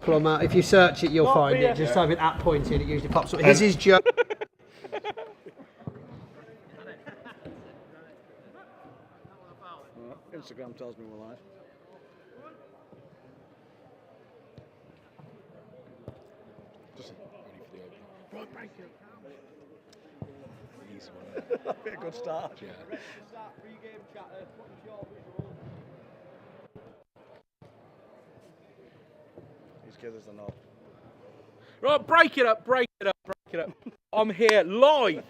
plumber. If you search it, you'll find it. Just type in at pointy and it usually pops up. His is Joe. Instagram tells me we're live. Just ready for the opener. Right, break it. Easy one. That'd be a good start. Yeah. He's good as the knob. Right, break it up. I'm here live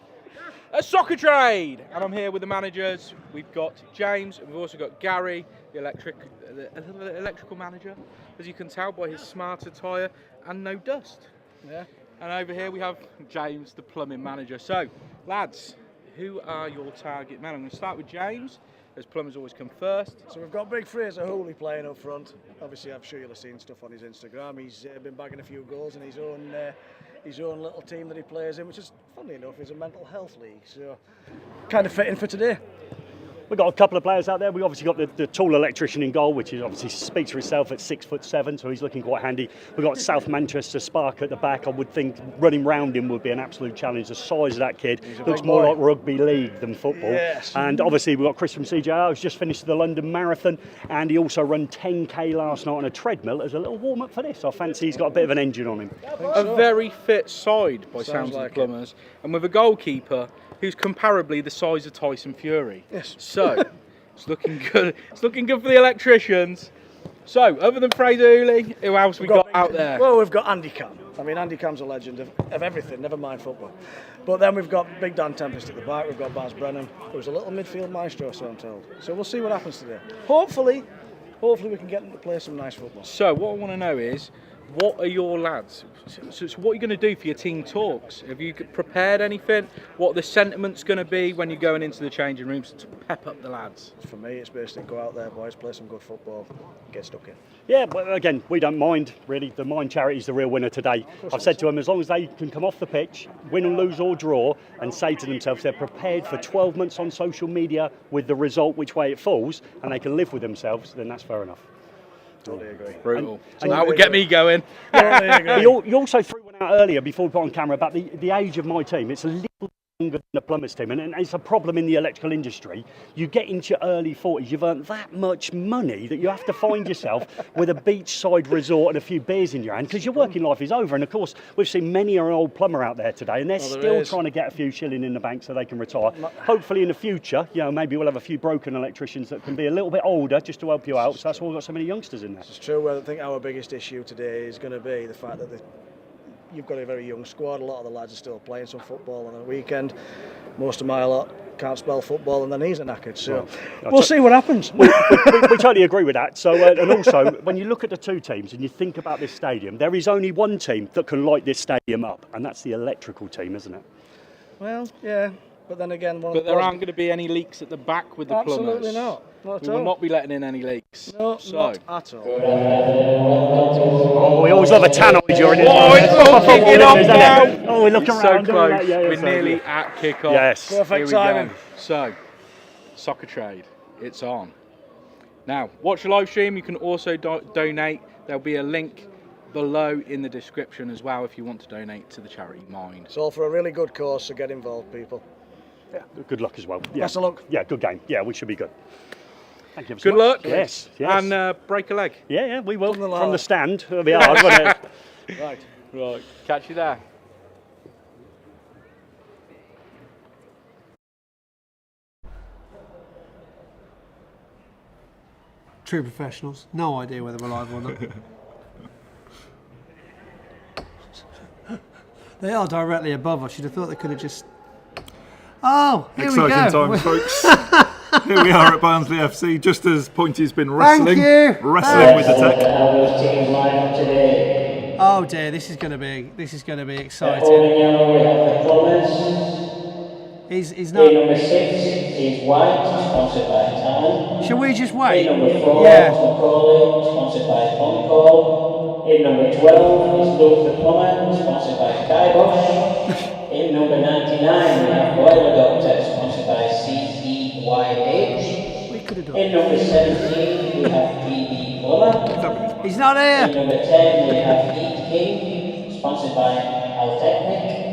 at SoccerTrade, and I'm here with the managers. We've got James, and we've also got Gary, the electrical manager, as you can tell by his smart attire and no dust. Yeah. And over here we have James, the plumbing manager. So, lads, who are your target men? I'm going to start with James, as plumbers always come first. So we've got Big Fraser Hooley playing up front. Obviously, I'm sure you'll have seen stuff on his Instagram. He's been bagging a few goals in his own little team that he plays in, which is, funnily enough, is a mental health league. So, kind of fitting for today. We've got a couple of players out there. We've obviously got the tall electrician in goal, which is obviously speaks for himself at 6'7", so he's looking quite handy. We've got South Manchester Spark at the back. I would think running round him would be an absolute challenge. The size of that kid looks more like rugby league than football. Yes. And obviously we've got Chris from CJR, who's just finished the London Marathon, and he also ran 10k last night on a treadmill as a little warm-up for this. I fancy he's got a bit of an engine on him. A very fit side by sounds like of the plumbers, and with a goalkeeper who's comparably the size of Tyson Fury. Yes. So, it's looking good. It's looking good for the electricians. So, other than Fraser Hooley, who else we got out there? Well, we've got Andy Cam. I mean, Andy Cam's a legend of everything, never mind football. But then we've got Big Dan Tempest at the back. We've got Baz Brennan, who's a little midfield maestro, so I'm told. So we'll see what happens today. Hopefully we can get them to play some nice football. So, what I want to know is, what are your lads? So what are you going to do for your team talks? Have you prepared anything? What are the sentiments going to be when you're going into the changing rooms to pep up the lads? For me, it's basically go out there, boys, play some good football, get stuck in. Yeah, but again, we don't mind, really. The Mind Charity is the real winner today. I've said to them, as long as they can come off the pitch, win and lose or draw, and say to themselves they're prepared for 12 months on social media with the result which way it falls, and they can live with themselves, then that's fair enough. Totally agree. Brutal. And that would get me going. Totally agree. You also threw one out earlier before we put on camera about the age of my team. It's a little younger than the plumbers team, and it's a problem in the electrical industry. You get into your early 40s, you've earned that much money that you have to find yourself with a beachside resort and a few beers in your hand because your working life is over. And of course, we've seen many an old plumber out there today, and they're still trying to get a few shilling in the bank so they can retire. Hopefully in the future, maybe we'll have a few broken electricians that can be a little bit older just to help you out. So that's why we've got so many youngsters in there. It's true. I think our biggest issue today is going to be the fact that you've got a very young squad. A lot of the lads are still playing some football on the weekend. Most of my lot can't spell football and their knees are knackered. So we'll see what happens. We totally agree with that. So, and also, when you look at the two teams and you think about this stadium, there is only one team that can light this stadium up, and that's the electrical team, isn't it? Well, yeah. But then again, there aren't going to be any leaks at the back with the plumbers. Absolutely not. Not we at all. will not be letting in any leaks. No, not at all. Oh, we always love a tannoy during it. Oh, it's all kicking off now. Oh, we look around. So close. Yeah, We're nearly at kick-off. Yes. Perfect timing. So, SoccerTrade, it's on. Now, watch the live stream. You can also donate. There'll be a link below in the description as well if you want to donate to the charity Mind. It's all for a really good cause, so get involved, people. Yeah, good luck as well. Yeah. Best of luck. Yeah, good game. Yeah, we should be good. Thank you. Good luck. Yes. And break a leg. Yeah, we will. From the From the stand. It'll be hard, won't it? Right. Catch you there. True professionals. No idea whether we're live or not. They are directly above us. You'd have thought they could have just... Oh, here we go. Exciting times, folks. Here we are at Barnsley FC, just as Pointy's been wrestling with the tech. Oh dear, this is going to be exciting. He's not. Number 6 is White, sponsored by Talon. Shall we just wait? Number 4 yeah. is McCauley, sponsored by Poncall. In number 12 is Luke the Plumber, sponsored by Kybosh. In number 99 we have Boiler Doctor, sponsored by CCYH. We could buildup. In number 17, we have PB Plumber. He's not In here. number 10, we have Eat King, sponsored by Altechnic.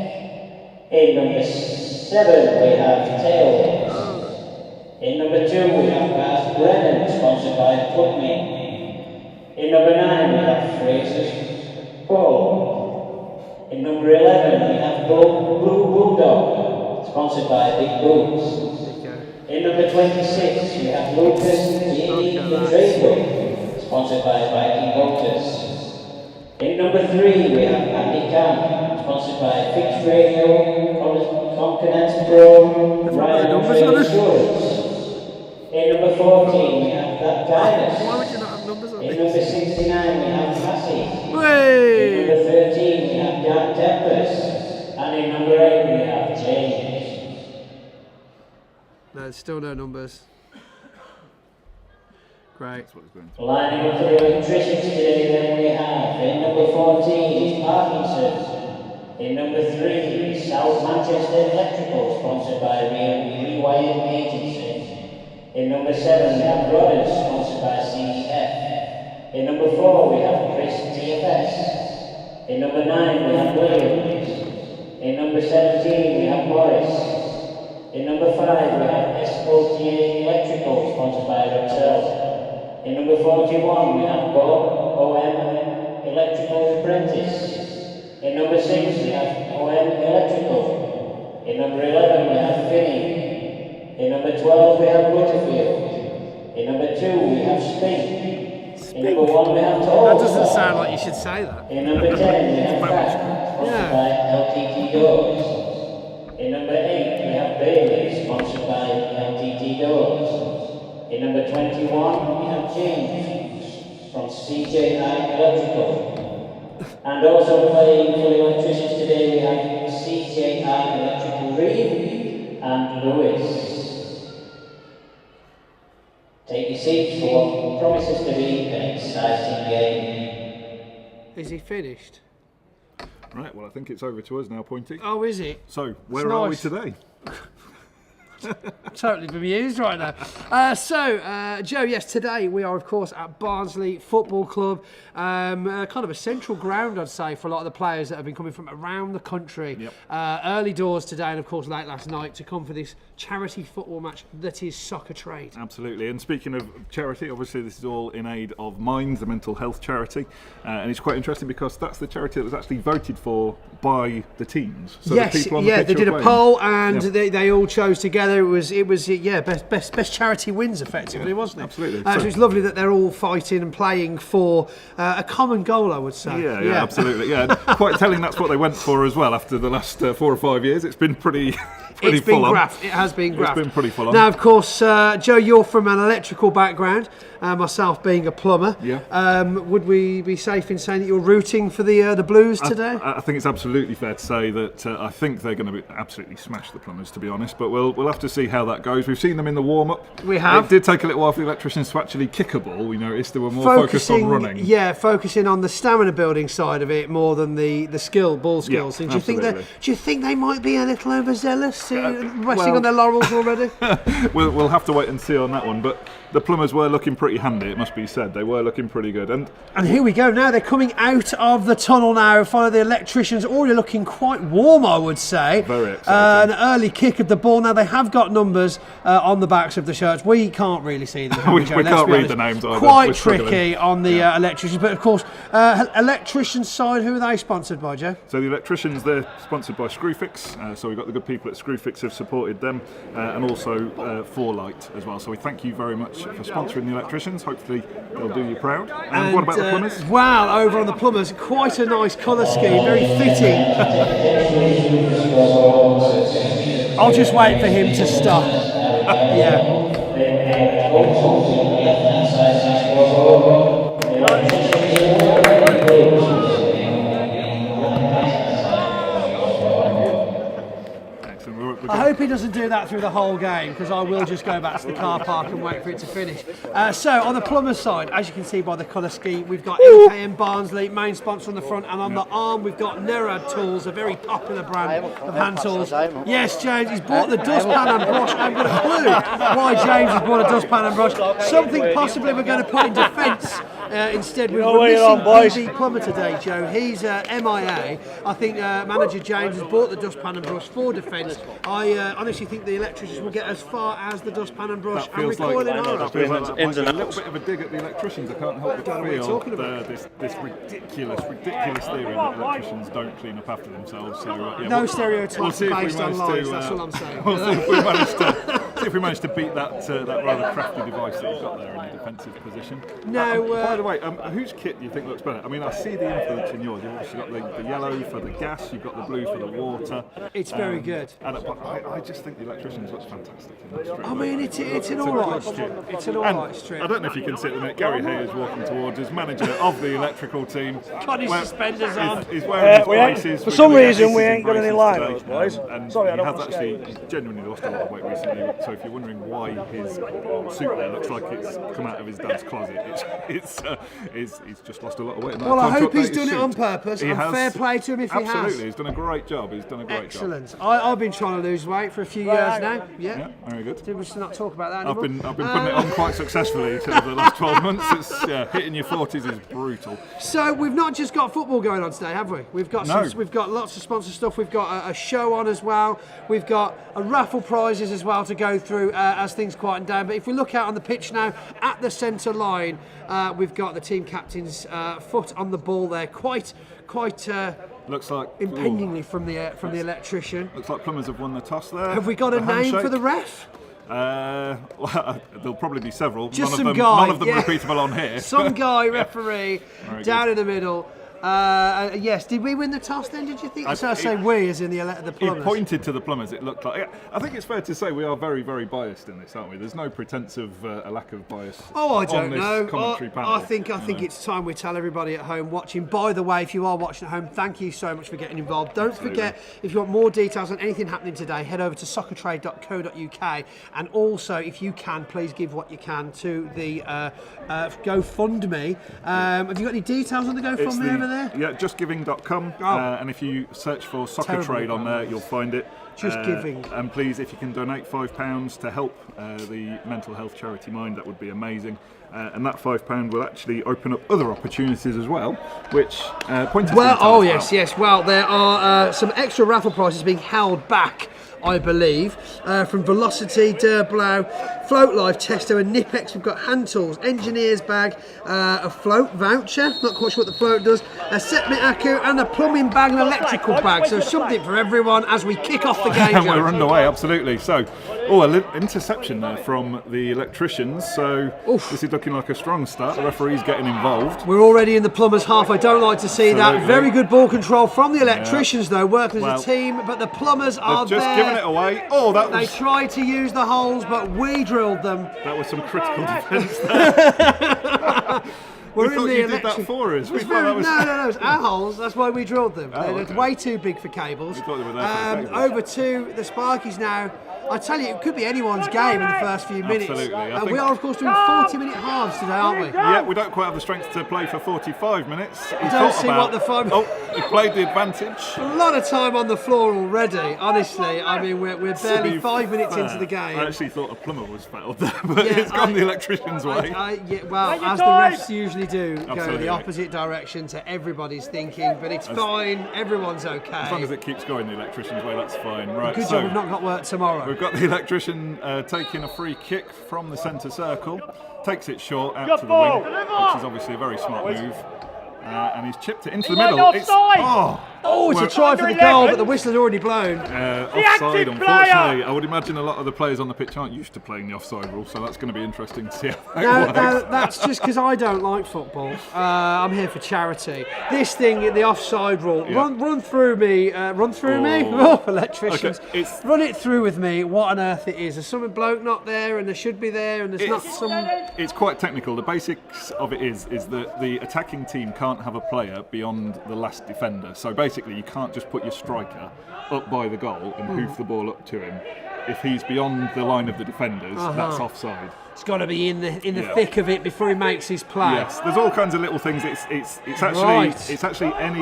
In number 7, we have Tailwinds. In number 2, we have Baz Brennan, sponsored by Plugme. In number 9, we have Fraser's Pro. In number 11, we have Blue Bulldog, sponsored by Big Boots. In number 26, we have Lucas G. the Trade Book, sponsored by Viking Motors. In number 3, we have Andy Cam, sponsored by Fixed Radio, Continental Pro, Ryan Trade Insurance. In number 14, we have That Kindness. Why would you not have numbers on In this? number 69, we have Massey. In Hey! number 13, we have Dan Tempest. And in number 8, we have James. No, there's still no numbers. Great. Lining up for the electricians today, then we have in number 14 is Parkinson. In number 3 is South Manchester Electrical, sponsored by Rewired Agency. In number 7 we have Brothers, sponsored by CEF. In number 4 we have Chris TFS. In number 9 we have Williams. In number 17 we have Morris. In number 5 we have SOTA Electrical, sponsored by Rexel. In number 41 we have Bob OM Electrical Apprentice. In number 6 we have OM Electrical. In number 11 we have Finney. In number 12 we have Butterfield. In number 2 we have Spink. In number 1 we have Tall. That doesn't sound like you should say that. In number 10 we have Frank, sponsored by LTT Doors. In number 8 we have Bailey, sponsored by LTT Doors. In number 21 we have James from CJI Electrical. And also playing for the electricians today we have CJI Electrical Reeve and Lewis. Take your seats for what promises to be an exciting game. Is he finished? Right, well, I think it's over to us now, Pointy. Oh, is it? So, where are we nice. today? Totally bemused right now. Joe, yes, today we are, of course, at Barnsley Football Club. Kind of a central ground, I'd say, for a lot of the players that have been coming from around the country. Yep. Early doors today and, of course, late last night to come for this charity football match that is SoccerTrade. Absolutely. And speaking of charity, obviously this is all in aid of Mind, the mental health charity. And it's quite interesting because that's the charity that was actually voted for by the teams. So yes, the people on the pitch they did are a playing. poll and Yeah. they all chose together. It was best charity wins effectively, wasn't it? Absolutely. So it's lovely that they're all fighting and playing for a common goal, I would say. Yeah, absolutely. Yeah, quite telling that's what they went for as well after the last 4 or 5 years. It's been pretty It's full been on. graphed. It has been graphed. It's been pretty full on. Now, of course, Joe, you're from an electrical background, myself being a plumber. Yeah. Would we be safe in saying that you're rooting for the Blues today? I think it's absolutely fair to say that I think they're going to absolutely smash the Plumbers, to be honest. But we'll have to see how that goes. We've seen them in the warm-up. We have. It did take a little while for the electricians to actually kick a ball. We noticed they were more focused on running. Yeah, focusing on the stamina building side of it more than the ball skills. Yeah, And do you think they might be a little overzealous, resting well- on their laurels already? We'll have to wait and see on that one. But the Plumbers were looking pretty handy, it must be said. They were looking pretty good. And And here we go now. They're coming out of the tunnel now. Follow the electricians. Already looking quite warm, I would say. Very exciting. An early kick of the ball. Now they have got numbers on the backs of the shirts. We can't really see them. We Joe? can't Let's be read honest. the names either. Quite We're struggling. tricky on the electricians. But of course, electricians side. Who are they sponsored by, Joe? so the electricians, they're sponsored by Screwfix. So we've got the good people at Screwfix who've supported them. And also Forlight as well. So we thank you very much for sponsoring the electricians. Hopefully they'll do you proud. And what about the Plumbers? Wow, over on the Plumbers, quite a nice colour scheme, very fitting. I'll just wait for him to stop. Yeah. Excellent. I hope he doesn't do that through the whole game, because I will just go back to the car park and wait for it to finish. So on the plumber's side, as you can see by the colour scheme, we've got MKM Barnsley, main sponsor on the front, and on the arm we've got Nerad Tools, a very popular brand of hand tools. Yes, James, he's bought the dustpan and brush. I haven't got a clue why James has bought a dustpan and brush. Something possibly we're going to put in defence. Instead, we're missing BB Plumber today, Joe. He's MIA. I think manager James has bought the dustpan and brush for defence. I honestly think the electricians will get as far as the dustpan and brush and recoil in our that feels like that might be a little bit of a dig at the electricians. I can't help but feel this ridiculous theory that electricians don't clean up after themselves. So, no stereotypes based on lies, that's all I'm saying. We'll see if we manage to beat that rather crafty device that you've got there in a defensive position. By the way, whose kit do you think looks better? I mean, I see the influence in yours. You've obviously got the yellow for the gas, you've got the blue for the water. It's very good. And I just think the electricians looks fantastic. I mean, it's an alright strip. It's an alright strip. I don't know if you can see at the minute, Gary Hayes walking towards us, manager of the electrical team. Got his suspenders on. He's wearing his braces. For some reason, we ain't got any linos, boys. And Sorry, I he don't has actually genuinely lost a lot of weight recently. So if you're wondering why his suit there looks like it's come out of his dad's closet, he's just lost a lot of weight. Well, I hope he's done it on purpose. And fair play to him if he has. Absolutely, he's done a great job. Excellent. I've been trying to lose weight for a few years now. Yeah, very good. Did we just not talk about that anymore? I've been putting it on quite successfully over the last 12 months. It's hitting your 40s is brutal. So we've not just got football going on today, have we? We've got lots of sponsor stuff. We've got a show on as well. We've got a raffle prizes as well to go through as things quieten down. But if we look out on the pitch now, at the centre line, we've got the team captain's foot on the ball there, quite looks like impendingly from the electrician. Looks like Plumbers have won the toss there. Have we got a name for the ref? Well, there'll probably be several. Just none of them repeatable on here. Some guy referee down in the middle. Yes, did we win the toss then, did you think? I say we as in the Plumbers. He pointed to the Plumbers, it looked like. I think it's fair to say we are very, very biased in this, aren't we? There's no pretense of a lack of bias I don't know. Commentary panel. I think it's time we tell everybody at home watching. By the way, if you are watching at home, thank you so much for getting involved. Don't forget, if you want more details on anything happening today, head over to SoccerTrade.co.uk, and also, if you can, please give what you can to the GoFundMe. Have you got any details on the GoFundMe over there? Yeah, justgiving.com, and if you search for SoccerTrade on there, you'll find it. Just Giving. And please, if you can donate £5 to help the mental health charity Mind, that would be amazing. And that £5 will actually open up other opportunities as well, which point us. Well, yes. Well, there are some extra raffle prizes being held back, I believe, from Velocity, Derblau, Float Life, Testo and Nipex. We've got hand tools, engineer's bag, a float voucher, not quite sure what the float does, a Setmit Akku, and a plumbing bag and electrical bag. So something for everyone as we kick off the game. And we're underway, absolutely. So, an interception there from the electricians. So this is looking like a strong start. The referee's getting involved. We're already in the Plumbers' half. I don't like to see that. Very good ball control from the electricians, though, working as a team. But the Plumbers are just there. Giving it away. They tried to use the holes, but we drilled them. That was some critical defence there. We thought you did that for us. No, it's our holes. That's why we drilled them. They're way too big for cables. We thought they were there for over to the Sparkies now. I tell you, it could be anyone's game in the first few minutes. Absolutely. We are, of course, doing 40-minute halves today, aren't we? Yeah, we don't quite have the strength to play for 45 minutes. I don't see what the fun. He played the advantage. A lot of time on the floor already, honestly. I mean, we're barely 5 minutes into the game. I actually thought a plumber was fouled there, but it's gone the electrician's way. As the refs usually do, go the opposite direction to everybody's thinking, but it's fine, everyone's okay. As long as it keeps going the electrician's way, that's fine. Right. Good job we've not got work tomorrow. We've got the electrician taking a free kick from the centre circle, takes it short out to the wing, which is obviously a very smart move. And he's chipped it into the middle. It's a try for the goal, but the whistle's already blown. Offside, unfortunately. I would imagine a lot of the players on the pitch aren't used to playing the offside rule, so that's going to be interesting to see how that works. That's just because I don't like football. I'm here for charity. This thing, the offside rule, run through me. Oh, electricians. Okay, run it through with me, what on earth it is. There's some bloke not there, and there should be there, and there's not some... It's quite technical. The basics of it is that the attacking team can't have a player beyond the last defender. So basically, basically you can't just put your striker up by the goal and hoof the ball up to him. If he's beyond the line of the defenders, that's offside. It's got to be in the thick of it before he makes his play. Yes, there's all kinds of little things. It's actually any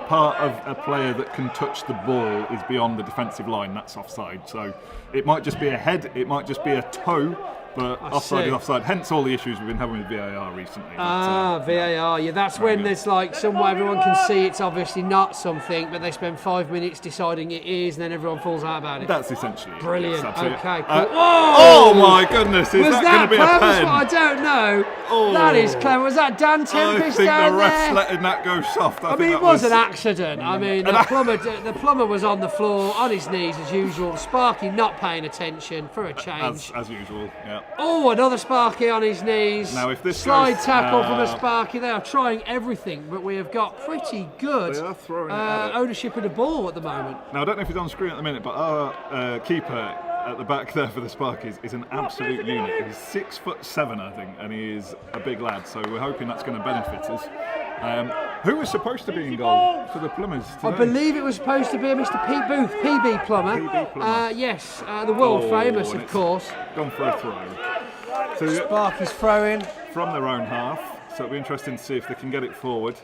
part of a player that can touch the ball is beyond the defensive line. That's offside. So it might just be a head, it might just be a toe, but offside is offside. Hence all the issues we've been having with VAR recently. VAR. Yeah, that's when there's like somewhere everyone can see it's obviously not something, but they spend 5 minutes deciding it is, and then everyone falls out about it. That's essentially it. Brilliant. Yes, Okay. Cool. Oh my goodness! Is Was that going to be a pen? I don't know. Oh. That is clever. Was that Dan Tempest I think down the ref's there? letting that go soft. I mean, it was an accident. I mean, the plumber was on the floor, on his knees as usual. Sparky not paying attention for a change. As usual, yeah. Oh, another Sparky on his knees. Now, if this slide goes, tackle from a Sparky, they are trying everything, but we have got pretty good They are throwing it at it. ownership of the ball at the moment. Now, I don't know if he's on screen at the minute, but our keeper at the back there for the Sparkies is an absolute unit. He's 6'7", I think, and he is a big lad. So we're hoping that's going to benefit us. Who was supposed to be in goal for the Plumbers today? I believe it was supposed to be Mr. Pete Booth, PB Plumber. PB Plumber. Yes, the world famous, and of it's course. Gone for a throw. So Sparky's throwing. from their own half. So it'll be interesting to see if they can get it forward.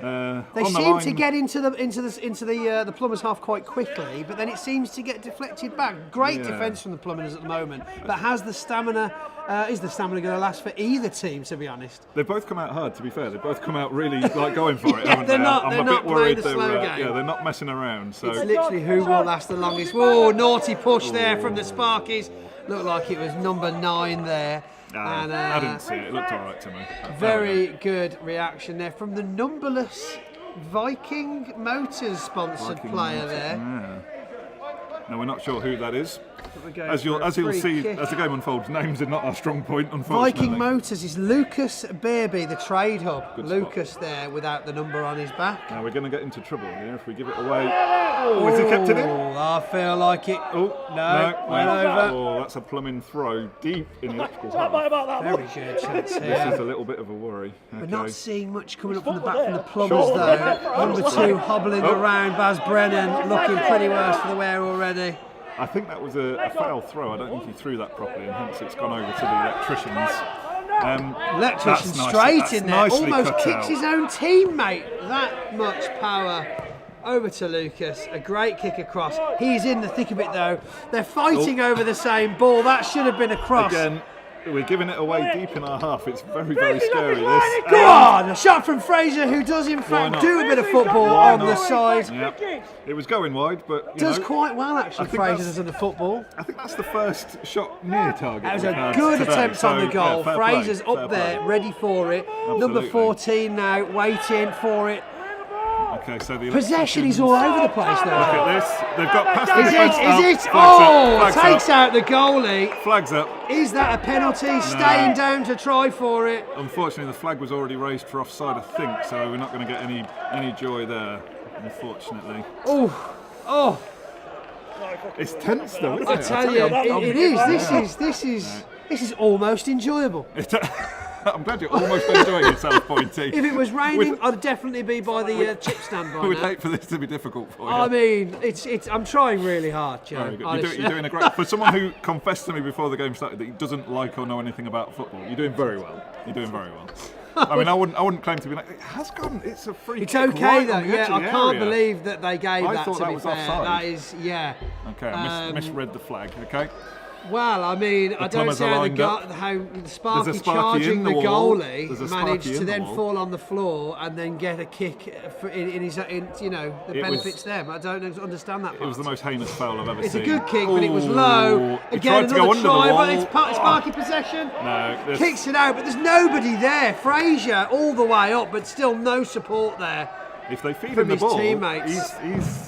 They seem to get into the Plumbers half quite quickly, but then it seems to get deflected back. Great defence from the Plumbers at the moment, but has the stamina? Is the stamina going to last for either team? To be honest, they've both come out hard. To be fair, they've both come out really like going for it. Haven't they're they? not. I'm They're a not bit worried playing the slow game. yeah, they're not messing around. So it's literally who will last the longest. Whoa, naughty push there from the Sparkies. Looked like it was number 9 there. And, I didn't see it. It looked all right to me. Very good reaction there from the numberless Viking Motors sponsored player there. Yeah. Now we're not sure who that is. As you'll see kick. as the game unfolds, names are not our strong point, unfortunately. Viking Motors is Lucas Baby, the trade hub. Good Lucas there without the number on his back. Now we're going to get into trouble here if we give it away. Oh, has he kept it in? I feel like it. Oh, no, went over. Oh, that's a plumbing throw deep in the electrical half. Very good chance here. This is a little bit of a worry. We're not seeing much coming up from the back from the Plumbers though. Number 2 hobbling around, Baz Brennan, looking pretty worse for the wear already. I think that was a foul throw. I don't think he threw that properly, and hence it's gone over to the electricians. Electrician straight in there, almost kicks his own teammate. That much power. Over to Lucas, a great kick across. He's in the thick of it though. They're fighting over the same ball. That should have been a cross. Again, we're giving it away deep in our half. It's very, very scary. This. Go on! A shot from Fraser, who does in fact do a bit of football on the side. Yep. It was going wide, but does quite well actually. Fraser does in the football. I think that's the first shot near target. That was a good attempt on the goal. Fraser's up there, ready for it. Absolutely. Number 14 now, waiting for it. Okay, so the possession is all over the place now. Look at this. They've got past the Is it? Oh, takes out the goalie. Flags up. Is that a penalty? Staying down to try for it. Unfortunately, the flag was already raised for offside, I think, so we're not going to get any joy there, unfortunately. Oh. It's tense though, isn't it? I tell you, it is. This is almost enjoyable. I'm glad you're almost enjoying yourself, Pointy. If it was raining, I'd definitely be by the chip stand by now. We'd hate for this to be difficult for you. I mean, I'm trying really hard, Joe. You're doing a great. For someone who confessed to me before the game started that he doesn't like or know anything about football, you're doing very well. I mean, I wouldn't claim to be like, it has gone. It's a free. It's kick okay right though. on the edge Yeah, of the I can't area. believe that they gave that. thought To that be was fair, offside. that is Okay, I misread the flag. Okay. Well, I mean, I don't Plumbers see are how lined up. the Sparky There's a Sparky charging in the the wall. goalie There's a managed Sparky to in the then wall. fall on the floor and then get a kick in his, that benefits them. I don't understand that part. It was the most heinous foul I've ever It's seen. a good kick, but it was low. He Again, tried to go another under the try, wall. but it's Sparky possession. No, Kicks it out, but there's nobody there. Fraser all the way up, but still no support there. If they feed from him the his ball, teammates.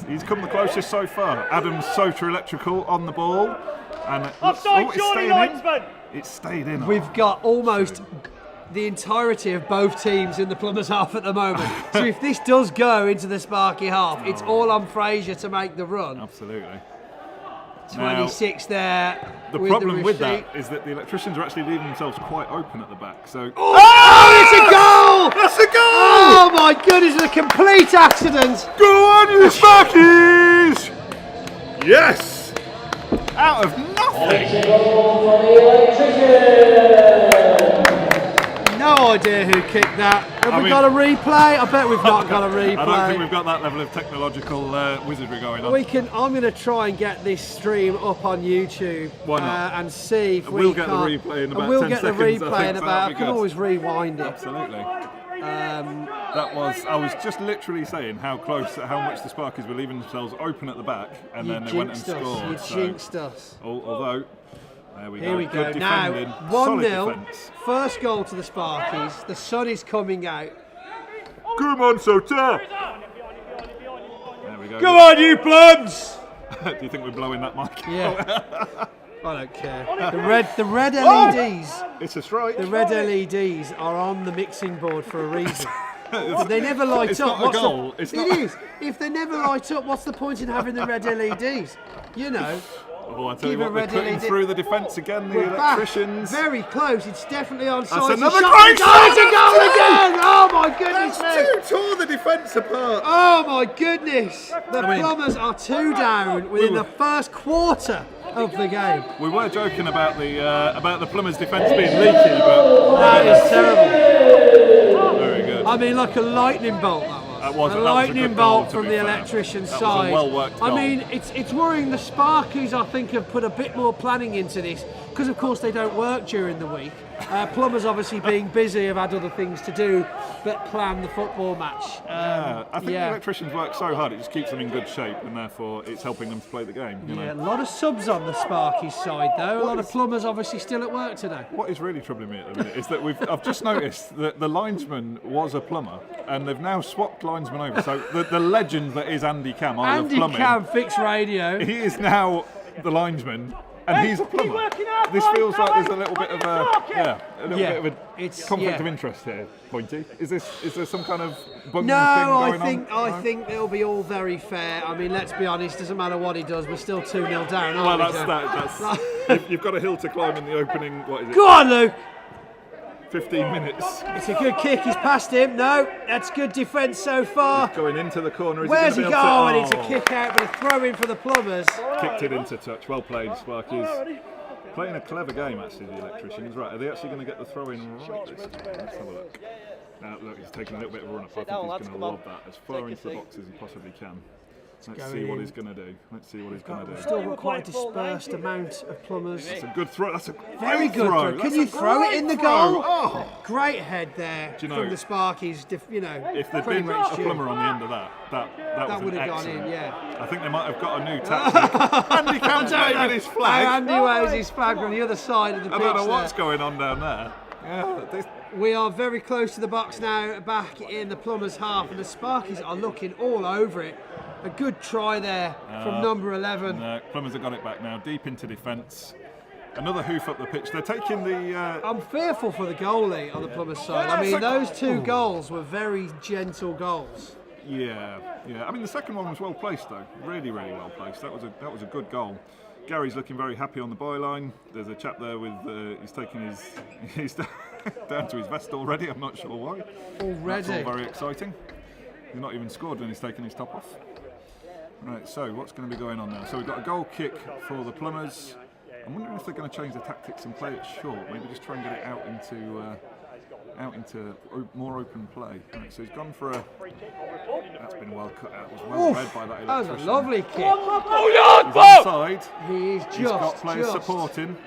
he's come the closest so far. Adams Soter Electrical on the ball, and it's stayed in. We've got almost the entirety of both teams in the Plumbers half at the moment. So if this does go into the Sparky half, it's all on Fraser to make the run. Absolutely. 26 there. The problem with that is that the electricians are actually leaving themselves quite open at the back. So Oh, it's a goal! that's a goal! Oh my goodness, it's a complete accident. Go on, you Sparkies! Yes! Out of nothing. It's a goal for the electrician. No idea who kicked that. Have we got a replay? I bet we've not got a replay. I don't think we've got that level of technological wizardry going on. I'm going to try and get this stream up on YouTube. Why not? And see if we'll we get can. the replay in about 10 we'll get the seconds, I replay think, in so about. that'll I be can good. always rewind it. Absolutely. I was just literally saying how much the Sparkies were leaving themselves open at the back, and then they went and scored. You jinxed us. Although, there we go. Here we go. Good defending, Now, solid 1-0. defence. First goal to the Sparkies. The sun is coming out. Come on, Sota! There we go. Come on, you plums! Do you think we're blowing that mic? Yeah. I don't care. The red LEDs. It's a strike. The red LEDs are on the mixing board for a reason. If they never light It's up. not a goal. It is. If they never light up, what's the point in having the red LEDs? You know. Oh, I tell you Keep what, it they're red cutting LED. through the defence again, the We're back. electricians. Very close. It's definitely on side. That's another Shot. great Oh, it's a shot. goal again! Oh my goodness That's me! tore the defence apart. Oh my goodness! The I mean, Plumbers are 2 down within the first quarter of the game. We were joking about the Plumbers' defence being leaky, but That is terrible. very good. I mean, like a lightning bolt. That was a a lightning good goal, bolt to from be the fair. electrician's That was a side. well-worked I goal. mean, it's worrying. The Sparkies, I think, have put a bit more planning into this because, of course, they don't work during the week. Plumbers, obviously, being busy, have had other things to do but plan the football match. I think the electricians work so hard, it just keeps them in good shape, and therefore it's helping them to play the game. You Yeah, a know? lot of subs on the Sparkies side, though. A lot of Plumbers, obviously, still at work today. What is really troubling me at the minute is that I've just noticed that the linesman was a plumber, and they've now swapped linesman over. So the legend that is Andy Cam, I Andy love plumbing, Cam, fix radio. he is now the linesman, and he's a plumber. This feels like there's a little bit of a conflict of interest here, Pointy. Is there some kind of bugging No, thing going on? I think they'll be all very fair. I mean, let's be honest, doesn't matter what he does, we're still 2-0 down, Well, aren't we, that's Joe? you've got a hill to climb in the opening. What is it? Go on, Luke! 15 minutes. It's a good kick, he's past him. No, that's good defence so far. Going into the corner. Is Where's he gonna be able going? to- It's a kick out, but a throw in for the Plumbers. Kicked it into touch. Well played, Sparkies. Playing a clever game, actually, the electricians. Right, are they actually going to get the throw in right this time? Let's have a look. Look, he's taking a little bit of a run up. I think he's going to lob that as far into the box as he possibly can. Let's see what he's going to do. Let's see what he's going to do. Still got quite a dispersed amount of Plumbers. That's a good throw. That's a Very great good throw. throw. Can That's you a throw it great in the throw. goal? Oh. Great head there Do you know, from the Sparkies. If there'd pretty been much a due. plumber on the end of that That was would an have gone excellent. in, yeah. I think they might have got a new tactic. Andy Cam's waving his flag. Andy waves his flag from the other side of the pitch. I don't know what's there. going on down there. Yeah, We are very close to the box now, back in the Plumbers' half, and the Sparkies are looking all over it. A good try there from number 11. Plumbers have got it back now, deep into defence. Another hoof up the pitch. They're taking the. I'm fearful for the goalie on the Plumbers' side. I mean, those 2 goals were very gentle goals. Yeah. I mean, the second one was well placed though. Really, really well placed. That was a good goal. Gary's looking very happy on the byline. There's a chap there with. He's taking he's down to his vest already. I'm not sure why. Already. That's all very exciting. He's not even scored when he's taken his top off. Right, so what's going to be going on now? So we've got a goal kick for the Plumbers. I'm wondering if they're going to change the tactics and play it short. Maybe just try and get it out into more open play. Right, so he's gone for a. That's been well cut out. It was well read by that That was electrician. a lovely kick. He's onside. He is He's got players just. supporting.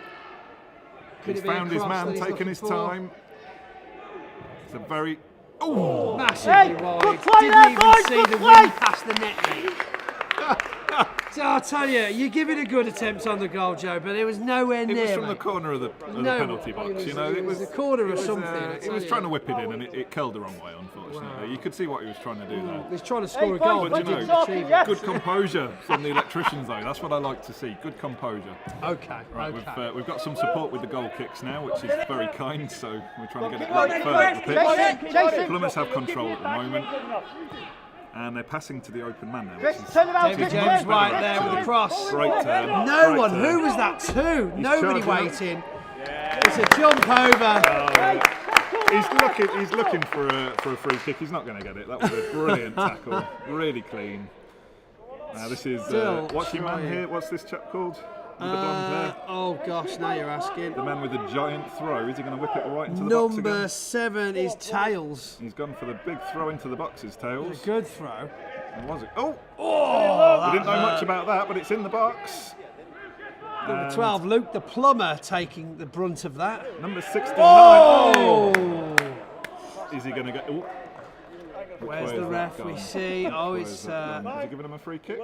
Could He's it be a found his cross that man, he's taking looking his for? time. It's a very. Oh! Massively wide. Didn't even see the wind past the net, mate. So I'll tell you, you're giving a good attempt on the goal, Joe, but it was nowhere near. It was from the mate. corner of the No, penalty box, you know. it was a corner or something, I He tell was you. trying to whip it in, and it curled the wrong way, unfortunately. You could see what he was trying to do there. He's trying to score a goal, But but you didn't know, achieve it. good composure from the electricians, though. That's what I like to see. Good composure. Okay, Right, okay. we've got some support with the goal kicks now, which is very kind. So we're trying to get it a little further up the pitch. Plumbers have control at the moment. and they're passing to the open man now. David James White there with the cross. Great turn. No great one. turn. Who was that to? Nobody charging waiting. It's a jump over. He's looking for a free kick. He's not going to get it. That was a brilliant tackle. Really clean. This is what's your man here? What's this chap called? With the blonde hair? Oh gosh, now you're asking. The man with the giant throw. Is he going to whip it right into the box again? Number 7 is Tails. He's gone for the big throw into the boxes, Tails. A good throw. And was it? Oh! Oh! We didn't know much about that, but it's in the box. Number 12, Luke the plumber, taking the brunt of that. Number 69. Oh! Is he going to get? Oh. Where's the ref? We see. Oh, it's. Is he giving him a free kick?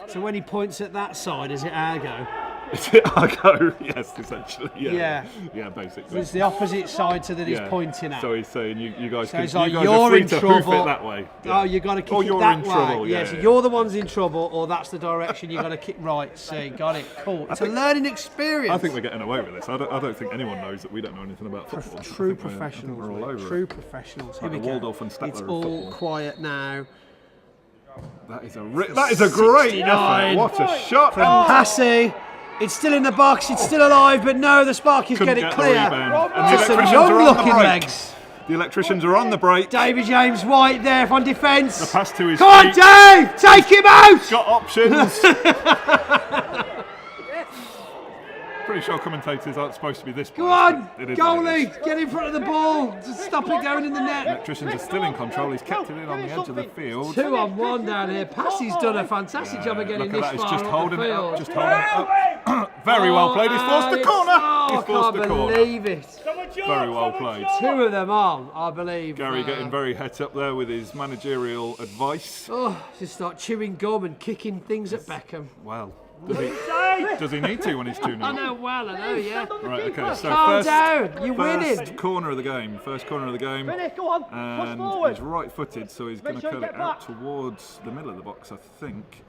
So when he points at that side, is it our go? Is it our go? Yes, essentially. Yeah. Yeah, basically. It's the opposite side to that he's pointing at. So he's saying you guys, So it's you like guys you're are free in to trouble. hoof it that way. Oh, you got to kick or it you're that in way. trouble. Yeah, Yeah, so yeah. you're the ones in trouble, or that's the direction you got to kick right. See, got it. Cool. It's a learning experience. I think we're getting away with this. I don't think anyone knows that we don't know anything about football. True I think professionals. we're all over True it. professionals. Like Here we the go. Waldorf and Statler It's of all football. quiet now. That is a great 69. effort. What a shot! From Passy. It's still in the box, it's still alive, but no, the Sparkies Couldn't get it get the clear. rebound. And the Just some electricians are on the young-looking break. legs. The electricians are on the break. David James White there on defence. The pass to his Come on, feet. Dave! Take him out! Got options. Pretty sure commentators aren't supposed to be this. Go biased, on, but it is what it is. goalie, get in front of the ball. Just stop it going in the net. Electricians are still in control. He's kept it in on the edge of the field. 2-on-1 down here. Passy's done a fantastic job of getting Look this at that. He's far just up holding the it field. up. Just holding it up. Very well played. He's forced the corner. Oh, He's I forced can't the corner. believe it. Very well played. 2 of them on, I believe. Gary getting very het up there with his managerial advice. Oh, just start chewing gum and kicking things at Beckham. Well, does he need to when he's 2-0? I know, well, I know, yeah. Right, okay, so Calm down, you're winning. First corner of the game, Go on, push forward. and he's right-footed, so he's going to curl it out towards the middle of the box, I think.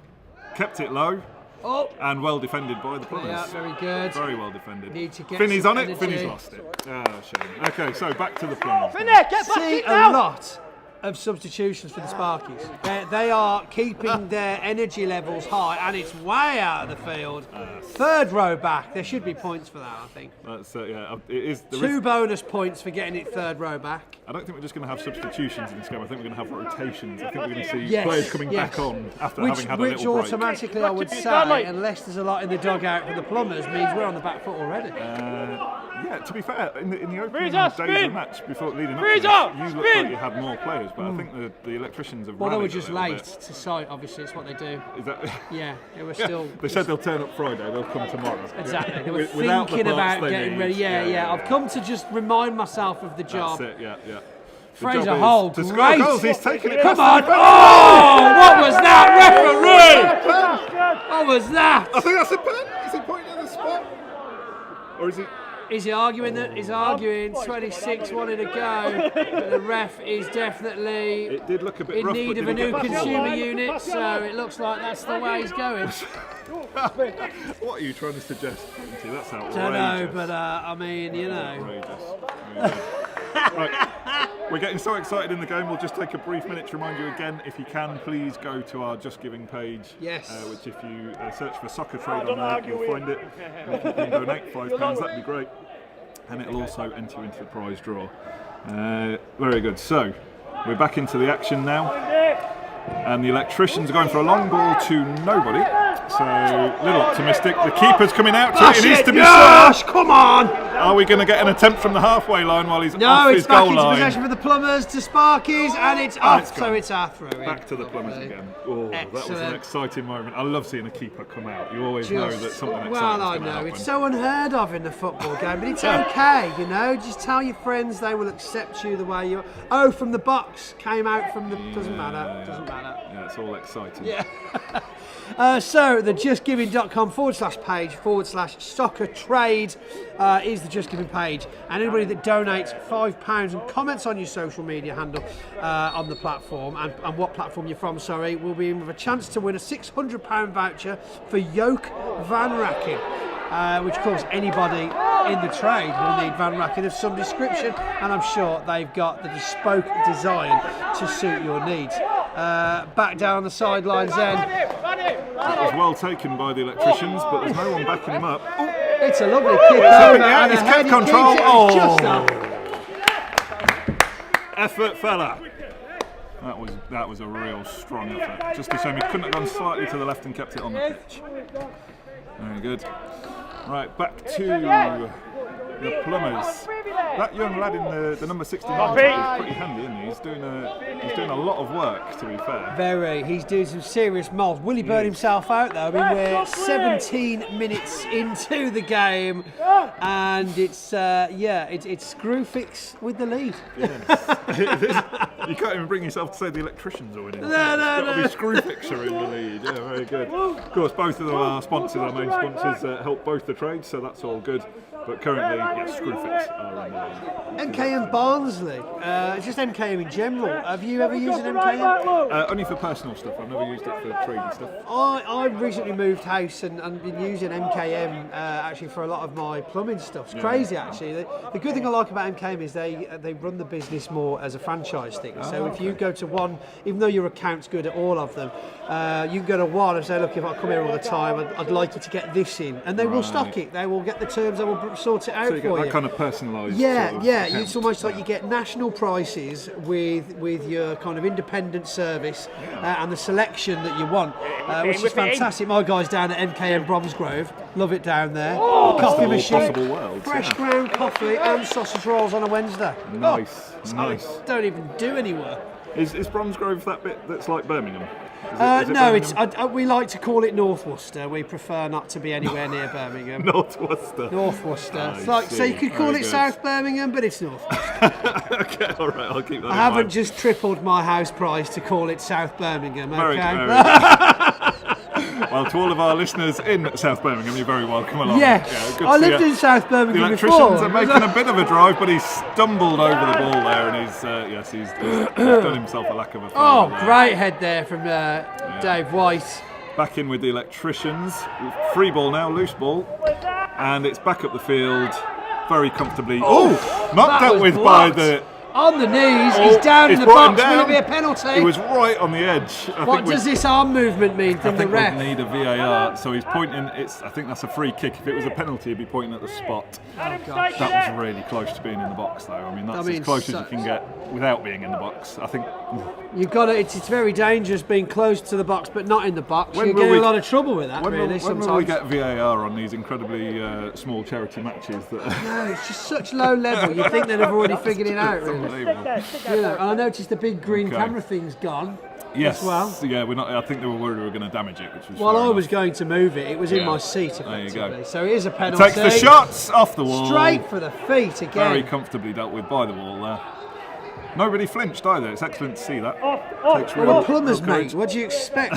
Kept it low, Oh, and well defended by the Plumbers. yeah, very good. Very well defended. Need to get Finney's some on it, energy. Finney's lost it. Ah, shame. Okay, so back to the Plumbers. Finny, get back See in a now. lot of substitutions for the Sparkies. They are keeping their energy levels high, and it's way out of the field. 3rd row back. There should be points for that, I think. That's, yeah, it is. 2 bonus points for getting it 3rd row back. I don't think we're just going to have substitutions in this game. I think we're going to have rotations. I think we're going to see Yes, players coming yes. back on after Which having had a little break. automatically, I would say, unless there's a lot in the dugout for the Plumbers, means we're on the back foot already. Yeah, to be fair, in the opening Freezer, days of the spin! match, before leading up Freezer, to this, you looked spin! like you had more players, but I think the electricians have Well, they were rallied a just little late bit. to sight, obviously, it's what they do. Is that? Yeah, they were still... They said they'll turn up Friday, they'll come tomorrow. Exactly, they were Without the thinking parts about they getting need. ready. Yeah, I've come to just remind myself of the job. That's it, yeah. The Fraser job is Hole, to score great. goals. He's taking it Come past on! the Oh, what was that, referee? What was that? I think that's a pen. Is he pointing at the spot? Or is he... Is he arguing that? He's arguing 26 wanted to go, but the ref is definitely It did look a bit in rough, need but of a did he new get the ball? consumer unit, so it looks like that's the way he's going. What are you trying to suggest, Quinty? That's outrageous. Don't know, but I mean, you know. Outrageous. Right. We're getting so excited in the game, we'll just take a brief minute to remind you again, if you can, please go to our Just Giving page. Yes. Which if you search for SoccerTrade on there, you'll find it. And if you can donate £5, that'd be great. And it'll also enter you into the prize draw. Very good. So, we're back into the action now. And the electricians are going for a long ball to nobody. So, a little optimistic. The keeper's coming out to it. It needs to be Yes, come on! Are we going to get an attempt from the halfway line while he's No, off it's his back goal into line? possession for the Plumbers to Sparkies, and it's off, it's so gone. it's our throw in. Back to the Plumbers again. Oh, that was an Excellent. exciting moment. I love seeing a keeper come out. You always know that something exciting well, I going to know, happen. it's so unheard of in the football game, but it's okay, you know. Just tell your friends, they will accept you the way you are. Oh, from the box, came out from the... Doesn't matter, doesn't matter. Yeah, it's all exciting. Yeah. So the justgiving.com/page/SoccerTrade is the Just Giving page, and anybody that donates £5 and comments on your social media handle on the platform and what platform you're from, will be in with a chance to win a £600 voucher for Yoke van racking, which of course anybody in the trade will need van racking of some description, and I'm sure they've got the bespoke design to suit your needs. Back down the sidelines then. That was well taken by the electricians, but there's no one backing him up. It's a lovely kick over, and he's a kept head, he control. keeps it, and it's just up. Effort, fella. That was a real strong effort. Just a shame he couldn't have gone slightly to the left and kept it on the pitch. Very good. Right, back to the Plumbers. That young lad in the number 69 is pretty handy, isn't he? He's doing a lot of work, to be fair. Very. He's doing some serious miles. Will he burn himself out though? I mean, we're 17 minutes into the game, and it's it's Screwfix with the lead. You can't even bring yourself to say the electricians are winning. No. It's got to be Screwfix are in the lead. Yeah, very good. Of course, both of them are sponsors, our main sponsors, help both the trades, so that's all good. But currently, yes, Screwfix are in the lead. MKM Barnsley, just MKM in general. Have you ever used an MKM? Only for personal stuff. I've never used it for trading stuff. I recently moved house and been using MKM actually for a lot of my plumbing stuff. It's crazy actually. The good thing I like about MKM is they run the business more as a franchise thing. So if you go to one, even though your account's good at all of them, you can go to one and say, look, if I come here all the time, I'd like you to get this in, and they will stock it. They will get the terms. They will sort it out so you for get that you. kind of personalised. It's almost like you get national prices with your kind of independent service and the selection that you want, which is fantastic. My guys down at MKM Bromsgrove love it down there. Coffee machine, fresh ground coffee and sausage rolls on a Wednesday. Nice. Don't even do any work. Is Bromsgrove that bit that's like Birmingham? No, we like to call it North Worcester. We prefer not to be anywhere near Birmingham. North Worcester. It's like, so you could call it South Birmingham, but it's North Worcester. Okay, all right, I'll keep that in I haven't mind. just tripled my house price to call it South Birmingham, okay? Very well, to all of our listeners in South Birmingham, you're very welcome along. Yes, good I to see lived you. in South The Birmingham electricians before. are making a bit of a drive, but he's stumbled over the ball there, and he's done himself a lack of a favour there. Great head there from Dave White. Back in with the electricians. Free ball now, loose ball, and it's back up the field very comfortably. Not dealt with by the. On the knees, he's down in the box. Will it be a penalty? He was right on the edge. What does this arm movement mean from the ref? I think we need a VAR. So he's pointing. I think that's a free kick. If it was a penalty, he'd be pointing at the spot. That was really close to being in the box, though. I mean, that's as close as you can get without being in the box. I think you've got to. It's very dangerous being close to the box, but not in the box. You get in a lot of trouble with that. When will we get VAR on these incredibly small charity matches? No, it's just such low level. You think they'd have already figured it out, really. And I noticed the big green camera thing's gone. Yes. As well. Yeah, we're not. I think they were worried we were going to damage it, which was. Well, I was going to move it. It was in my seat, effectively. There you go. So it is a penalty. Takes the shots off the wall. Straight for the feet again. Very comfortably dealt with by the wall there. Nobody flinched either. It's excellent to see that. Well, plumbers, mate. What do you expect?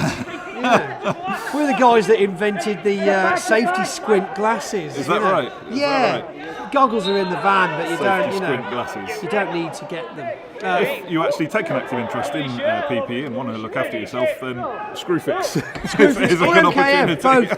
We're the guys that invented the safety squint glasses. Is that right? Goggles are in the van, but you squint glasses. You don't need to get them. If you actually take an active interest in PPE and want to look after yourself, then Screwfix is a good opportunity. Both,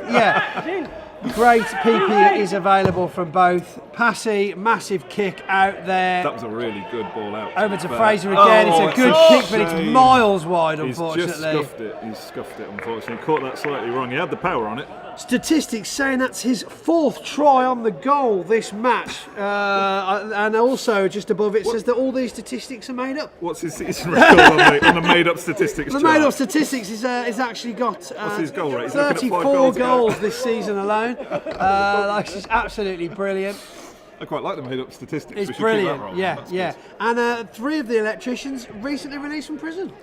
great PPE is available from both. Passy, massive kick out there. That was a really good ball out. Over to Fraser again. It's a good kick, but it's miles wide, unfortunately. He's scuffed it, unfortunately. Caught that slightly wrong. He had the power on it. Statistics saying that's his 4th try on the goal this match, and also just above it says that all these statistics are made up. What's his season record on the made-up statistics? The made-up statistics is actually got what's his goal rate? 34 goals this season alone. That's just absolutely brilliant. I quite like the made-up statistics. It's brilliant. Yeah. And 3 of the electricians recently released from prison.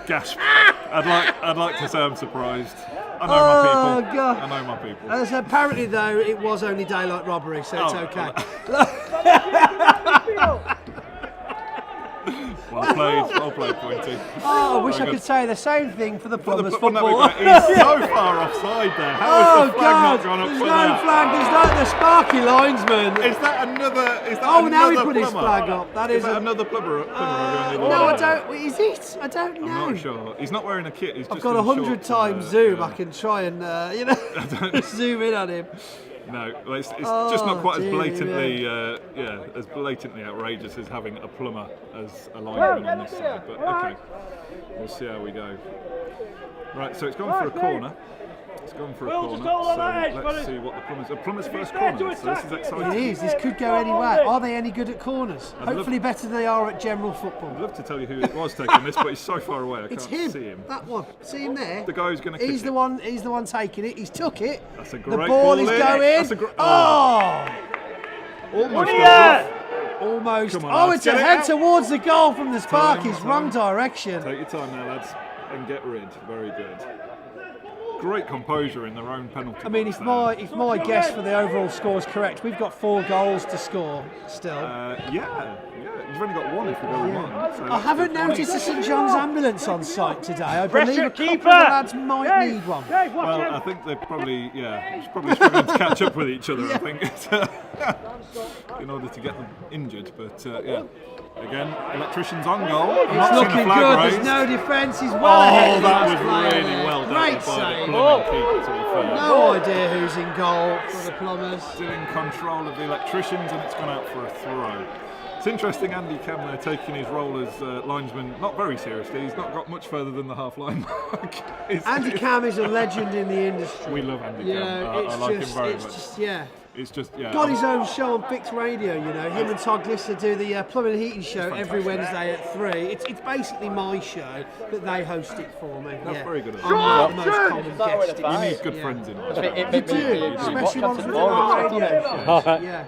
Gasp! I'd like to say I'm surprised. I know my people. God. I know my people. So apparently, though, it was only daylight robbery, so it's okay. Well played, Pointy. I wish I could say the same thing for the Plumbers football. He's so far offside there. How is the flag not gone up there's for no that? flag. There's no the sparky linesman. Is that another? Now he put his flag up. That is another plumber. No, I don't. Is it? I don't know. I'm not sure. He's not wearing a kit. He's I've just got in 100 shorts, times zoom. I can try and zoom in on him. No, well, it's just not quite as dear blatantly, as blatantly outrageous as having a plumber as a lineman on this side. But okay, we'll see how we go. Right, so it's gone for a corner. It's gone for a corner. So let's see what the plumber's first corner is. So this is exciting. It is. This could go anywhere. Are they any good at corners? Hopefully better than they are at general I'd football. love to tell you who it was taking this, but he's so far away I It's can't him. see him. That one. See him there? The guy who's going to kick He's the it. one. He's the one taking it. He's took it. That's a The great ball is in. going. That's a almost Oh! Almost. Come on, Oh, lads, it's a get it head out. towards the goal from the Sparkies. Time. Wrong direction. Take your time now, lads, and get rid. Very good. Great composure in their own penalty. I mean, box if my guess for the overall score is correct, we've got 4 goals to score still. Yeah. You've only got one if you go with one. So I haven't noticed the St John's ambulance on site today. I believe a couple of the keeper. lads might need one. Well, I think they're probably struggling to catch up with each other. I think in order to get them injured. But again, electrician's on goal. It's Not seen looking the flag good. raised. There's no defence. He's well ahead. Oh, of that the was player really there. well done Great by the save. Plumbing keeper, to be fair. No idea who's in goal for the Plumbers. Still in control of the electricians, and it's gone out for a throw. It's interesting, Andy Camler taking his role as linesman not very seriously. He's not got much further than the half-line mark. Andy Cam is a legend in the industry. We love Andy You Cam. know, I like him very much. It's It's just, got his own show on Fixed Radio, you know. Him and Todd Glisser do the plumbing and heating show every Wednesday at 3. It's basically my show, but they host it for me. That's very good of I'm them. not the most common guest. You need good friends in life. You do, especially ones with a radio show. Yeah.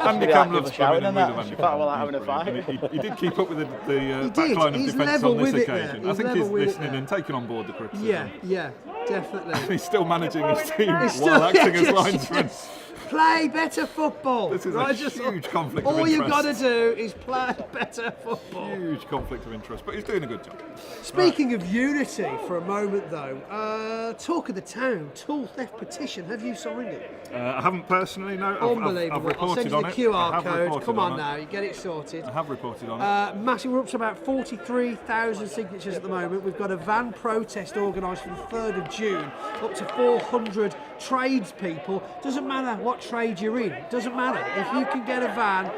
Andy Cam loves plumbing, and we that. love Andy She thought, well, Cam. having a He's brilliant. He did keep up with the did. back line of He's defence level on this with it there. occasion. I He's think level he's with it listening there. and taking on board the criticism. Yeah, definitely. He's still managing his team He's while acting as yes, linesman. yes. Play better football. This is right? a huge conflict of All interest. you've got to do is play better football. Huge conflict of interest, but he's doing a good job. Speaking of unity, for a moment though, talk of the town, tool theft petition. Have you signed it? I haven't personally, no. I've Unbelievable. I'll reported send you on the it. QR I have code. reported Come on it. now, you get it sorted. I have reported on it. Massive, we're up to about 43,000 signatures at the moment. We've got a van protest organised for the 3rd of June. Up to 400 tradespeople. Doesn't matter what trade you're in. Doesn't matter. If you can get a van,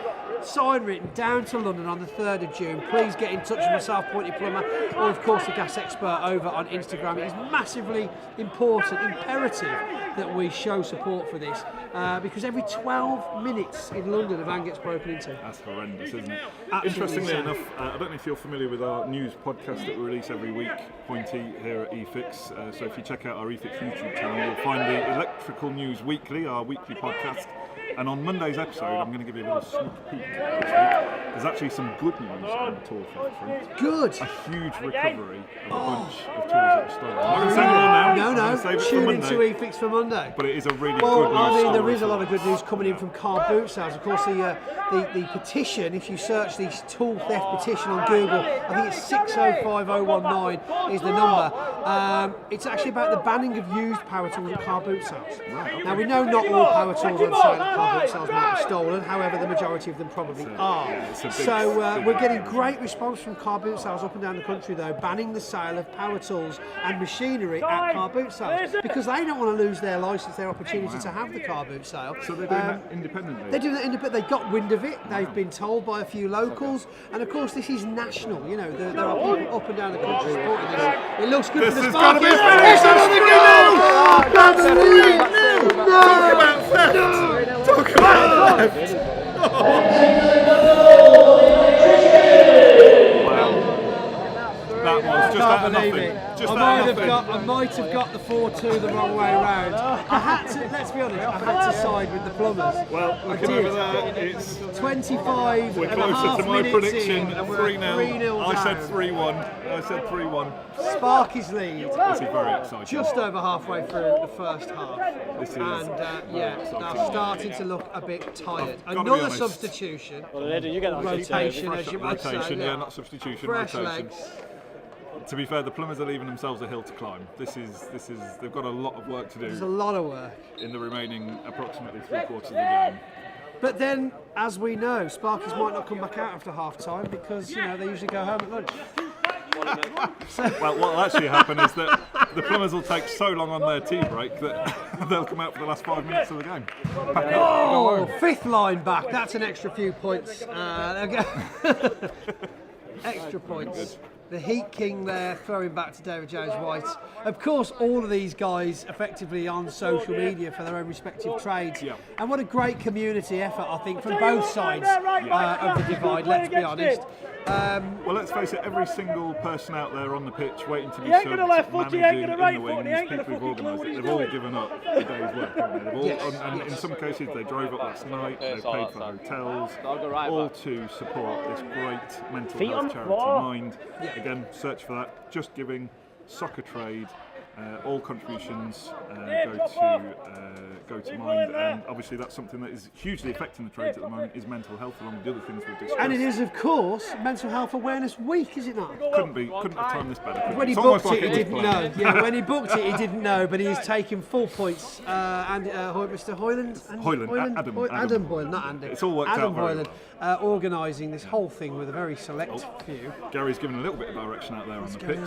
sign written, down to London on the 3rd of June, please get in touch with myself, Pointy Plumber, or of course the Gas Expert over on Instagram. It is massively important, imperative that we show support for this because every 12 minutes in London a van gets broken into. That's horrendous, isn't it? Absolutely Interestingly insane. enough, I don't know if you're familiar with our news podcast that we release every week, Pointy, here at eFix. So if you check out our eFix YouTube channel, you'll find the Electrical News Weekly, our weekly podcast. And on Monday's episode, I'm going to give you a little sneak peek this week. There's actually some good news on the tool theft front. Good. A huge recovery of a bunch of tools that were stolen. I'm not going to say more now. I'm going to save it for Tune Monday. into eFix for Monday. But it is a really good Well, news I mean, there story is a for lot of us. good news coming in from car boot sales. Of course, the petition, if you search the tool theft petition on Google, I think it's 605019 is the number. It's actually about the banning of used power tools at car boot sales. Now, we know not all power tools on sale at car boot sales might be stolen, however, the majority of them probably are. it's a big So thing. we're getting great response from car boot sales up and down the country, though, banning the sale of power tools and machinery at car boot sales because they don't want to lose their licence, their opportunity to have the car boot sale. So they're doing that independently? They're doing that independently. They got wind of it. They've been told by a few locals, and of course, this is national. You know, there are people up and down the country supporting this. It looks good This for the has got to be Sparkies. finished! It's another goal! That's brilliant! Talk about theft! Talk about theft! That was just out of Believe nothing. it. Just I out of nothing. I might have got the 4-2 the wrong way around. I had to, let's be honest, I had to side with the Plumbers. Well, I looking did. over there, it's 25 we're and a closer half to my minutes prediction in, of and we're 3-0. I said down. 3-1. I said 3-1. Sparky's lead. This is very exciting. Just over halfway through the first half. This is And very exciting. now starting to look a bit tired. I've gotta be Another honest. substitution. Well, you get that Rotation, as you might say. Rotation, yeah, not substitution. Fresh rotation. legs. To be fair, the Plumbers are leaving themselves a hill to climb. This is. They've got a lot of work to There's a do lot of work. in the remaining approximately 3/4 of the game. But then, as we know, Sparkies might not come back out after half time because, you know, they usually go home at lunch. Well, what will actually happen is that the plumbers will take so long on their tea break that they'll come out for the last 5 minutes of the game. Pack it up, go Oh, home. fifth line back. That's an extra few points. Extra points. The Heat King there, throwing back to David James White. Of course, all of these guys effectively on social media for their own respective trades. Yeah. And what a great community effort, I think, from both sides of the divide, let's be honest. Well, let's face it, every single person out there on the pitch waiting to be He ain't served, gonna left foot, he ain't managing gonna in right the foot, wings, he ain't gonna people who've fucking clue organised what it, he's they've all doing. given up a day's work, haven't they? They've all, Yes, and in some cases they drove up last night, they paid for hotels, all to support this great mental Feet on health the charity, floor. Mind. Again, search for that, Just Giving, SoccerTrade. All contributions go to Mind, and obviously that's something that is hugely affecting the trades at the moment, is mental health, along with the other things we've discussed. And it is, of course, Mental Health Awareness Week, is it not? Couldn't have timed this better. could When he It's almost booked like it, he was didn't planned. know. Yeah, when he booked it, he didn't know, but he's taken full points. And Mr. Hoyland, Adam Hoyland, not Andy. It's all worked Adam out very Hoyland, organising this whole thing with a very select few. Gary's given a little bit of direction out there on the pitch.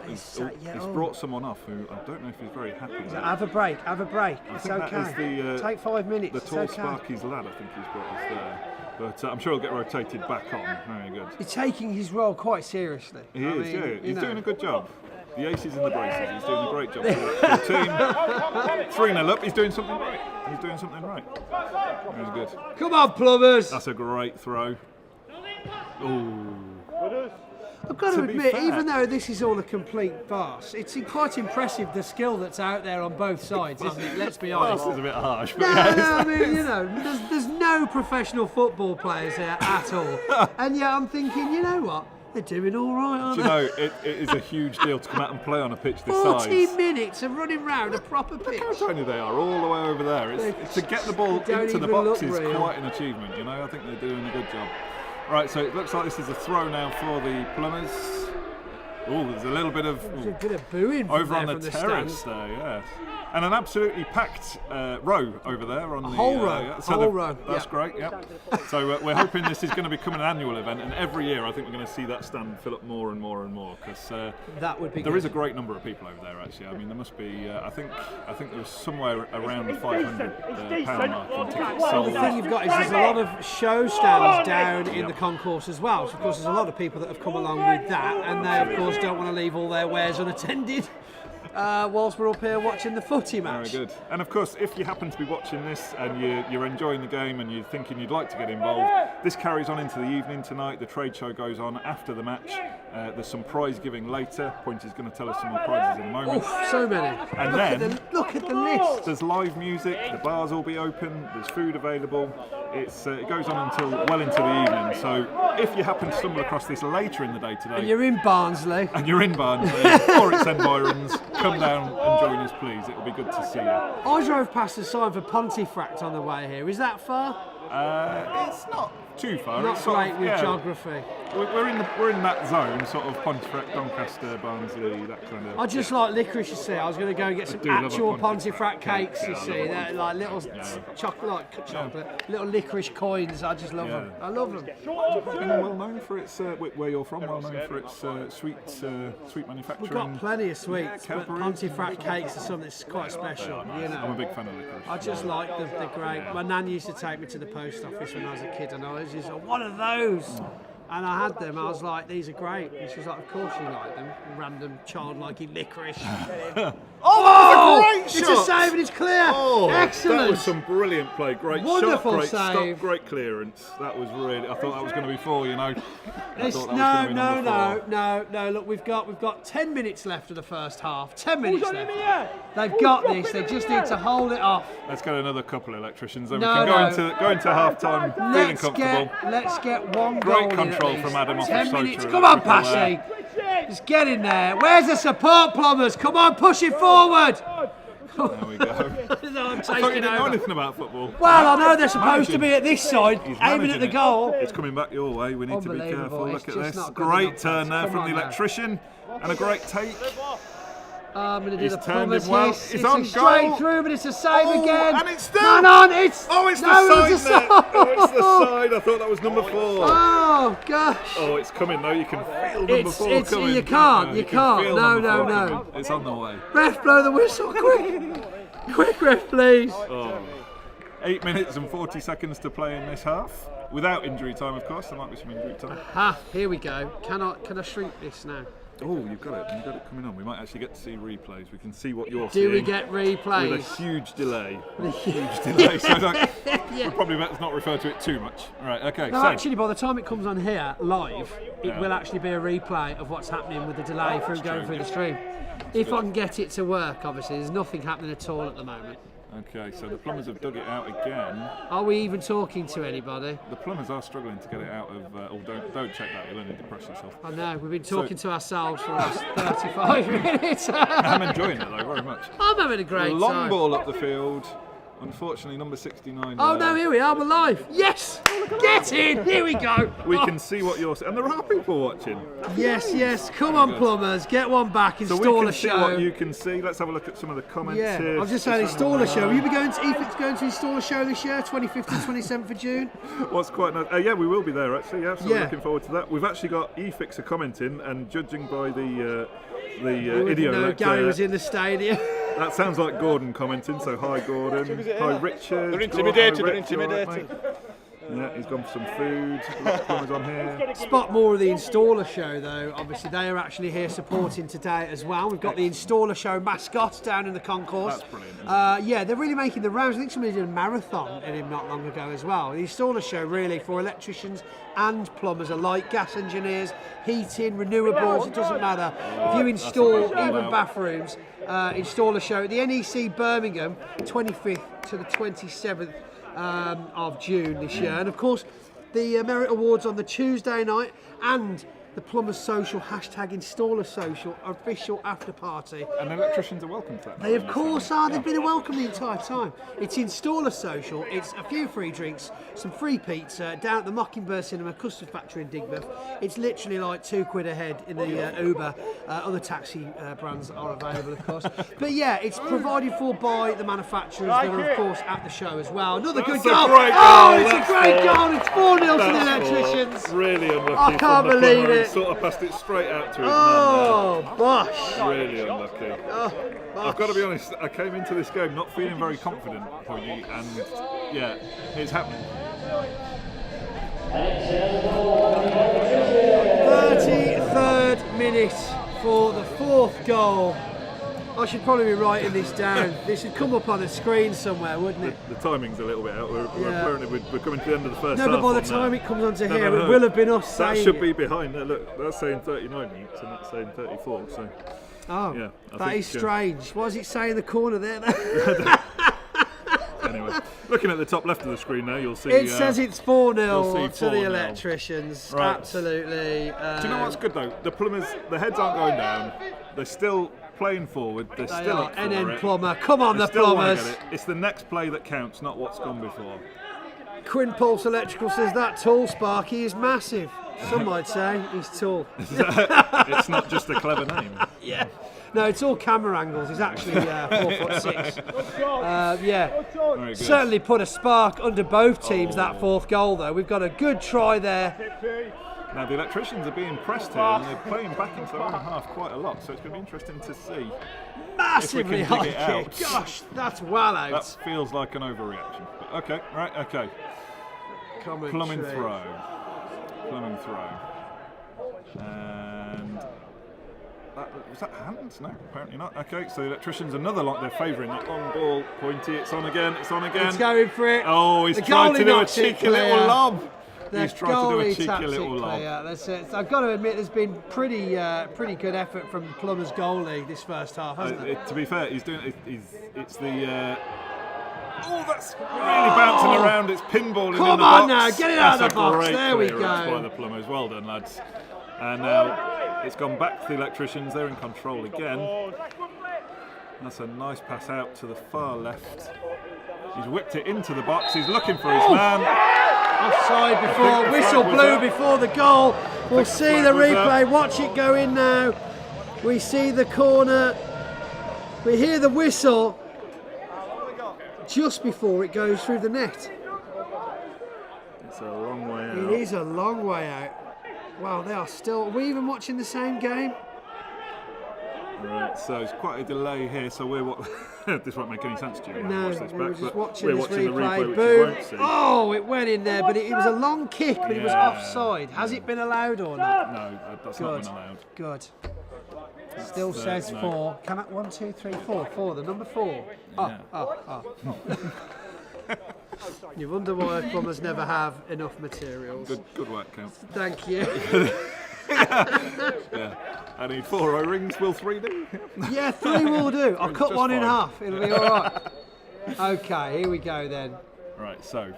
He's brought someone off who I don't know if he's very happy with. Have a break. It's think that okay. is Take 5 minutes. The It's tall okay. Sparky's lad, I think he's brought us there. But I'm sure he'll get rotated back on. Very good. He's taking his role quite seriously. He is, yeah. you He's know. doing a good job. The aces and the braces. He's doing a great job for the team. 3-0 up. He's doing something right. Very good. Come on, plumbers! That's a great throw. Ooh. I've got to To be admit, fair- even though this is all a complete farce, it's quite impressive the skill that's out there on both sides, isn't it? Let's be honest. This is a bit harsh, but No, yeah. I mean, you know, there's no professional football players here at all. And yet I'm thinking, you know what? They're doing all right, aren't Do they? you know, it is a huge deal to come out and play on a pitch this 40 size. minutes of running round a proper pitch. How tiny they are, all the way over there. To get the ball They don't into the even look box is real. quite an achievement, you know. I think they're doing a good job. Right, so it looks like this is a throw now for the Plumbers. Oh, there's a little bit of There's a bit of booing from over on there the from terrace stand. there, yes. And an absolutely packed row over there on the whole row, yeah. whole row, That's yeah. great, yeah. So we're hoping this is going to become an annual event, and every year I think we're going to see that stand fill up more and more and more, because That would be there good. is a great number of people over there actually. I mean, there must be. I think there was somewhere around the £500 mark in tickets The sold. thing you've got is there's a lot of show stands down in the concourse as well. So of course there's a lot of people that have come along with that, and they of course don't want to leave all their wares unattended whilst we're up here watching the footy match. Very good. And of course, if you happen to be watching this and you're enjoying the game and you're thinking you'd like to get involved, this carries on into the evening tonight. The trade show goes on after the match. There's some prize giving later. Pointy's going to tell us some more prizes in a moment. Oof, so many. And Look at the list. There's live music, the bars will be open, there's food available. It goes on until well into the evening. So if you happen to stumble across this later in the day today, And you're in Barnsley. and you're in Barnsley or its environs, come down and join us, please. It'll be good to see you. I drove past a sign for Pontefract on the way here. Is that far? It's not too far. Not It's sort great of, with yeah, geography. We're in that zone, sort of Pontefract, Doncaster, Barnsley, that kind of. I just like licorice, you see. I was going to go and get some do love a actual Pontefract Pontefract cakes, cake. you Yeah, I see. love They're like little chocolate, little licorice coins. I just love Yeah. them. I love them. well known for its where you're from. Well known for its sweet manufacturing. We've got plenty of sweets, but Cadbury. Pontefract cakes are something that's quite special, you I'm a know. big fan of licorice. I just like the great. My nan used to take me to the post office when I was a kid, and I was just like, what are those? And I had them. I was like, these are great. And she was like, of course you like them. Random childlike licorice. Great It's a shot! save and it's clear. Oh, Excellent. That was some brilliant play. Great Wonderful shot, great save. stop, great clearance. That was really. I thought that was going to be 4. You know. I It's, thought that was gonna be number 4. no. Look, we've got 10 minutes left of the first half. 10 minutes left. They've got this. They just need to hold it off. Let's get another couple of electricians. Then No, we no. can go into half time feeling comfortable. Let's get one Great goal in control at from least. Adam off 10 the minutes. social Come on, electrical Passy. Just get in there. Where's the support, Plumbers? Come on, push it forward. There we go. I'm I thought you taking didn't know over. anything about football. Well, I know they're supposed to Managing. be at this side, He's aiming managing at the it. goal. It's coming back your way. We need to be Unbelievable. careful. It's Look at just this. not good Great enough, turn lads. there Come from on the now. electrician. And a great take. I'm going to do He's the turned plumber's him well. hiss. He's It's on straight goal. through, but it's a save Oh, again. and it's still. Man on, it's. Oh, it's the no, side it's a net. Oh, it's the side. I thought that was number 4. Oh gosh. Oh, it's coming though. You can feel number 4 coming. You can't. Yeah, You can can't. feel No, number no, 4 no. coming. It's on the way. Ref, blow the whistle, quick. Quick, ref, please. Oh. 8 minutes and 40 seconds to play in this half. Without injury time, of course. There might be some injury time. Here we go. Can I shrink this now? Oh, you've got it. You've got it coming on. We might actually get to see replays. We can see what you're seeing. Do we get replays? With a huge delay. Huge delay. So we'll probably let's not refer to it too much. All right, okay. No, so actually, by the time it comes on here live, it will actually be a replay of what's happening with the delay from going through the stream. If I can get it to work, obviously, there's nothing happening at all at the moment. Okay, so the plumbers have dug it out again. Are we even talking to anybody? The plumbers are struggling to get it out of. Don't check that. You'll only depress yourself. I know, we've been talking to ourselves for the last 35 minutes. I'm enjoying it though very much. I'm having a great Long time. ball up the field. Unfortunately, number 69. Oh no, here we are, we're live. Yes! Get in! Here we go! We can see what you're saying. And there are people watching. Yes, come on, plumbers, get one back, So install we can a see show. what you can see. Let's have a look at some of the comments Yeah, here. I was just saying, install a show. Will you be going to EFIT's going to install a show this year, 25th to 27th of June? What's quite nice. Yeah, we will be there actually. Yeah, so we're Yeah. looking forward to that. We've actually got eFixer commenting, and judging by the You idiot. wouldn't know Gary was in the stadium. That sounds like Gordon commenting. So hi Gordon, hi Richard. They're intimidated. Hi, They're Rich, you all right, intimidated. mate? Yeah, he's gone for some food. Lots of plumbers on here. Spot more of the installer show though. Obviously they are actually here supporting today as well. We've got the installer show mascot down in the concourse. That's brilliant, isn't Yeah, they're really making the rounds. I think somebody did a marathon in him not long ago as well. The installer show really for electricians and plumbers alike, gas engineers, heating, renewables, it doesn't matter. If you install even bathrooms, installer show at the NEC Birmingham, 25th to the 27th of June this year. And of course, the Merit Awards on the Tuesday night and the Plumbers Social #Installer Social official after party. And electricians are welcome to that. They of course are. They've been welcome the entire time. It's Installer Social. It's a few free drinks, some free pizza down at the Mockingbird Cinema Custard Factory in Digbeth. It's literally like £2 a head in the Uber. Other taxi brands are available, of course. But yeah, it's provided for by the manufacturers that are of course at the show as well. Another good That's a goal. great Oh, goal. it's That's a great four. goal. It's 4-0 to the That's electricians. really unlucky. I can't from the believe plumber. it. He sort of passed it straight out to his Oh, bosh. man there. Really unlucky. I've got to be honest, I came into this game not feeling very confident, Pointy, and yeah, it's happening. 33rd minute for the 4th goal. I should probably be writing this down. This should come up on a screen somewhere, wouldn't it? The timing's a little bit out. Yeah. We're coming to the end of the first No, half. but by the on time that. it comes onto No, here, no. it will have been us That saying should it. be behind there. Look, that's saying 39 minutes and that's saying 34. So Oh, yeah, I that think, is strange. What does it say in the corner there? Anyway, looking at the top left of the screen now, you'll see. It says it's 4-0 you'll see to the 4-0. electricians. Right. Absolutely. Do you know what's good though? The plumbers, the heads aren't going down. They're still playing forward. They're They still are. up for NN it. Plumber. Come on, They the still wanna plumbers. get it. It's the next play that counts, not what's gone before. Quinn Pulse Electrical says that tall Sparky is massive. Some might say he's tall. It's not just a clever name. Yeah. No, it's all camera angles. He's actually 4'6". Yeah. Very good. Certainly put a spark under both teams, that 4th goal, though. We've got a good try there. Now the electricians are being pressed here and they're playing back into their own half quite a lot, so it's going to be interesting to see. Massively If we can high dig it kick. out. Gosh, that's well out. That feels like an overreaction. But okay, right, okay. Plumbing throw. Plumbing throw. And was that hands? No, apparently not. Okay, so the electricians another long. They're favouring that long ball. Pointy. It's on again. It's on again. He's going for it. Oh, he's The trying to goalie do a knocks it cheeky little clear. lob. The He's trying to do a goalie cheeky taps little it lob. clear. That's it. I've got to admit, there's been pretty good effort from Plumber's goalie this first half, hasn't there? To be fair, he's doing it. It's the. Oh, that's really bouncing around. It's pinballing in the box. Come on now, get it out That's of the a box. great There we clearance go. by the Plumbers. Well done, lads. And now it's gone back to the electricians. They're in control again. That's a nice pass out to the far left. He's whipped it into the box. He's looking for his man. Offside think before, the whistle flag was blew up. before the goal. We'll the see flag the was up. replay. Watch it go in now. We see the corner. We hear the whistle just before it goes through the net. It's a long way out. It is a long way out. Wow, they are still. Are we even watching the same game? Right, so it's quite a delay here. So this won't make any sense to you when No, you watch this we're back. just But watching we're this watching the replay, which you Boom! won't see. Oh, it went in there, but it was a long kick, but it was Yeah. offside. Has it been allowed or not? No, that's not Good. been allowed. Good. Still says no. 4. Can I? 1, 2, 3, 4. 4. The number 4. Yeah. Oh. You wonder why plumbers never have enough materials. Good work, Count. Thank you. Yeah. I need 4 O-rings. Will 3 do? Yeah, 3 will do. I'll cut Just one in fine. half. It'll be all right. Okay, here we go then. Right, so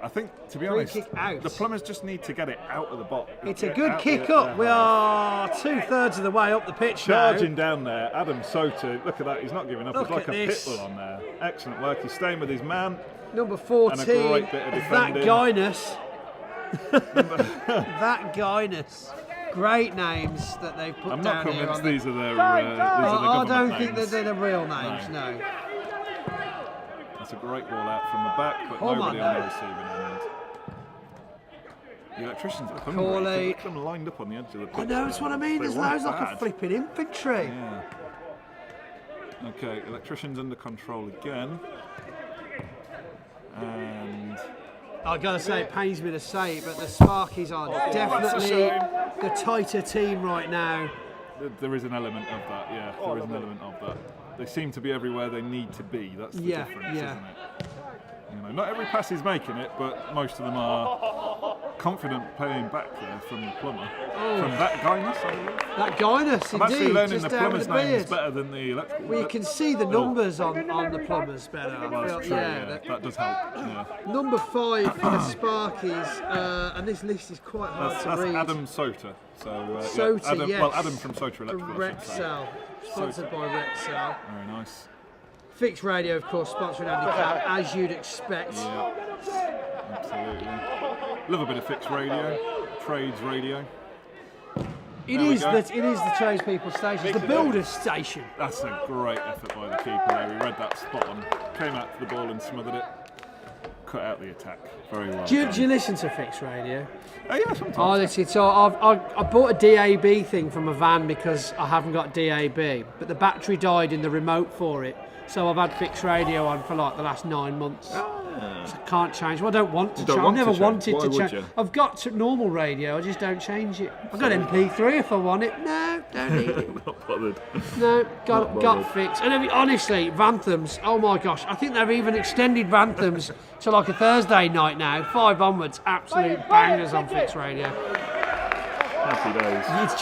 I think, to be Free honest, kick out. the plumbers just need to get it out of the box. It's a Get good out kick the- up. We are 2/3 of the way up the pitch Charging now. down there, Adam Soto. Look at that, he's not giving up. Look He's like at a this. pitbull on there. Excellent work. He's staying with his man. Number 14. And a great bit of that defending. Guinness. That Guinness. Great names that they've put I'm down not here. convinced On the, these are their I government don't think names. they're the real names. No. That's a great ball out from the back, but Come nobody on, on the now. receiving end. The electricians are hungry. Corley. Look at them lined up on the edge of the pitch. I know, that's what I mean. They There's want loads like a bad. flipping infantry. Yeah. Okay, electricians under control again. And I gotta say, it pains me to say it, but the Sparkies are definitely shame. the tighter team right now. there is an element of that, yeah. There is an element of that. They seem to be everywhere they need to be. That's the difference, isn't it? You know, not every pass is making it, but most of them are confident playing back there from the plumber. From that Guinness, I believe. That Guinness, I'm actually indeed, learning just the down with plumber's the names beard. better than the electrical. Well, you can see the numbers on the plumbers better. I Well, feel, that's true, yeah, that does help. Yeah. Number 5 for the Sparkies, and this list is quite hard That's to read. Adam Sota. So, Sota, yeah, Adam, yes. Well, Adam from Sota Electrical. I should say. Rexel, sponsored by Rexel. Very nice. Fixed Radio, of course, sponsoring Andy Cap, as you'd expect. Yeah, absolutely. Love a bit of fixed radio, trades radio. It There we is go. the tradespeople station, it's the builder's station. That's a great effort by the keeper there. He read that spot on, came out to the ball and smothered it. Cut out the attack. Very well. Do you done. listen to Fixed Radio? Oh, yeah, sometimes. Oh, listen, so I bought a DAB thing from a van because I haven't got DAB, but the battery died in the remote for it. So I've had Fixed Radio on for like the last 9 months. So I can't change. Well, I don't want to You don't change. I've want never to change. wanted Why to would change. you? I've got normal radio. I just don't change it. I've got MP3 if I want it. No, don't need it. Not bothered. No, got bothered. fixed. And honestly, Vanthams. Oh my gosh, I think they've even extended Vanthams to like a Thursday night now. 5 onwards, absolute bangers on Fixed Radio. Happy days. It's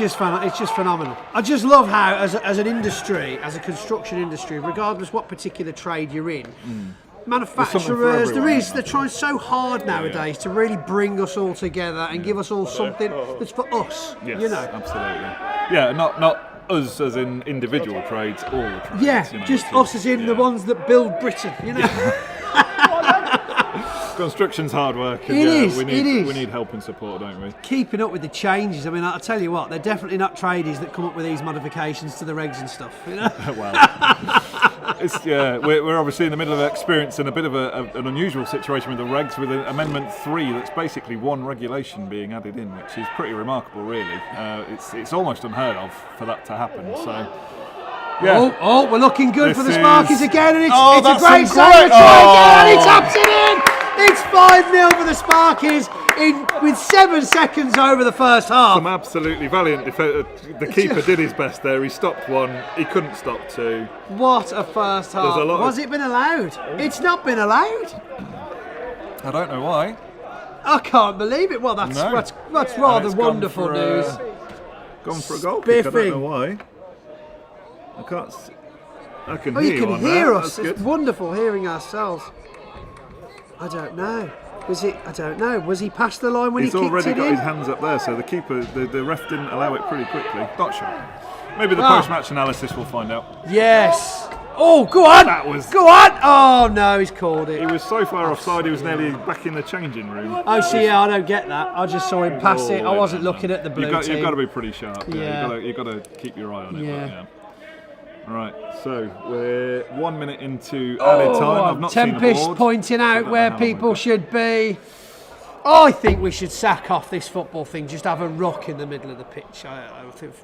just phenomenal. I just love how, as an industry, as a construction industry, regardless what particular trade you're in, manufacturers, they're trying so hard nowadays to really bring us all together and give us all something that's for us. Yes, You know. absolutely. Yeah, not us as in individual trades, all the trades. Yeah, you know, just which us is- as in the yeah. ones that build Britain. You know. Construction's hard work. And It yeah, is, we it need, is. We need help and support, don't we? Keeping up with the changes. I mean, I'll tell you what, they're definitely not tradies that come up with these modifications to the regs and stuff. You know. Well, we're obviously in the middle of experiencing a bit of an unusual situation with the regs, with Amendment 3 that's basically one regulation being added in, which is pretty remarkable, really. It's almost unheard of for that to happen. So, yeah. Oh, we're looking good This for the is- Sparkies again, and it's Oh, a that's great some save. great- Try again, and he Oh. taps it in. It's 5-0 for the Sparkies with 7 seconds over the first half. Some absolutely valiant defence. The keeper did his best there. He stopped one. He couldn't stop two. What a first half. a lot of- Was it been allowed? It's not been allowed. I don't know why. I can't believe it. Well, that's No. that's rather it's gone wonderful for, news. Gone for a goal kick. I Spiffing. don't know why. I can't. I can Oh, hear you can on hear that. us. That's It's good. wonderful hearing ourselves. I don't know. I don't know. Was he past the line when He's he kicked already it got in? his hands up there, so the keeper, the ref didn't allow it pretty quickly. Not sure. Maybe the Wow. post-match analysis will find out. Yes. Oh, go on. That was- Go on. Oh no, he's called it. He was so far offside, he was nearly back in the changing room. Oh, see, yeah, I don't get that. I just saw him pass it. I wasn't Oh, looking at the blue You've got team. to be pretty sharp. Yeah. You've got to keep your eye on it. Yeah. But Right, so we're 1 minute into added time. I've not seen the Tempest board. pointing out where people should be. I think we should sack off this football thing. Just have a rock in the middle of the pitch. I think,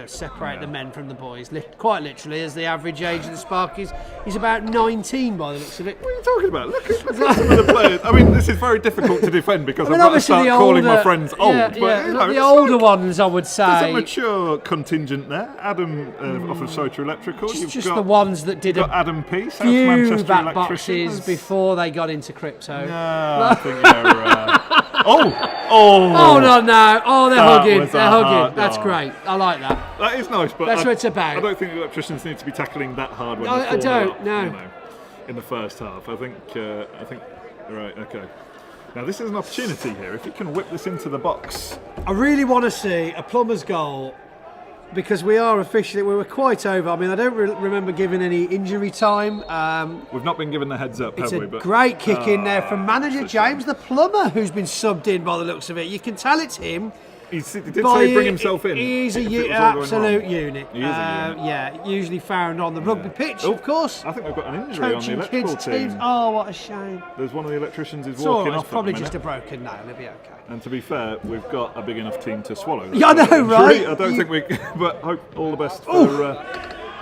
separate the men from the boys. Quite literally, as the average age of the Spark is about 19 by the looks of it. What are you talking about? Look at some of the players. I mean, this is very difficult to defend because I've got to start calling my friends old. The older ones, I would say. There's a mature contingent there. Adam off of Sotra Electrical. Just the ones that did a Adam P. South few Manchester back Electricians boxes before they got into crypto. No, I think you're... Hold on now. Oh, they're hugging. They're hugging. That's no. great. I like that. That is nice, but that's what it's about. I don't think the electricians need to be tackling that hard when I don't. up, No. In the first half, I think. Right. Okay. Now this is an opportunity here. If you can whip this into the box. I really want to see a plumber's goal. Because we were quite over. I mean, I don't remember giving any injury time. We've not been given the heads up, have we? It's a great kick in there from manager James, the plumber, who's been subbed in by the looks of it. You can tell it's him. He did say bring himself in. He's an absolute unit. He is a unit. Yeah, usually found on the rugby pitch, of course. I think we've got an injury on the electrical team. Oh, what a shame. There's one of the electricians is walking off. It's probably just a broken nail. It'll be okay. And to be fair, we've got a big enough team to swallow that. Yeah, I know, right? I don't think we... But hope all the best for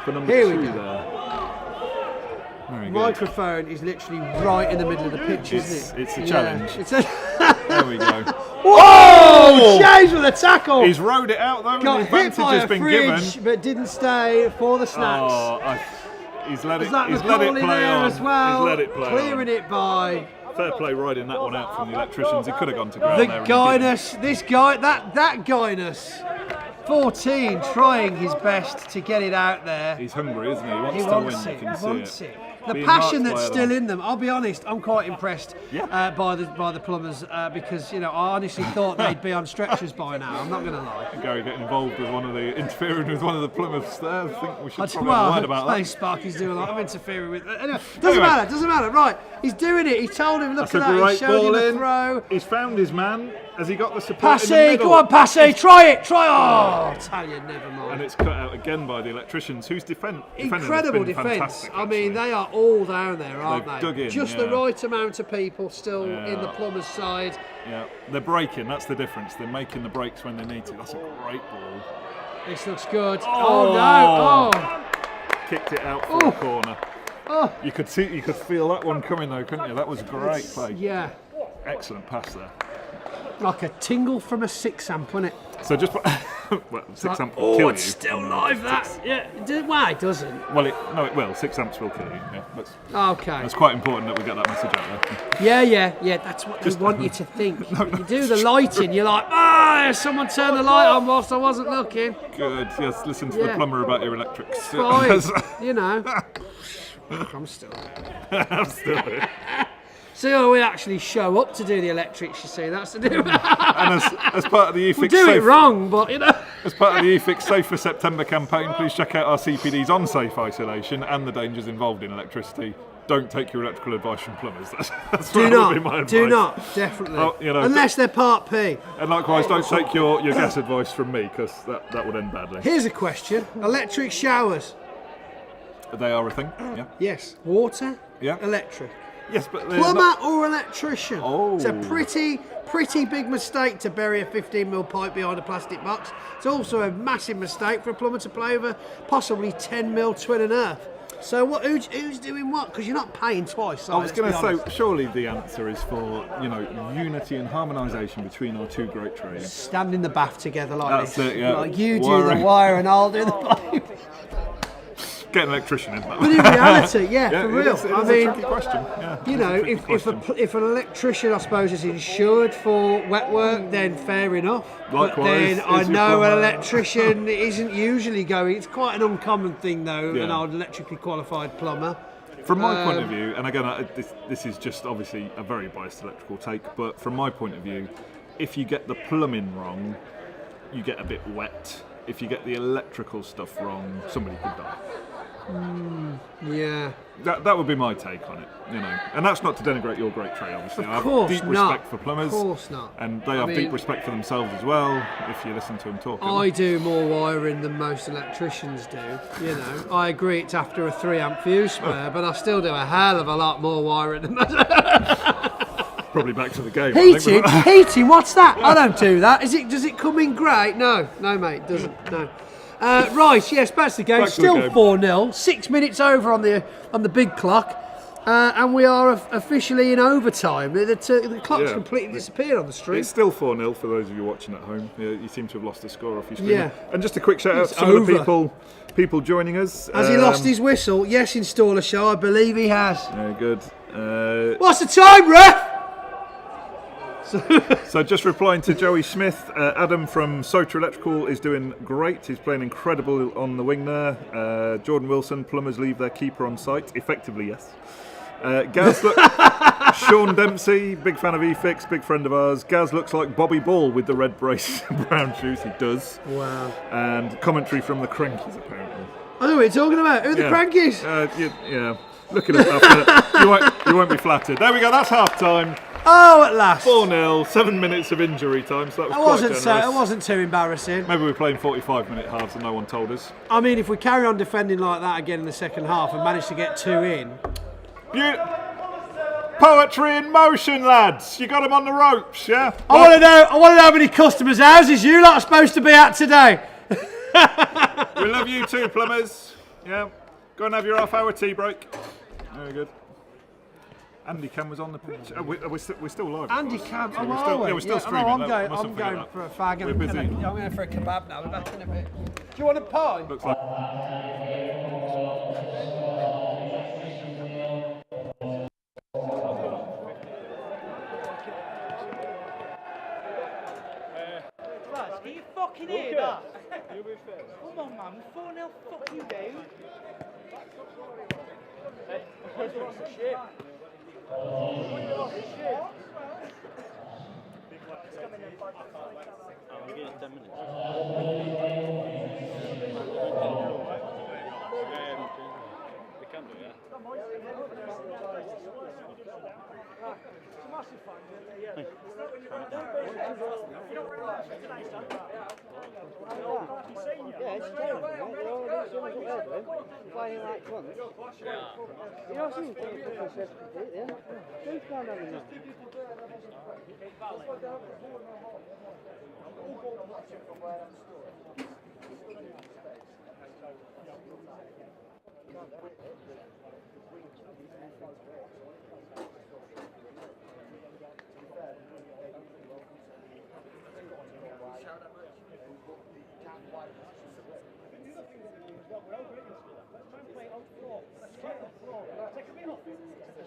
number Here 2 we go. there. Very good. Microphone is literally right in the middle of the pitch, isn't it? It's a challenge. There we go. Whoa! James with a tackle. He's rode it out though. Got the hit advantage by has a been fridge, given. but didn't stay for the snacks. He's let it. That He's was let it goal in play there on. as well. He's let it play Clearing on. it by. Fair play riding that one out from the electricians. He could have gone to ground The there. Guyness, that Guyness, 14, trying his best to get it out there. He's hungry, isn't he? He wants He to wants win. it. You can He wants see it. it. The Being passion marked that's by still them. in them. I'll be honest, I'm quite impressed by the plumbers because I honestly thought they'd be on stretchers by now. I'm not going to lie. Gary getting involved with interfering with one of the plumbers there. I think we should probably have a word about that. Sparky's doing a lot of interfering with. Anyway, doesn't matter. Right, he's doing it. He told him, look That's at a that. great He showed him ball the in. throw. He's found his man. Has he got the support in the Passy, middle? go on, Passy, try it. Oh, Italian, never mind. And it's cut out again by the electricians, whose defending Incredible has been defence. fantastic, I mean, actually. they are all down there, aren't They've they? dug in, Just the right amount of people still in the plumber's side. Yeah, they're breaking. That's the difference. They're making the breaks when they need to. That's a great ball. This looks good. Oh no! Oh. Kicked it out for the corner. Oh. You could feel that one coming though, couldn't you? That was a great play. Yeah. Excellent pass there. Like a tingle from a six amp, wasn't it? So just well, 6 amp will kill you. It's still live. That why it doesn't? Well, it will. 6 amps will kill you. Yeah, okay. That's quite important that we get that message out there. Yeah. That's what they want you to think. You do the lighting, you're like, someone turned the light on whilst I wasn't looking. Good. Yes. Listen to the plumber about your electrics. Fine. I'm still here. I'm still here. So we actually show up to do the electrics, you see, that's the difference. And as part of the eFix we do it wrong, but as part of the eFix Safe for September campaign, please check out our CPDs on safe isolation and the dangers involved in electricity. Don't take your electrical advice from plumbers. That's do would be my advice. Do not, definitely. Unless they're Part P. And likewise, don't take your gas advice from me, because that would end badly. Here's a question. Electric showers. They are a thing, yeah. Yes. Water, Yeah. electric. Yes, but Plumber or electrician? Oh. It's a pretty big mistake to bury a 15mm pipe behind a plastic box. It's also a massive mistake for a plumber to play over possibly 10mm twin and earth. So who's doing what? Because you're not paying twice. I was going to say, surely the answer is for unity and harmonisation between our two great trades. Stand in the bath together like That's this. it, yeah. Like you do the wire and I'll do the pipe. Get an electrician in. But in reality, for real. It is a tricky question. Yeah, if an electrician, I suppose, is insured for wet work, then fair enough. Likewise, but then I is your know an plumber. electrician isn't usually going. It's quite an uncommon thing, though. Yeah. An old electrically qualified plumber. From my point of view, and again, this is just obviously a very biased electrical take, but from my point of view, if you get the plumbing wrong, you get a bit wet. If you get the electrical stuff wrong, somebody could die. Yeah. That would be my take on it, you know. And that's not to denigrate your great trade, obviously. I have deep respect for plumbers. Of course not. And they have deep respect for themselves as well, if you listen to them talk. I do more wiring than most electricians do, you know. I agree it's after a 3 amp fuse spare, but I still do a hell of a lot more wiring than most. Probably back to the game. Heating, what's that? I don't do that. Does it come in grey? No, mate, it doesn't. No. Right, yes, back to the game. Still 4-0. 6 minutes over on the big clock, and we are officially in overtime. The clock's completely disappeared on the street. It's still 4-0 for those of you watching at home. Yeah, you seem to have lost the score off your screen. Yeah. And just a quick shout out to some of the people joining us. Has he lost his whistle? Yes, installer show. I believe he has. Very good. What's the time, ref? So just replying to Joey Smith, Adam from SoccerTrade Electrical is doing great. He's playing incredible on the wing there. Jordan Wilson, plumbers leave their keeper on site. Effectively, yes. Gaz, Sean Dempsey, big fan of eFix, big friend of ours. Gaz looks like Bobby Ball with the red brace and brown shoes. He does. Wow. And commentary from the Crankies, apparently. I know what you're talking about. Who are the Crankies? Yeah. Look at us. You won't be flattered. There we go. That's half time. Oh, at last. 4-0, 7 minutes of injury time, so that was quite generous. It wasn't too embarrassing. Maybe we're playing 45-minute halves and no one told us. I mean, if we carry on defending like that again in the second half and manage to get 2 in. Poetry in motion, lads. You got them on the ropes, yeah? I want to know how many customers' houses you lot are supposed to be at today. We love you too, plumbers. Yeah. Go and have your half-hour tea break. Very good. Andy Cam was on the pitch. We're still live. Andy Cam, we're still streaming. I'm going for a fag. We're busy. I'm going for a kebab now. We're back in a bit. Do you want a pie? Looks like. Can you fucking hear that? Come on, man. 4-0, fuck you, dude. Shit. I'll give it 10 minutes. They can do, yeah. Yeah, it's terrible, mate. They're all doing so much better, playing like cunts. You know, some things are just completely, yeah? Who's going on in there?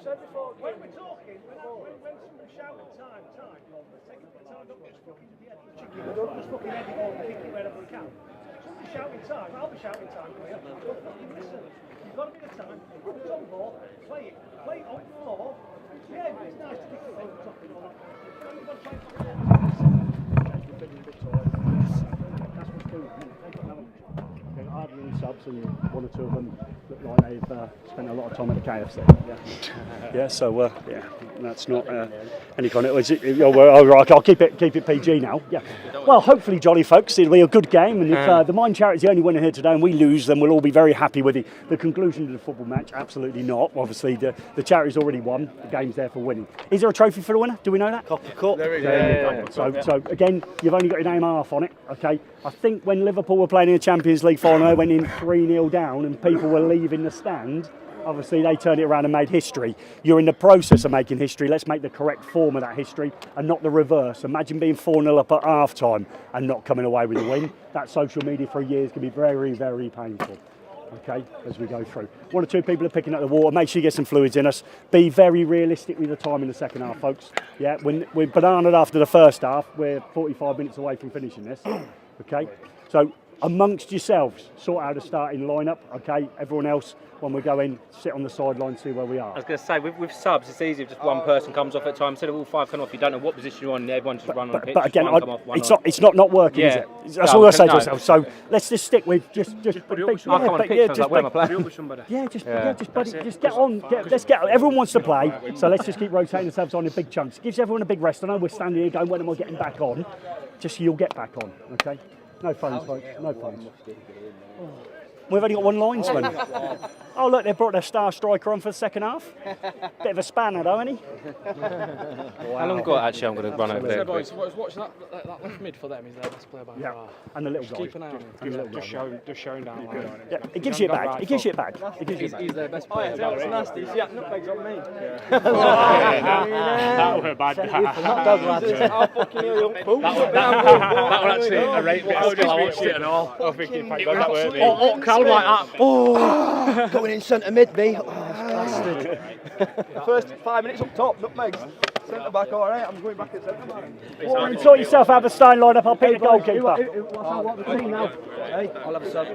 said before, when we're talking, when someone's shouting time, take a bit of time, don't just fucking do the edit chicken. Don't just fucking edit all the kick it wherever we can. Somebody's shouting time, I'll be shouting time for you. Don't fucking listen. You've got a bit of time, put it on board, play it on the floor. Yeah, it's nice to kick it over the top and all that. You've got to play it. That's what's doing it. Adrian subs and one or two of them look like they've spent a lot of time at the KFC. Yeah, so that's not any kind of. I'll keep it PG now. Yeah. Well, hopefully, jolly folks, it'll be a good game. And if the Mine Charity's the only winner here today and we lose, then we'll all be very happy with the conclusion of the football match. Absolutely not. Obviously, the charity's already won. The game's there for winning. Is there a trophy for the winner? Do we know that? Copper Cup. There we go. So again, you've only got your name half on it. Okay. I think when Liverpool were playing in the Champions League final, they went in 3-0 down and people were leaving the stand. Obviously, they turned it around and made history. You're in the process of making history. Let's make the correct form of that history and not the reverse. Imagine being 4-0 up at half-time and not coming away with a win. That social media for a year is going to be very, very painful. Okay, as we go through. One or two people are picking up the water. Make sure you get some fluids in us. Be very realistic with the time in the second half, folks. Yeah, when we're bananaed after the first half, we're 45 minutes away from finishing this. Okay, so amongst yourselves, sort out a starting lineup, okay? Everyone else, when we go in, sit on the sideline, see where we are. I was going to say, with subs, it's easy if just one person comes off at a time. Instead of all 5 coming off, you don't know what position you're on, everyone just run on the pitch. But again, one come off, one it's on. not working, is it? That's all I say to ourselves. So let's just stick with just put it up with somebody. I come on the pitch, I was like, where am I playing? just get on. Let's get. Everyone wants to play, so let's just keep rotating ourselves on in big chunks. Gives everyone a big rest. I know we're standing here going, when am I getting back on? Just so you'll get back on, okay? No phones, folks. No phones. We've only got one linesman. Oh, look, they brought their star striker on for the second half. Bit of a spanner, though, isn't he? Wow. How long got actually? I'm going to run over there. So, boys, watch that left mid for them. He's their best player by far. And the little guy. Keep an eye on him. Just showing down. Yeah, it gives you it back. It gives you it back. It gives you it back. He's their best player. Oh, yeah, it's nasty. You see that nutmeg's on me. That were bad. Not dog lads. I'll fucking hear you. That one actually a rate. I watched it and all. I was thinking, thank God that weren't me. Calm like that. Oh, going in centre mid, me. Bastard. First 5 minutes up top, nutmegs. Centre back, all right. I'm going back at centre back. Sort yourself out of a starting line-up. I'll pick the goalkeeper. What's the team now? Hey, I'll have a sub. I'll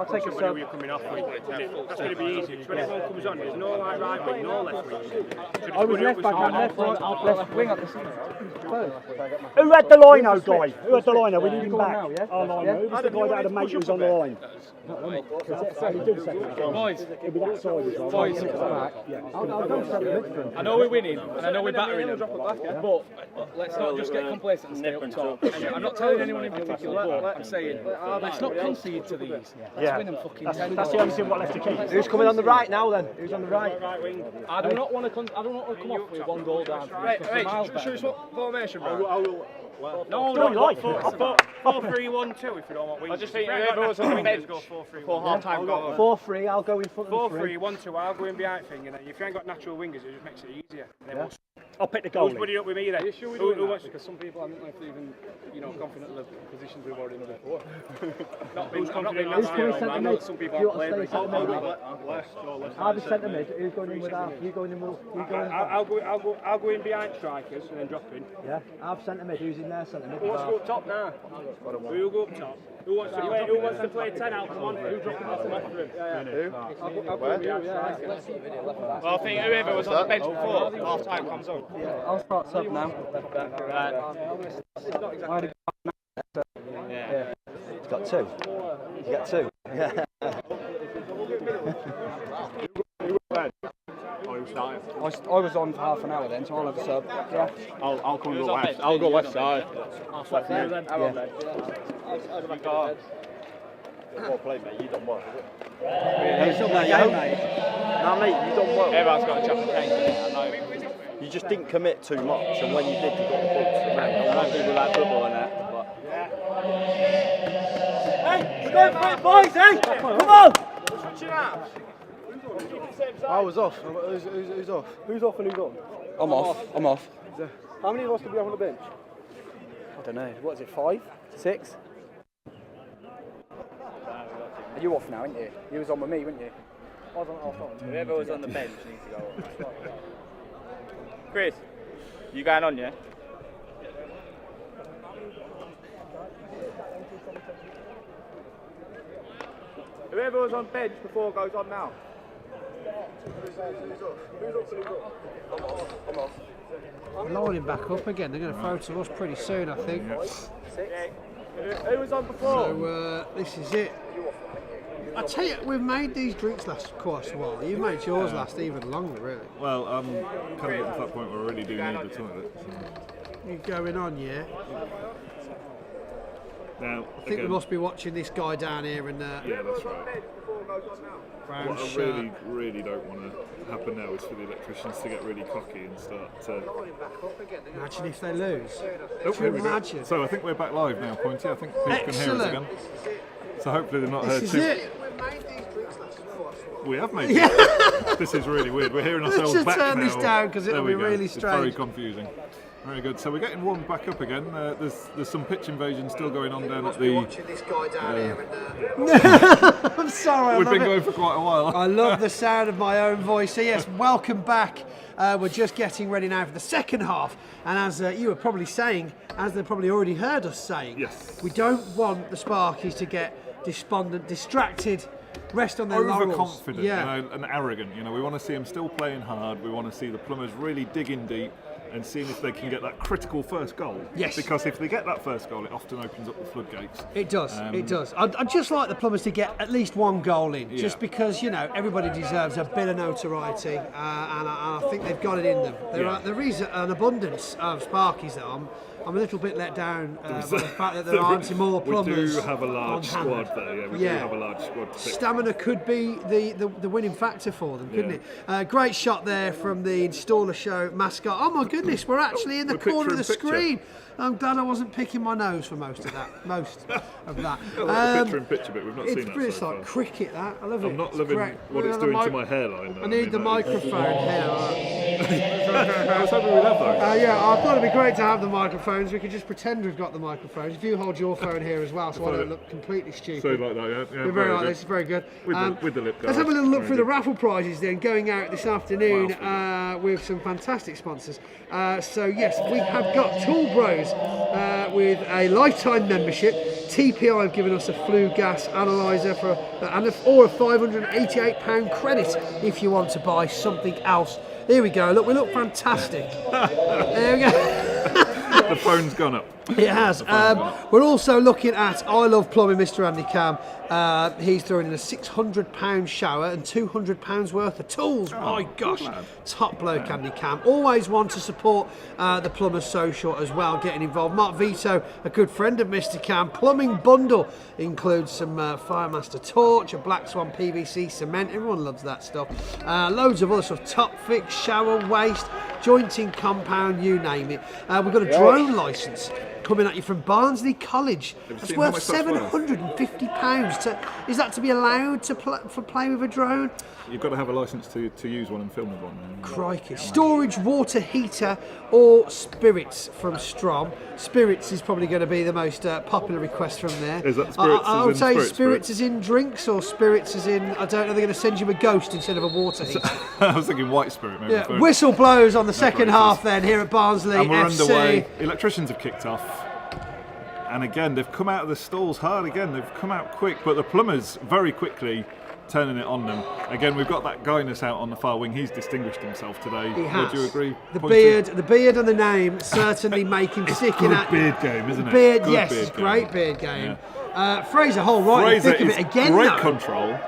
take a sub. You're coming off with. That's going to be easy. When everyone comes on, there's no like right wing, no left wing. I was left back and left wing at the centre. Who had the lino, guy? Who had the lino? We need him back. Our lino. Who was the guy that had a mate who was on the line? Boys, It'll be that side as well. boys. I'll go centre mid. I know we're winning, and I know we're battering them, but let's not just get complacent and stay up top. I'm not telling anyone in particular, but I'm saying let's not concede to these. Let's win them fucking 10. That's the only thing we've got left to keep. Who's coming on the right now then? Who's on the right? I do not want to come off with 1 goal down. Should we swap formation, bro? No, like 4-3-1-2 if you don't want wings. I just think everyone's on the bench. Go 4-3-1. For half-time goal. 4-3, I'll go in front of the 3. 4-3-1-2, I'll go in behind thing, and then if you ain't got natural wingers, it just makes it easier. I'll pick the goalie. Who's buddying up with me then? Who wants? Because some people aren't even, confident of the positions we've already done before. Who's confident Who's coming centre mid? Some people You aren't want to playing. stay centre mid? I'll be centre mid. Who's going in with Alf? You going in with? I'll go in behind strikers and then drop in. Yeah, Alf centre mid. Who's in there centre mid? Who wants to go up top now? Who will go up top? Who wants to play 10 out? Come on, who's dropping off the left room? I'll go with you, yeah. Well, I think whoever was on the bench before half time comes on. Yeah, I'll start sub now. Yeah. He's got 2. You get 2. Yeah. I was on for half an hour then, so I'll have a sub. Yeah. I'll come and go left. I'll go left side. Left you then. Well played, mate. You done well. Mate, you done well. Everyone's got a chop and change. I know. You just didn't commit too much, and when you did, you got the ball. A lot of people like football and that, but Hey, we're going for it, boys, hey! Come on! switching out. I was off. Who's off? Who's off and who's on? I'm off. How many of us could be on the bench? I don't know. What is it, 5? 6? Are you off now, aren't you? You was on with me, weren't you? I was on half time. Whoever was on the bench needs to go on. Chris, you going on, yeah? Whoever was on bench before goes on now. Lining back up again. They're going to throw to us pretty soon, I think. Who was on before? So this is it. I tell you, we've made these drinks last quite a while. You've made yours last even longer, really. Well, I'm coming to that point where I really do need the toilet. So. You're going on, yeah? Now, I think we must be watching this guy down here and yeah, that's right. brown What I shirt. really don't want to happen now is for the electricians to get really cocky and start to... Imagine if they lose. Oh, Can you imagine? So I think we're back live now, Pointy. I think people can hear us again. So hopefully they've not heard This is too... it. We've made these drinks last quite We have made it. This is really weird. We're hearing ourselves Let's back just turn now. this down because it'll There we be go. really It's strange. very confusing. Very good. So we're getting warmed back up again. There's some pitch invasion still going on down at the. This guy down here. I'm sorry. We've been going for quite a while. I love the sound of my own voice. So yes, welcome back. We're just getting ready now for the second half, and as you were probably saying, as they've probably already heard us saying, yes, we don't want the Sparkies to get despondent, distracted, rest on their laurels. Overconfident, and arrogant. We want to see them still playing hard. We want to see the Plumbers really digging deep and seeing if they can get that critical first goal. Yes. Because if they get that first goal, it often opens up the floodgates. It does. It does. I'd just like the Plumbers to get at least one goal in, just because everybody deserves a bit of notoriety, and I think they've got it in them. There is an abundance of Sparkies that I'm a little bit let down by the fact that there aren't more Plumbers. We do have a large squad there. We do have a large squad. Stamina could be the winning factor for them, couldn't it? Great shot there from the Installer Show mascot. Oh my goodness, we're actually in the corner of the screen. I'm glad I wasn't picking my nose for most of that. Picture in picture, but we've not seen that. It's like cricket, that. I love it. I'm not loving what it's doing to my hairline, though. I need the microphone here. I was hoping we'd have those. I thought it'd be great to have the microphones. We could just pretend we've got the microphones. If you hold your phone here as well, so I don't look completely stupid. So like that, yeah. We're very like this. Very good. With the lip guard. Let's have a little look through the raffle prizes then, going out this afternoon with some fantastic sponsors. So yes, we have got Tool Bros with a lifetime membership. TPI have given us a flue gas analyzer or a £588 credit if you want to buy something else. Here we go. Look, we look fantastic. There we go. The phone's gone up. It has. We're also looking at I Love Plumbing, Mr. Andy Cam. He's throwing in a £600 shower and £200 worth of tools. My gosh, top bloke, Andy Cam. Always want to support the Plumbers Social as well, getting involved. Mark Vito, a good friend of Mr. Cam. Plumbing bundle includes some Firemaster torch, a Black Swan PVC cement. Everyone loves that stuff. Loads of other stuff. Top fix, shower waste, jointing compound, you name it. We've got a drone licence coming at you from Barnsley College. It's worth £750. Is that to be allowed to play with a drone? You've got to have a licence to use one and film with one. Crikey. Storage water heater or spirits from Strom. Spirits is probably going to be the most popular request from there. Is that spirits? I would say spirits as in drinks, or spirits as in, I don't know, they're going to send you a ghost instead of a water heater. I was thinking white spirit, maybe. Yeah. Whistle blows on the second half then here at Barnsley and we're FC. Underway. Electricians have kicked off. And again, they've come out of the stalls hard again. They've come out quick, but the Plumbers very quickly turning it on them. Again, we've got that Guinness out on the far wing. He's distinguished himself today. He has. Would you agree? The beard and the name certainly make him sticking at beard game, isn't it? Beard, good yes, beard great beard game. Yeah. Fraser Hall, right in the thick of it again. Great though. Control.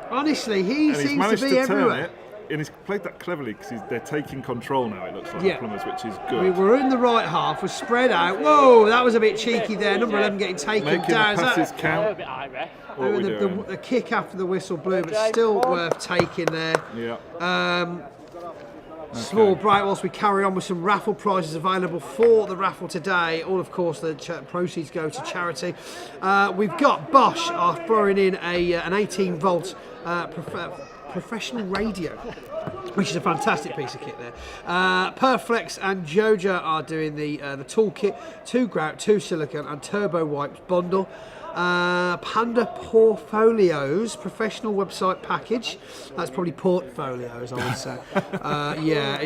Honestly, he seems to be everywhere. And he's played that cleverly because they're taking control now, it looks like, the Plumbers, which is good. We're in the right half, we're spread out. Whoa, that was a bit cheeky there. Number 11 getting taken down. Making passes count. The kick after the whistle blew, but still worth taking there. Yeah. Small bright whilst we carry on with some raffle prizes available for the raffle today. All, of course, the proceeds go to charity. We've got Bosch are throwing in an 18-volt professional radio, which is a fantastic piece of kit there. Perflex and Joja are doing the toolkit, 2 grout, 2 silicone and turbo wipes bundle. Panda Portfolios professional website package. That's probably portfolios, I would say.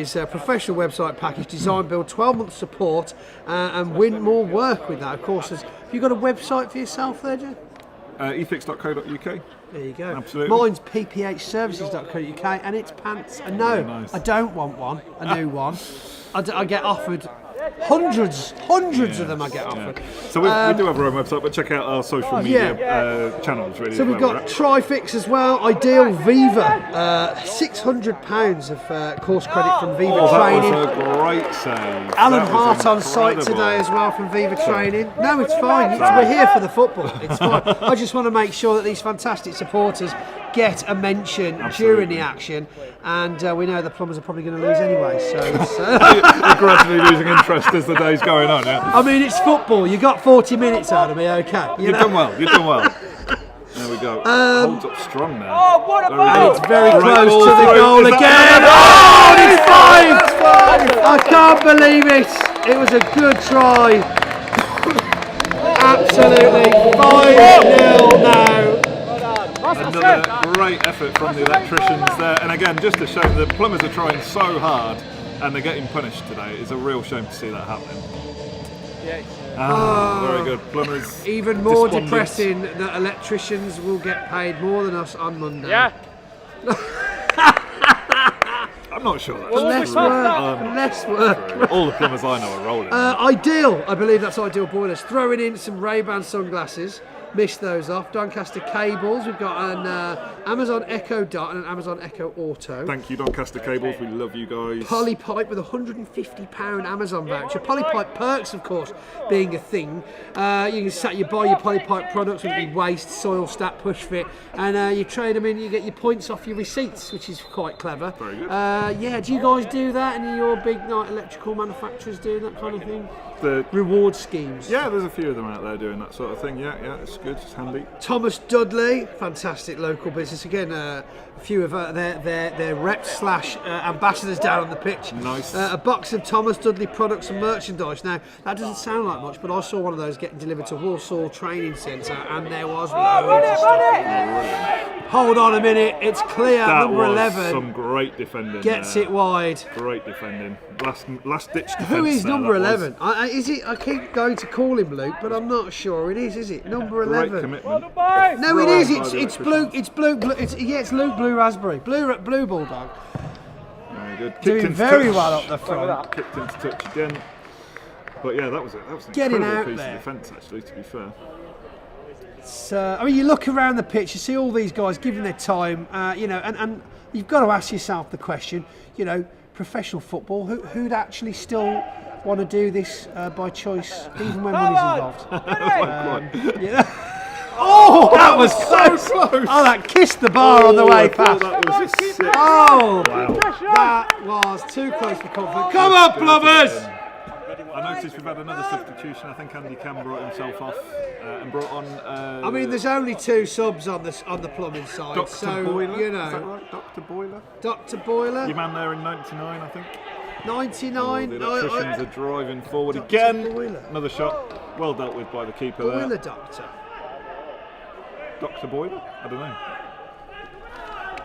It's a professional website package, design, build, 12-month support, and win more work with that. Of course, have you got a website for yourself there, Joe? efix.co.uk. There you go. Absolutely. Mine's pphservices.co.uk, and it's pants. And no, nice. I don't want one, a new one. I get offered hundreds of them I get offered. Yeah. So we do have our own website, but check out our social media channels really. So we've got Trifix as well, Ideal, Viva, £600 of course credit from Viva Training. That was a great save. Alan Hart on site today as well from Viva Training. No, it's fine. We're here for the football. It's fine. I just want to make sure that these fantastic supporters get a mention during the action, and we know the Plumbers are probably going to lose anyway. So you're gradually losing interest as the day's going on. Yeah. I mean, it's football. You got 40 minutes out of me, okay? You've done well. There we go. Holds up strong now. Oh, what about? It's very close to the goal again. Oh, it's 5! I can't believe it. It was a good try. Absolutely 5-0 now. Another great effort from the electricians there, and again, just to show the plumbers are trying so hard and they're getting punished today. It's a real shame to see that happening. Very good. Plumbers. Even more despondent. depressing that electricians will get paid more than us on Monday. Yeah. I'm not sure that's Less true. work. Less work. All the plumbers I know are rolling. Ideal, I believe that's Ideal Boilers. Throwing in some Ray-Ban sunglasses. Missed those off. Doncaster Cables. We've got an Amazon Echo Dot and an Amazon Echo Auto. Thank you, Doncaster Cables. We love you guys. Polypipe with a £150 Amazon voucher. Polypipe perks, of course, being a thing. You buy your Polypipe products, whether it be waste, soil, stat, push fit, and you trade them in. You get your points off your receipts, which is quite clever. Very good. Yeah, do you guys do that? Any of your big electrical manufacturers do that kind of thing? The reward schemes. Yeah, there's a few of them out there doing that sort of thing. Yeah, it's good. It's handy. Thomas Dudley, fantastic local business. Again, a few of their reps / ambassadors down on the pitch. Nice. A box of Thomas Dudley products and merchandise. Now, that doesn't sound like much, but I saw one of those getting delivered to Walsall Training Centre, and there was loads of stuff. Hold on a minute, it's clear. That number was 11 some great defending. gets it wide. Great defending. Last ditch defence. Who is there, number that 11? Is it? I keep going to call him Luke, but I'm not sure it is it? Number 11. Great commitment. No, it is. Thrown by It's the blue. It's blue. It's Luke Blue Raspberry. Blue Bulldog. Very good. Doing Kicked into very touch. well up the front. Kicked into touch again. But yeah, that was an Getting incredible out piece there. of defence, actually, to be fair. I mean, you look around the pitch, you see all these guys giving their time, and you've got to ask yourself the question, professional football, who'd actually still want to do this by choice, even when money's involved? Oh, that was close! Oh, that kissed the bar on the way past. That was sick. Oh, that was too close for comfort. Come on, plumbers! I noticed we've had another substitution. I think Andy Cam brought himself off and brought on. I mean, there's only 2 subs on the plumbing side, Dr. so Boiler. you Is that know. right? Dr. Boiler. Dr. Boiler. Your man there in '99, I think. 99. The electricians are driving forward again. Boiler. Another shot. Well dealt with by the keeper Boiler there. Doctor. Dr. Boiler? I don't know.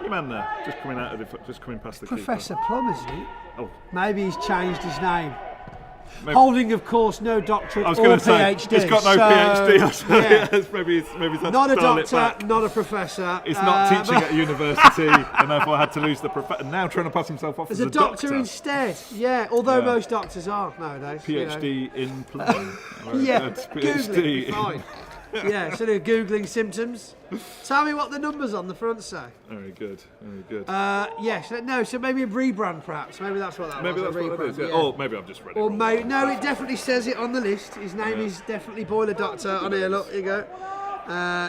Your man there, just coming past the Professor keeper. Plum, isn't he? Oh. Maybe he's changed his name. Maybe. Holding, of course, no doctorate I was or going to say, PhD. he's got no PhD. Yeah. maybe he's had Not to a dial it doctor, back. not a professor. He's not teaching at university, and therefore had to lose the professor. Now trying to pass himself off As as a doctor instead. Yeah, although most doctors are nowadays. PhD in plumbing. Yeah, Good. Googling, PhD. fine. Yeah, so they're Googling symptoms. Tell me what the numbers on the front say. Very good, very good. Yes, no, so maybe a rebrand perhaps. Maybe that's what that Maybe was. that's what it is. Yeah. Or maybe I've just read it. Or wrong. no, it definitely says it on the list. His name is definitely Boiler Doctor on here. Look, here you go.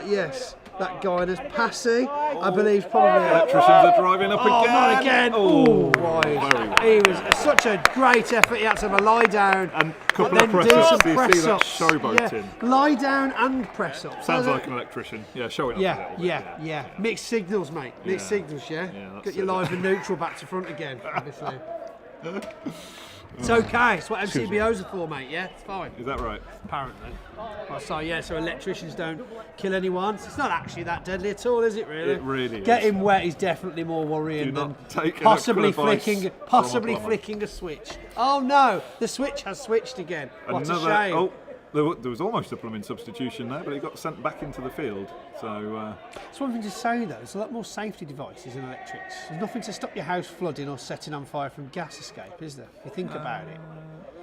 Yes, that guy is Passy. I believe probably. Electricians are driving up again. Not again. Oh, wide. very well. He was such a great effort. He had to have a lie down and couple but of then press do ups. some Do you see press that ups. showboating? Yeah. Lie down and press up. Sounds like an electrician. Yeah, showing up a little bit. Yeah. Mixed signals, mate. Mixed signals, yeah. that's Got your it. live and neutral back to front again, obviously. It's okay. It's what MCBOs are for, mate. Yeah, it's fine. Is that right? Apparently. Well, so electricians don't kill anyone. It's not actually that deadly at all, is it? Really? It really is. Getting wet is definitely more worrying Do than not take possibly electrical advice possibly from a plumber. flicking a switch. Oh no, the switch has switched again. What a shame. Oh, there was almost a plumbing substitution there, but he got sent back into the field. So It's one thing to say though, there's a lot more safety devices in electrics. There's nothing to stop your house flooding or setting on fire from gas escape, is there? If you think about it.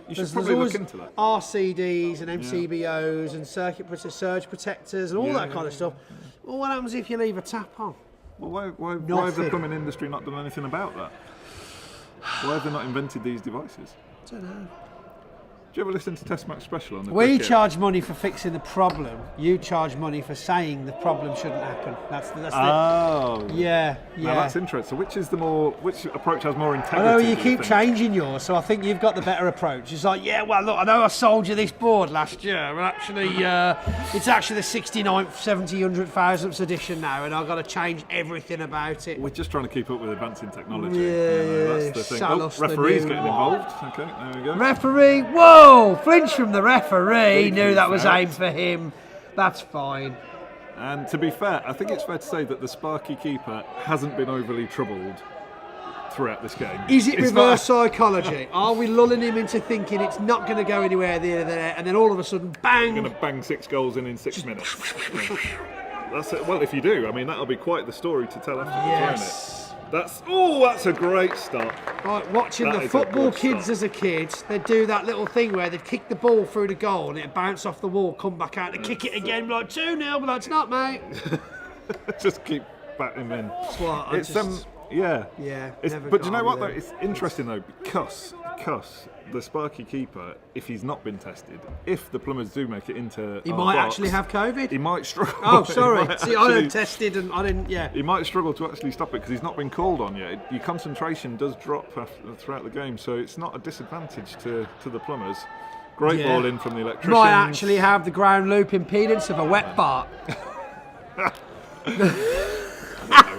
you should probably look into that. RCDs and MCBOs and surge protectors and all that kind of stuff. Well, what happens if you leave a tap on? Well, why have the plumbing industry not done anything about that? Why have they not invented these devices? I don't know. Do you ever listen to Test Match Special on the We cricket? charge money for fixing the problem. You charge money for saying the problem shouldn't happen. That's Oh. Yeah. Now that's interesting. Which approach has more integrity? I know do you you keep think? changing yours, so I think you've got the better approach. It's like, yeah, well, look, I know I sold you this board last year, but actually, it's actually the 69th, 100,000th edition now, and I've got to change everything about it. We're just trying to keep up with advancing technology. Yeah, that's the thing. sell us the Referee's new getting one. involved. Okay, there we go. Referee, whoa! Oh, flinch from the referee. Knew that was aimed for him. That's fine. And to be fair, I think it's fair to say that the Sparky keeper hasn't been overly troubled throughout this game. Is it reverse psychology? Are we lulling him into thinking it's not going to go anywhere there, and then all of a sudden, bang! You're going to bang 6 goals in 6 minutes. That's it. Well, if you do, I mean, that'll be quite the story to tell afterwards, won't it? That's a great stop. Like watching the football kids as a kid, they'd do that little thing where they'd kick the ball through the goal and it'd bounce off the wall, come back out, and kick it again, like 2-0, but like, it's not, mate. Just keep batting him in. That's what It's yeah. But do you know what though? It's interesting though because the Sparky keeper, if he's not been tested, if the Plumbers do make it into he our might box, actually have COVID. He might struggle. Oh, sorry. See, I hadn't tested and I didn't. Yeah. He might struggle to actually stop it because he's not been called on yet. Your concentration does drop throughout the game, so it's not a disadvantage to the Plumbers. Great ball in from the electricians. Might actually have the ground loop impedance of a wet bar.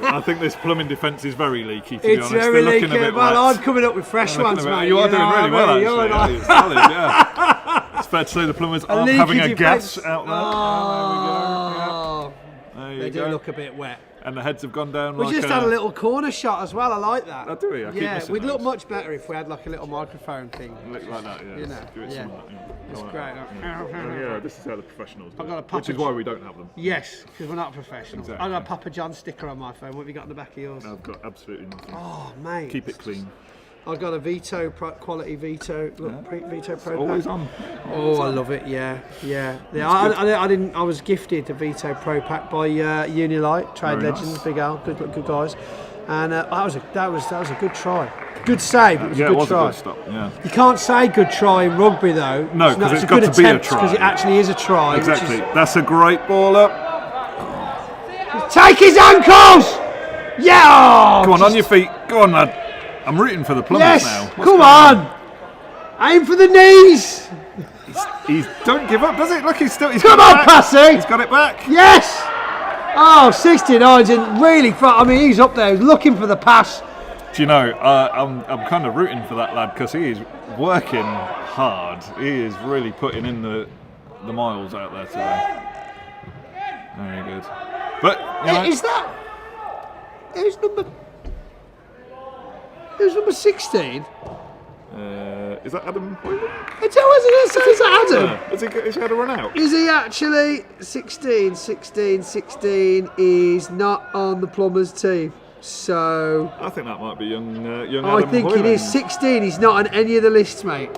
I think this plumbing defence is very leaky, to be honest. Very They're leaky. looking a bit Well, wet. I'm coming up with fresh ones, mate. You are doing really well, actually. It's solid, yeah. It's fair to say the Plumbers aren't having a gas out there. Oh, there you they go. do look a bit wet. And the heads have gone down. We just had a little corner shot as well. I like that. Oh, do we? I keep missing we'd look those. much better if we had like a little microphone thing. Look like that, yeah. You know, Give it some of that, It's like great. that. Yeah, this is how the professionals do I've got a it, which is why we don't have them. Yes, because we're not professionals. Exactly. I've got a Papa John sticker on my phone. What have you got on the back of yours? I've got absolutely nothing. Oh, mate. Keep it clean. I've got a Veto quality Veto. Look, Veto Pro. Always on. Oh, I love it. Yeah. I didn't. I was gifted a Veto Pro Pack by Unilight Trade Very Legends, nice. Big Al, good guys, and that was a good try. Good save. It was a Yeah, good it was try. a good stop. Yeah. You can't say good try in rugby though. No, because it's a got good to be a attempt, try. because it actually is a try. Exactly. That's a great ball up. Take his ankles. Yeah. Come on your feet. Go on, lad. I'm rooting for the Plumbers now. Yes. Come on. Aim for the knees. He's don't give up, does it? Look, he's Come got on, it back. Passy. He's got it back. Yes. Oh, 69's in really front. I mean, he's up there looking for the pass. Do you know, I'm kind of rooting for that lad because he is working hard. He is really putting in the miles out there today. Very good. But you know, Is that who's number 16? is that Adam Hoyland? Is that Adam? Has he had a run out? Is he actually 16? 16 is not on the Plumbers team. So I think that might be young I Adam think Hoyland. it is 16. He's not on any of the lists, mate.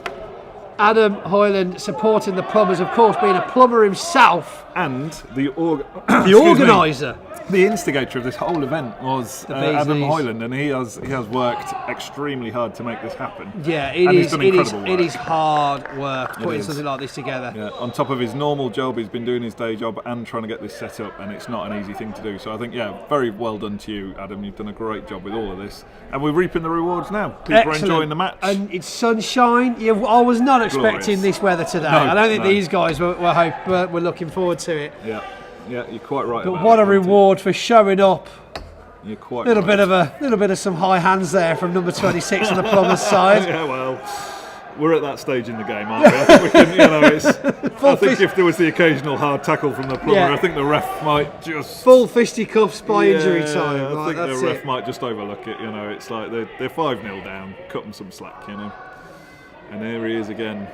Adam Hoyland supporting the Plumbers, of course, being a plumber himself. And the organiser. The instigator of this whole event was The Adam Beasleys. Hoyland, and he has worked extremely hard to make this happen. Yeah, And he's done incredible it work. is hard work putting is. something like this together. Yeah, on top of his normal job, he's been doing his day job and trying to get this set up, and it's not an easy thing to do. So I think, yeah, very well done to you, Adam. You've done a great job with all of this, and we're reaping the rewards now. People are enjoying the match. And it's sunshine. Yeah, I was not expecting Glorious. this weather today. No, I don't think no. these guys were looking forward to it. Yeah, you're quite right. But about what a that, reward for showing up. You're quite Little right. bit of some high hands there from number 26 on the Plumbers side. Yeah, well, we're at that stage in the game, aren't we? I think we can, you know, I think if there was the occasional hard tackle from the plumber, Yeah. I think the ref might just Full fisticuffs by injury Yeah, time. I Like, think that's the ref it. might just overlook it. You know, it's like they're 5-0 down. Cut them some slack, you know. And there he is again,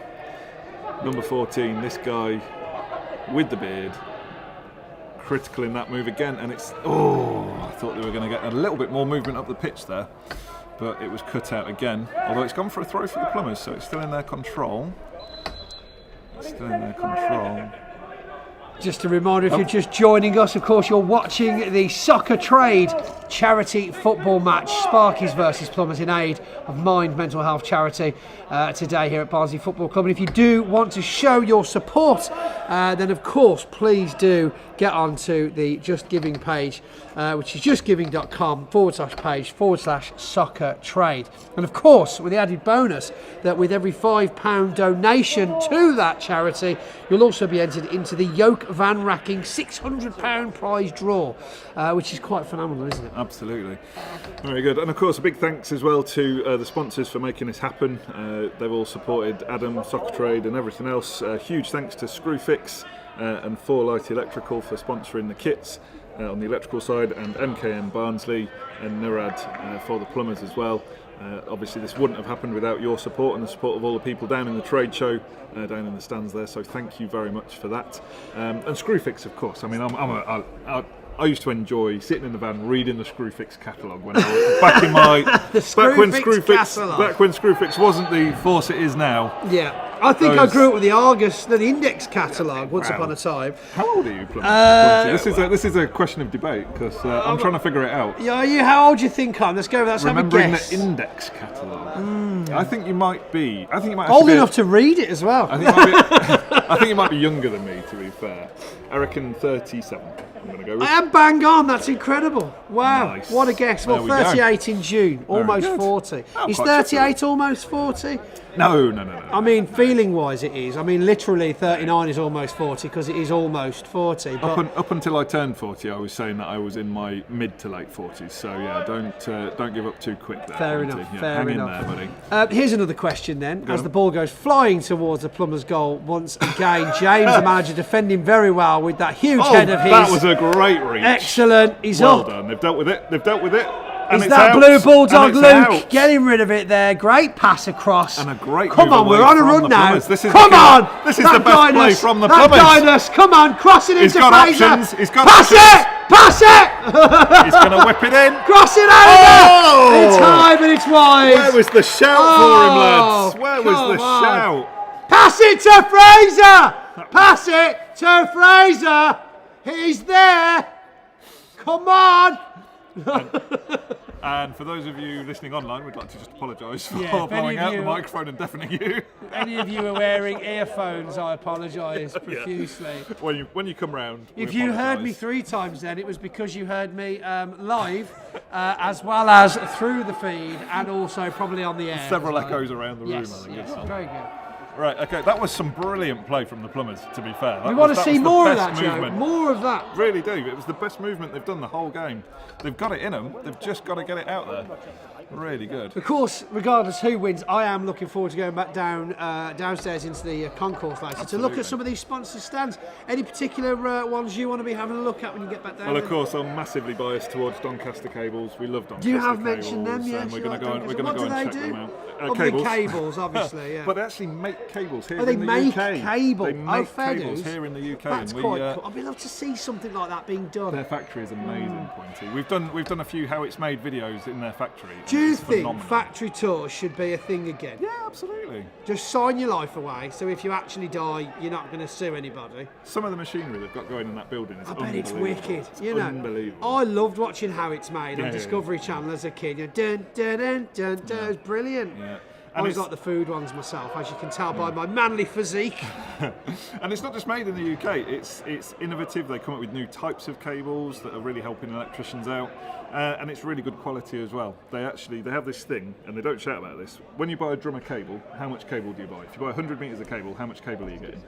number 14. This guy with the beard. Critical in that move again, and it's I thought they were going to get a little bit more movement up the pitch there, but it was cut out again. Although it's gone for a throw for the Plumbers, so it's still in their control. Just a reminder, if you're just joining us, of course, you're watching the SoccerTrade charity football match, Sparkies versus Plumbers, in aid of Mind Mental Health Charity today here at Barnsley Football Club. And if you do want to show your support, then of course, please do get onto the Just Giving page, which is justgiving.com/page/SoccerTrade. And of course, with the added bonus that with every £5 donation to that charity, you'll also be entered into the Yoke Van Racking £600 prize draw, which is quite phenomenal, isn't it? Absolutely. Very good. And of course, a big thanks as well to the sponsors for making this happen. They've all supported Adam, SoccerTrade and everything else. Huge thanks to Screwfix and 4Light Electrical for sponsoring the kits on the electrical side, and MKM Barnsley and Nurad for the plumbers as well. Obviously this wouldn't have happened without your support and the support of all the people down in the trade show, down in the stands there, so thank you very much for that. And Screwfix, of course. I mean, I used to enjoy sitting in the van reading the Screwfix catalogue when I was back in my back when Screwfix wasn't the force it is now. Yeah. I think I grew up with the Argus, the Index catalogue once upon a time. How old are you, Plum? This is a question of debate because I'm trying to figure it out. Yeah, how old do you think I'm? Let's go with that. Remembering the Index catalogue. I think you might be. I think you might old enough to read it as well. I think you might be younger than me, to be fair. I reckon 37. I'm going to go with. I am bang on. That's incredible. Wow, nice. What a guess. Well, 38 in June, almost 40. Is 38 almost 40? No. I mean, feeling-wise, it is. I mean, literally, 39 is almost 40 because it is almost 40. But up until I turned 40, I was saying that I was in my mid to late 40s. So yeah, don't give up too quick there. Fair enough. Yeah, fair hang enough. in there, buddy. Here's another question then. As the ball goes flying towards the Plumbers' goal, once again, James, the manager, defending very well with that huge head of his. That was a great reach. Excellent. He's well up. done. They've dealt with it. Is that blue bulldog Luke getting rid of it there? Great pass across. And a great come on, we're on a run now. This is come on. This is the best play from the Plumbers. That come on, cross it into Fraser. Options. He's got pass options. Pass it! He's going to whip it in. Cross it over! It's high, but it's wide. Where was the shout for him, lads? Where was the shout? Pass it to Fraser! Pass it to Fraser! He's there! Come on! And for those of you listening online, we'd like to just apologise for blowing out the microphone and deafening you. Any of you are wearing earphones, I apologise profusely. Yeah. When you come round, if you heard me 3 times then, it was because you heard me live, as well as through the feed, and also probably on the air. Several echoes around the room, yes, I think. Yes, very good. Right, okay, that was some brilliant play from the Plumbers, to be fair. We want to see more of that, Joe. More of that. Really do. It was the best movement they've done the whole game. They've got it in them. They've just got to get it out there. Really good. Of course, regardless who wins, I am looking forward to going back downstairs into the concourse later to look at some of these sponsor stands. Any particular ones you want to be having a look at when you get back down? Well, of course, I'm massively biased towards Doncaster Cables. We love Doncaster Cables. You have mentioned them, yes. And we're going to go and check them out. Cables. Cables, obviously, yeah. But they actually make cables here in the UK. They make cables here in the UK. That's quite cool. I'd be love to see something like that being done. Their factory is amazing, Pointy. We've done a few how it's made videos in their factory. Do you think factory tours should be a thing again? Yeah, absolutely. Just sign your life away, so if you actually die, you're not going to sue anybody. Some of the machinery they've got going in that building is unbelievable. I bet it's wicked. It's unbelievable. I loved watching how it's made on Discovery Channel as a kid. Dun, dun, dun, dun, dun. It was brilliant. Yeah. I always like the food ones myself, as you can tell by my manly physique. And it's not just made in the UK, it's innovative. They come up with new types of cables that are really helping electricians out, and it's really good quality as well. They have this thing, and they don't shout about this. When you buy a drummer cable, how much cable do you buy? If you buy 100 metres of cable, how much cable are you getting?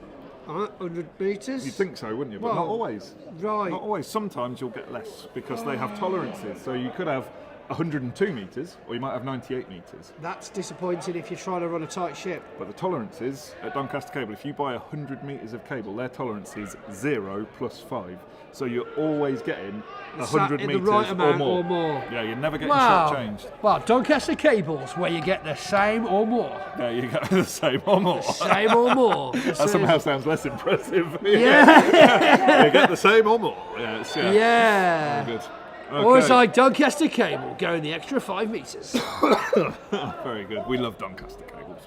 100 metres? You'd think so, wouldn't you? But not always. Right. Not always. Sometimes you'll get less because they have tolerances. So you could have 102 metres, or you might have 98 metres. That's disappointing if you're trying to run a tight ship. But the tolerances at Doncaster Cable, if you buy 100 metres of cable, their tolerance is 0 plus 5. So you're always getting 100 metres right amount or more. Yeah, you're never getting short-changed. Well, Doncaster Cables, where you get the same or more. There you go, the same or more. The same or more. That somehow sounds less impressive. Yeah. You get the same or more. Yeah. Very good. Okay. Or as I Doncaster Cable, going the extra 5 metres. Very good. We love Doncaster Cables.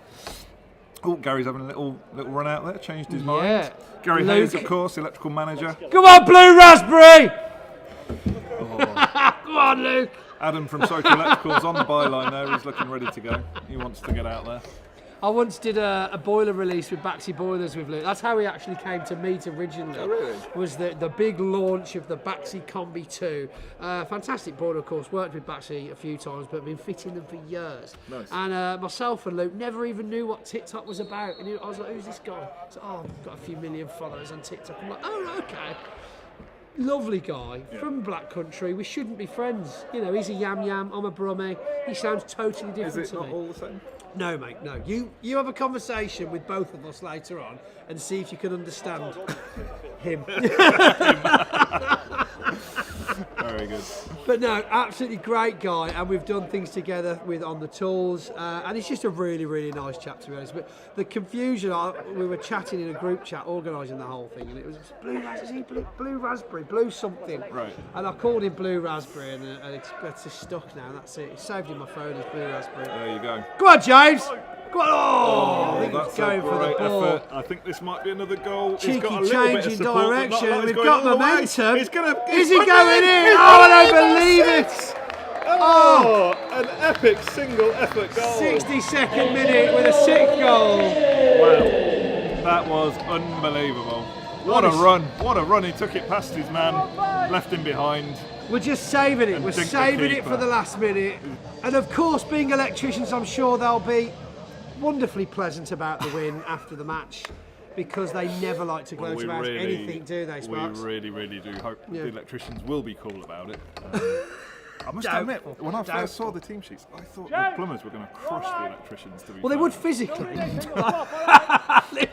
Oh, Gary's having a little run out there, changed his mind. Gary Hayes, of course, electrical manager. Come on, Blue Raspberry! Come on, Luke! Adam from Social Electrical's on the byline there. He's looking ready to go. He wants to get out there. I once did a boiler release with Baxi Boilers with Luke. That's how he actually came to meet originally. Oh, really? Was the big launch of the Baxi Combi 2. Fantastic boiler, of course. Worked with Baxi a few times, but been fitting them for years. Nice. And myself and Luke never even knew what TikTok was about. And I was like, who's this guy? So, I've got a few million followers on TikTok. I'm like, oh, okay. lovely guy from Black Country. We shouldn't be friends. You know, he's a yam yam. I'm a brummie. He sounds totally different to me. Is it not all the same? No, mate, no. You have a conversation with both of us later on and see if you can understand him. Very good. But no, absolutely great guy, and we've done things together with on the tools, and he's just a really, really nice chap, to be honest. But the confusion, we were chatting in a group chat, organising the whole thing, and it was blue raspberry, blue something. Right. And I called him Blue Raspberry, and it's just stuck now. That's it. It's saved in my phone as Blue Raspberry. There you go. Go on, James. Go on. Oh, I think that's he's going for the ball. Effort. I think this might be another goal. Cheeky He's got a little change bit of in support, direction. but We've going got all the way. momentum. He's gonna, Is he going in? Oh, I don't believe it. Oh, an epic single effort goal. 62nd minute with a 6th goal. Wow, that was unbelievable. What a run. What a run. He took it past his man, left him behind. We're just saving it. And We're dinked the saving it keeper. for the last minute. And of course, being electricians, I'm sure they'll be wonderfully pleasant about the win after the match, because they never like to gloat about anything, do they, Sparks? We really, really do hope Yeah. the electricians will be cool about it. I must admit, when I first saw the team sheets, I thought the plumbers were going to crush the electricians. To be Well, they fair. would physically.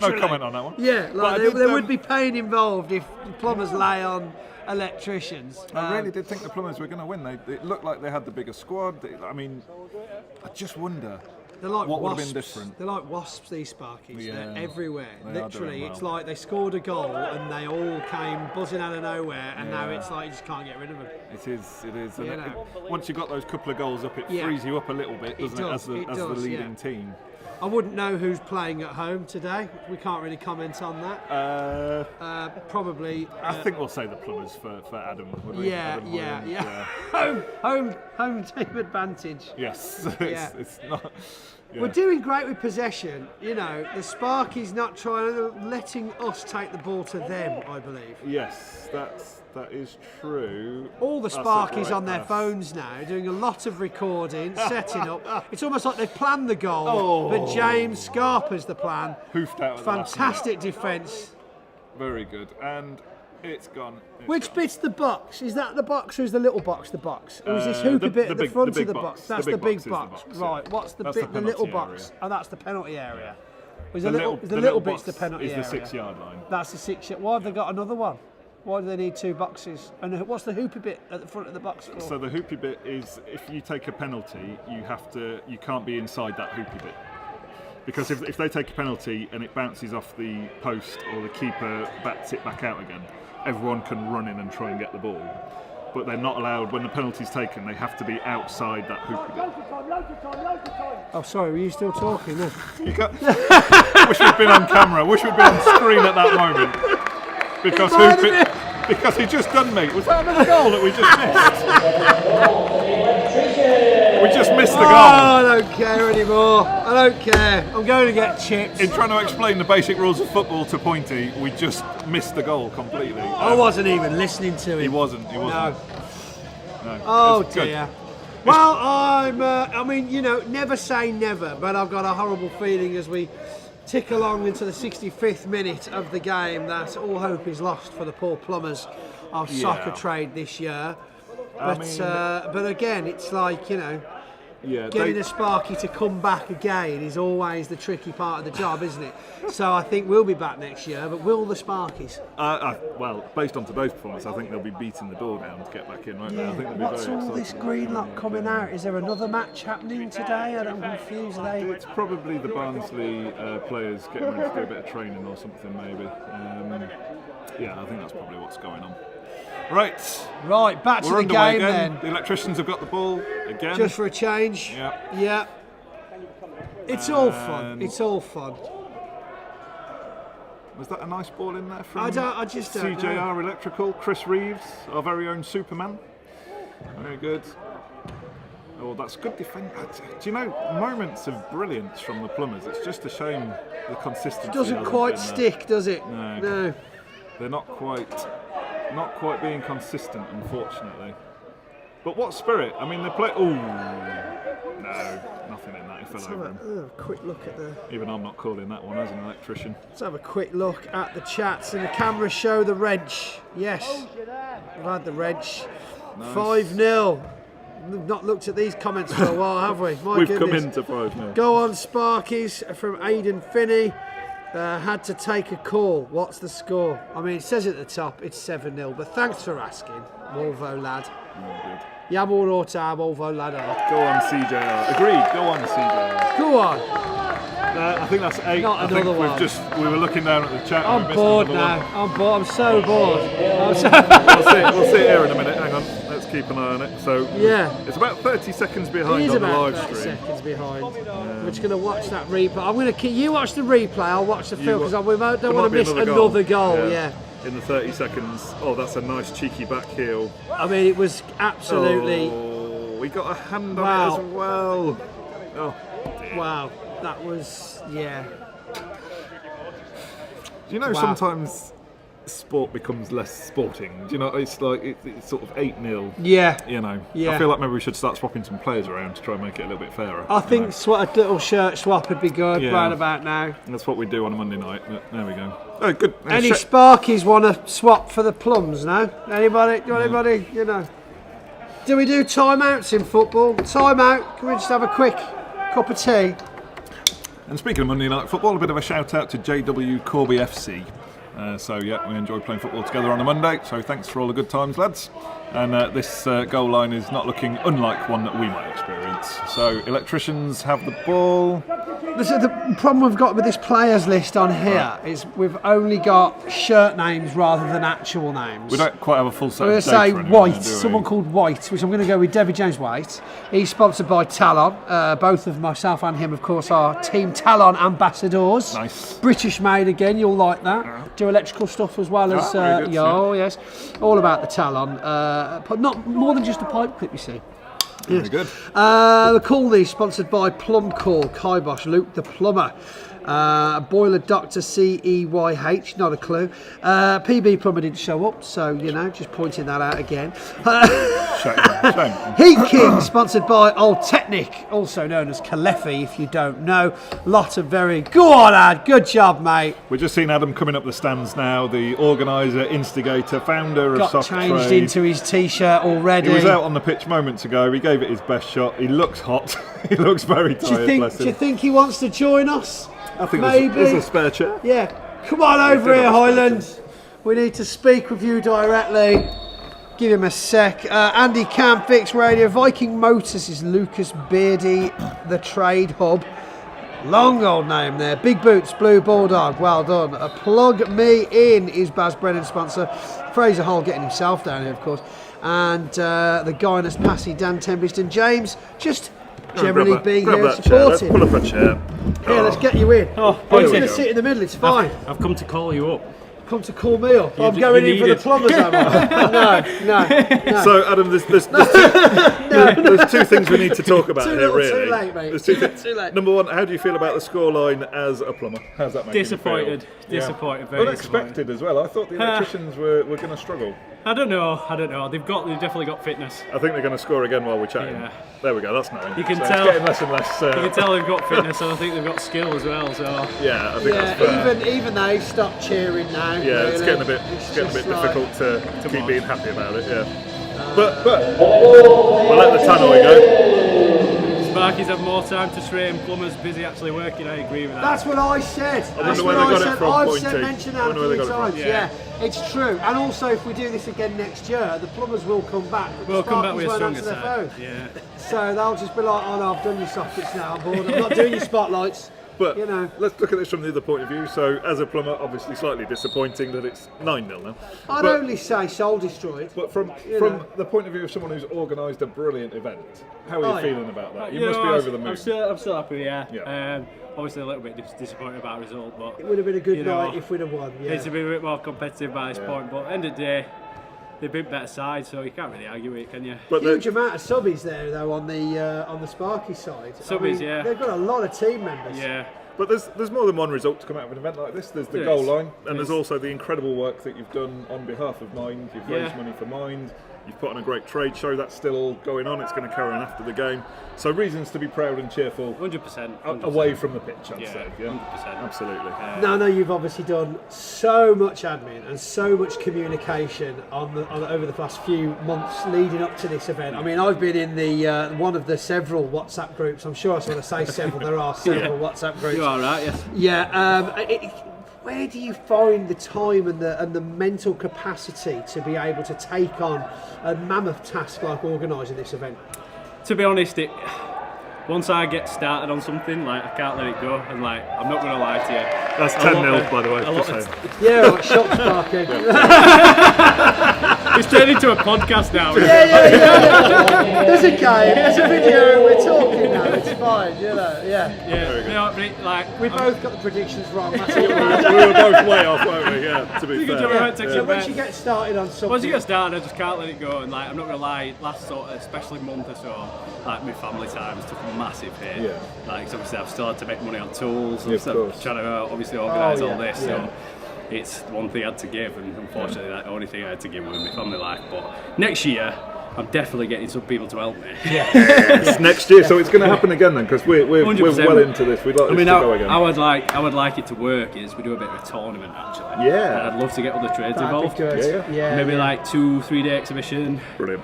No comment on that one. Yeah, But like I there did, would be pain involved if the plumbers lay on electricians. I really did think the plumbers were going to win. It looked like they had the bigger squad. I mean, I just wonder They're like what would wasps. have been different. They're like wasps, these Sparkies. Yeah, They're everywhere. they are Literally, doing it's well. like they scored a goal and they all came buzzing out of nowhere, and now it's like you just can't get rid of them. It is. And You know. once you've got those couple of goals up, it frees you up a little bit, doesn't it? does, As the leading team. I wouldn't know who's playing at home today. We can't really comment on that. Probably. I think we'll say the plumbers for Adam. Would we? Adam Williams, Yeah. home team advantage. Yes. Yeah. It's not. Yeah. We're doing great with possession. You know, the Sparkies not letting us take the ball to them, I believe. Yes, that is true. All the That's a Sparkies great on their pass. phones now, doing a lot of recording, setting up. It's almost like they've planned the goal, but James Scarpa's the plan. Hoofed out at the last Fantastic defence. Very good, and it's gone. Which bit's the box? Is that the box, or is the little box the box? Or is this hoopy bit at the front of the box? That's the big box. Right, what's the bit, the little box? Oh, that's the penalty area. Was the little bit's the penalty area? Is the 6 yard line. That's the 6 yard. Why have they got another one? Why do they need 2 boxes? And what's the hoopy bit at the front of the box for? So the hoopy bit is if you take a penalty, you can't be inside that hoopy bit. Because if they take a penalty and it bounces off the post or the keeper bats it back out again, everyone can run in and try and get the ball. But they're not allowed, when the penalty's taken, they have to be outside that hoopy bit. Oh, sorry, were you still talking then? You can't, wish we'd been on camera, wish we'd been on screen at that moment. Because he just done me. Was that another goal that we just missed? We just missed the goal. Oh, I don't care anymore. I don't care. I'm going to get chips. In trying to explain the basic rules of football to Pointy, we just missed the goal completely. I wasn't even listening to him. He wasn't. No. No. Oh It's good. dear. Well, I mean, you know, never say never, but I've got a horrible feeling as we tick along into the 65th minute of the game that all hope is lost for the poor plumbers of SoccerTrade this year. But again, it's like, you know, getting a Sparky to come back again is always the tricky part of the job, isn't it? So I think we'll be back next year, but will the Sparkies? Well, based on today's performance, I think they'll be beating the door down to get back in, won't they? I think they'll be What's very all this excited. green lot coming out? Is there another match happening today? I'm confused. It's probably the Barnsley players getting ready to do a bit of training or something, maybe. I think that's probably what's going on. Right, back to we're the underway game again. then. The electricians have got the ball again. Just for a change. Yeah. It's all fun. It's all fun. Was that a nice ball in there from I just don't CJR know. Electrical, Chris Reeves, our very own Superman. Very good. Oh, that's good defence. Do you know, moments of brilliance from the plumbers? It's just a shame the consistency Doesn't hasn't quite been there. stick, does it? No. They're not quite being consistent, unfortunately. But what spirit? I mean, they play. Oh no, nothing in that. He fell over him. Let's have a quick look at the. Even I'm not calling that one as an electrician. Let's have a quick look at the chats and the cameras show the wrench. Yes. We've had the wrench. 5-0. We've not looked at these comments for a while, have we? My We've goodness. come into 5-0. Go on, Sparkies from Aidan Finney. Had to take a call. What's the score? I mean, it says at the top it's 7-0, but thanks for asking, Wolvo lad. Ja, more time, Wolvo lad. Go on, CJR. Agreed. Go on, CJR. Go on. I think that's 8. Not I think another one. we were looking down at the chat. and we I'm missed bored another now. one. I'm bored. I'm so bored. We'll see here in a minute. Hang on. Let's keep an eye on it. So Yeah. it's about 30 seconds It behind is on the about live 30 stream. seconds behind. We're just going to watch that replay. I'm going to keep you watch the replay. I'll watch the film because we don't There want might to be miss another goal. Yeah. Yeah. In the 30 seconds. Oh, that's a nice cheeky back heel. I mean, it was absolutely. Oh, we got a hand on Wow. it as well. Oh, Wow. That was do you know Wow. sometimes sport becomes less sporting? Do you know, it's like it's sort of 8-0. Yeah. You know, Yeah. I feel like maybe we should start swapping some players around to try and make it a little bit fairer. I think a little shirt swap would be good Yeah. right about now. That's what we do on a Monday night. But there we go. Oh, good. Any Sparkies want to swap for the plums now? Anybody? Do anybody? You know? Do we do timeouts in football? Timeout? Can we just have a quick cup of tea? And speaking of Monday night football, a bit of a shout out to JW Corby FC. So yeah, we enjoy playing football together on a Monday. So thanks for all the good times, lads. And this goal line is not looking unlike one that we might experience. So electricians have the ball. The problem we've got with this players list on here is we've only got shirt names rather than actual names. We don't quite have a full set We're of going to say data anymore, White, do we? someone called White, which I'm going to go with David James White. He's sponsored by Talon. Both of myself and him, of course, are Team Talon ambassadors. Nice. British made again, you'll like that. Do electrical stuff as well as, very good, oh yes, all about the Talon. But not more than just a pipe clip, you see. Very good. The Call These, sponsored by Plum Call, Kibosh, Luke the Plumber. Boiler Doctor CEYH, not a clue. PB Plumber didn't show up, so you know, just pointing that out again. Shame. Heat King, sponsored by Old Technic, also known as Kalefi, if you don't know. Lot of very go on, Ad. Good job, mate. We've just seen Adam coming up the stands now, the organiser, instigator, founder of Got SoccerTrade. changed into his t-shirt already. He was out on the pitch moments ago. He gave it his best shot. He looks hot. He looks very tired. Bless Do you him. think he wants to join us? I think maybe there's a spare chair. Yeah, come on over here, Highland. We need to speak with you directly. Give him a sec. Andy Cam Fix Radio. Viking Motors is Lucas Beardy, the Trade Hub. Long old name there. Big Boots, Blue Bulldog. Well done. Plug Me In is Baz Brennan's sponsor. Fraser Hall getting himself down here, of course. And the Guinness Passy, Dan Tempest, James just generally being here and supporting. Let's pull up a chair. Here, let's get you in. Oh, I'm going to sit in the middle, it's fine. I've come to call you up. Come to call me up. I'm going in for the plumbers, am I? No. So, Adam, there's two things we need to talk about Too here, little, really. too late, mate. There's two things. Too late. Number one, how do you feel about the scoreline as a plumber? How's that making Disappointed. you feel? Disappointed, very Unexpected as well. I thought the electricians were going to struggle. I don't know. They've definitely got fitness. I think they're going to score again while we're chatting. Yeah. There we go, that's knowing. You can so tell. It's getting less and less. You can tell they've got fitness, and I think they've got skill as well. So yeah, I think that's fair. Even they stopped cheering now. Yeah, really. it's getting a bit just like- difficult to keep being happy about it. Yeah, but we'll let the tannoy go. Sparkies have more time to train. Plumbers busy actually working. I agree with that. That's what I said. I That's wonder what where they I got it said. from, I've Pointy. said mentioned that I a wonder where few they got it times. from. Yeah, it's true. And also, if we do this again next year, the plumbers will come back. but the We'll come back Sparkies with a won't stronger answer their side. phone. Yeah. So they'll just be like, "Oh no, I've done your sockets now. I'm bored. I'm not doing your spotlights." But you know, let's look at this from the other point of view. So, as a plumber, obviously slightly disappointing that it's 9-0 now. I'd But- only say soul destroyed. But from know. the point of view of someone who's organised a brilliant event, how are you feeling about that? You must know, be over the moon. I'm still happy. Yeah. Yeah. Obviously a little bit disappointed about the result, but It would have been a good you know, night if we'd have won. Yeah. needs to be a bit more competitive by this point. But at the end of the day, they've been better side, so you can't really argue with it, can you? But Huge amount of subbies there though on the Sparky side. Subbies, yeah. They've got a lot of team members. Yeah. But there's more than one result to come out of an event like this. There's the There goal is. line, and there's also the incredible work that you've done on behalf of Mind. You've raised money for Mind. You've put on a great trade show. That's still all going on. It's going to carry on after the game. So reasons to be proud and cheerful. 100%. Away from the pitch, I'd Yeah, say. Yeah, 100%. absolutely. No, you've obviously done so much admin and so much communication on over the past few months leading up to this event. I mean, I've been in the one of the several WhatsApp groups. I'm sure I sort of say several. There are several WhatsApp groups. You are right, yes. Yeah. Where do you find the time and the mental capacity to be able to take on a mammoth task like organising this event? To be honest, once I get started on something, like I can't let it go, and like I'm not going to lie to you. That's 10-0, by the way. Yeah, like shots barking. It's turned into a podcast now. Yeah. There's a game, there's a video, we're talking now. It's fine, yeah. Like we both got the predictions wrong. That's we were both way off, weren't we? Yeah, to be fair. So once you get started on something, once you get started, I just can't let it go. And like I'm not going to lie, last sort of, especially month or so, like my family times took a massive hit. Yeah. Like 'cause obviously I've still had to make money on tools. Yeah, I'm still trying to obviously organise all this. Yeah. So it's one thing I had to give, and unfortunately that's the only thing I had to give was my family life. But next year, I'm definitely getting some people to help me. Yes, next year. So it's going to happen again then, because we're well into this. We'd like this to go again. I would like it to work. Is we do a bit of a tournament actually. Yeah. And I'd love to get other trades involved. Yeah. Maybe like 2-3 day exhibition. Brilliant.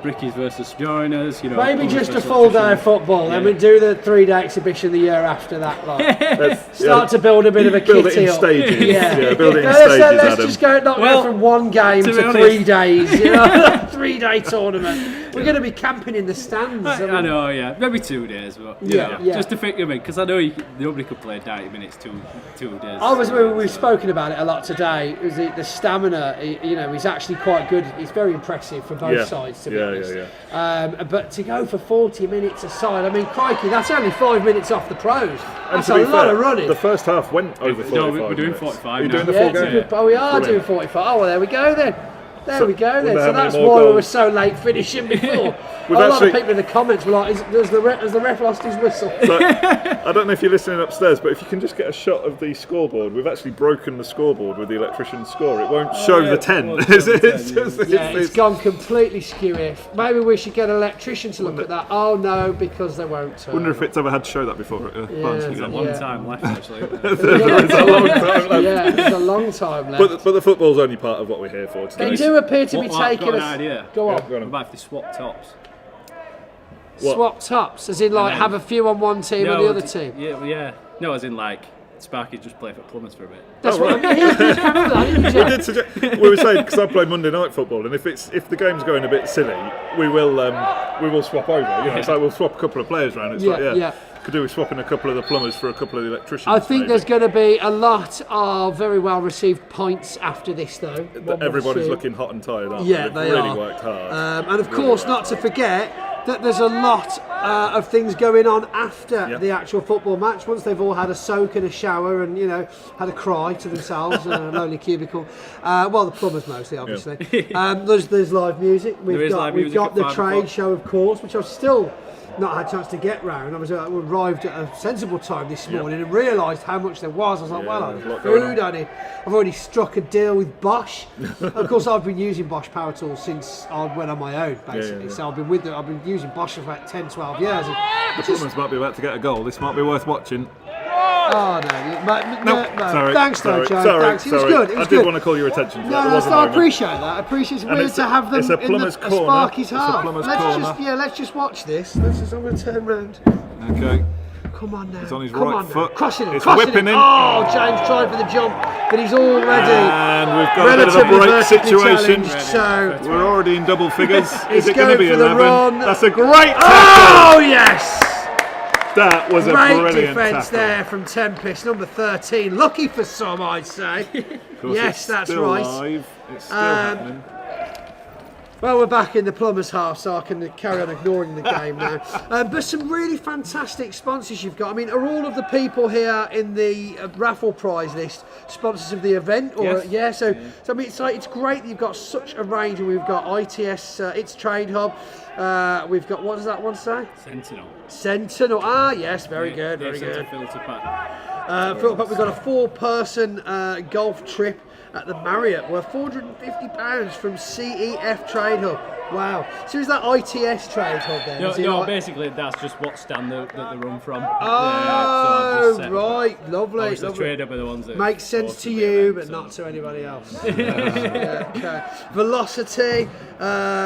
Brickies versus joiners, you know. Maybe just a full day of football. Yeah. I mean, do the 3-day exhibition the year after that. Like. Start to build a bit of a build kitty it in up. stages. Yeah, build it in stages, let's Adam. just go from one game to 3 days. You know, 3-day tournament. We're going to be camping in the stands. I know, yeah. Maybe 2 days, but yeah. Just to think of it, because I know nobody could play 90 minutes 2 days. We've spoken about it a lot today. Is the stamina? You know, he's actually quite good. He's very impressive for both sides. To be honest. But to go for 40 minutes aside, I mean, crikey, that's only 5 minutes off the pros. That's a lot of running. The first half went over 45 No, we're doing minutes. 45 Are you now. doing the full game? Oh, we are doing 45. Oh, well, there we go then. So that's more why we goals? were so late finishing before. A We've lot of actually- people in the comments were like, has the ref lost his whistle? So, I don't know if you're listening upstairs, but if you can just get a shot of the scoreboard, we've actually broken the scoreboard with the electrician's score. It won't show the 10. It's gone completely skew. Maybe we should get an electrician to look at that. Oh no, because they won't. Wonder if it's ever had to show that before. There's a long time left, actually. There's a long time left. Yeah, there's a long time left. But the football's only part of what we're here for today. They do appear to be I've taking got an us. idea. Go on. Go on. What about if they swap tops? Swap tops, as in like have a few on one team and the other team. Yeah. No, as in like Sparky just play for Plumbers for a bit. That's what I mean. We did suggest, we were saying, because I play Monday night football, and if the game's going a bit silly, we will swap over. You know, so we'll swap a couple of players around. It's could do with swapping a couple of the plumbers for a couple of the electricians. I think maybe. there's going to be a lot of very well received points after this, though. Everybody's looking hot and tired, aren't Yeah, they? they They've really are. worked hard. And of course, not to forget that there's a lot of things going on after the actual football match. Once they've all had a soak and a shower and, you know, had a cry to themselves in a lonely cubicle. Well, the plumbers mostly, obviously. There's live music. We've got the trade show, of course, which I've still not had a chance to get round. I arrived at a sensible time this morning and realised how much there was. I was like, well, I've food on it. I've already struck a deal with Bosch. Of course, I've been using Bosch power tools since I went on my own, basically. So I've been using Bosch for about 10, 12 years. The Plumbers might be about to get a goal. This might be worth watching. Oh no! Sorry. Thanks, though, Joe. Sorry. Thanks. It was good. It was I did good. want to call your attention to No, that. I appreciate that. I appreciate it's weird to have them it's a in plumber's a corner. Sparky's It's a half. plumber's corner. Let's just watch this. I'm going to turn round. Okay. Come on now. He's on his Come right on foot. Now. Crossing it. It's Crossing whipping it. in. Oh, James tried for the jump, but he's already And we've got a bit of a break situation. So we're already in double figures. He's Is it going to be going for the 11? run. That's a great tackle. Oh yes. That was a great brilliant defence tackle. there from Tempest, number 13. Lucky for some, I'd say. Yes, that's still right. Live. It's still happening. Well, we're back in the plumbers' half, so I can carry on ignoring the game now. But some really fantastic sponsors you've got. I mean, are all of the people here in the raffle prize list sponsors of the event? Or So I mean, it's great that you've got such a range. And we've got ITS, It's Trade Hub. We've got, what does that one say? Sentinel. Sentinel. Ah, yes, very good, very good. Filter pack. Philip, we've got a 4-person golf trip at the Marriott worth £450 from CEF Trade Hub. Wow. So is that ITS Trade Hub then? No, basically that's just what stand that they run from. Oh, right. Lovely. Obviously, Trade Hub are the ones that makes sense to you, but not to anybody else. Okay. Velocity.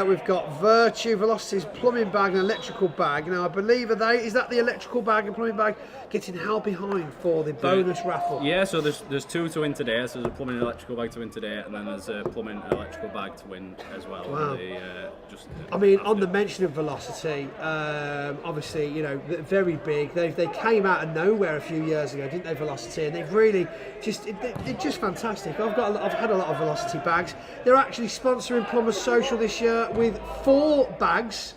We've got Virtue. Velocity's plumbing bag and electrical bag. Now, I believe is that the electrical bag and plumbing bag getting held behind for the bonus raffle? Yeah, so there's 2 to win today. So there's a plumbing and electrical bag to win today, and then there's a plumbing and electrical bag to win as well. Wow. On the mention of Velocity, obviously, you know, very big. They came out of nowhere a few years ago, didn't they, Velocity? And they've really they're just fantastic. I've had a lot of Velocity bags. They're actually sponsoring Plumbers Social this year with 4 bags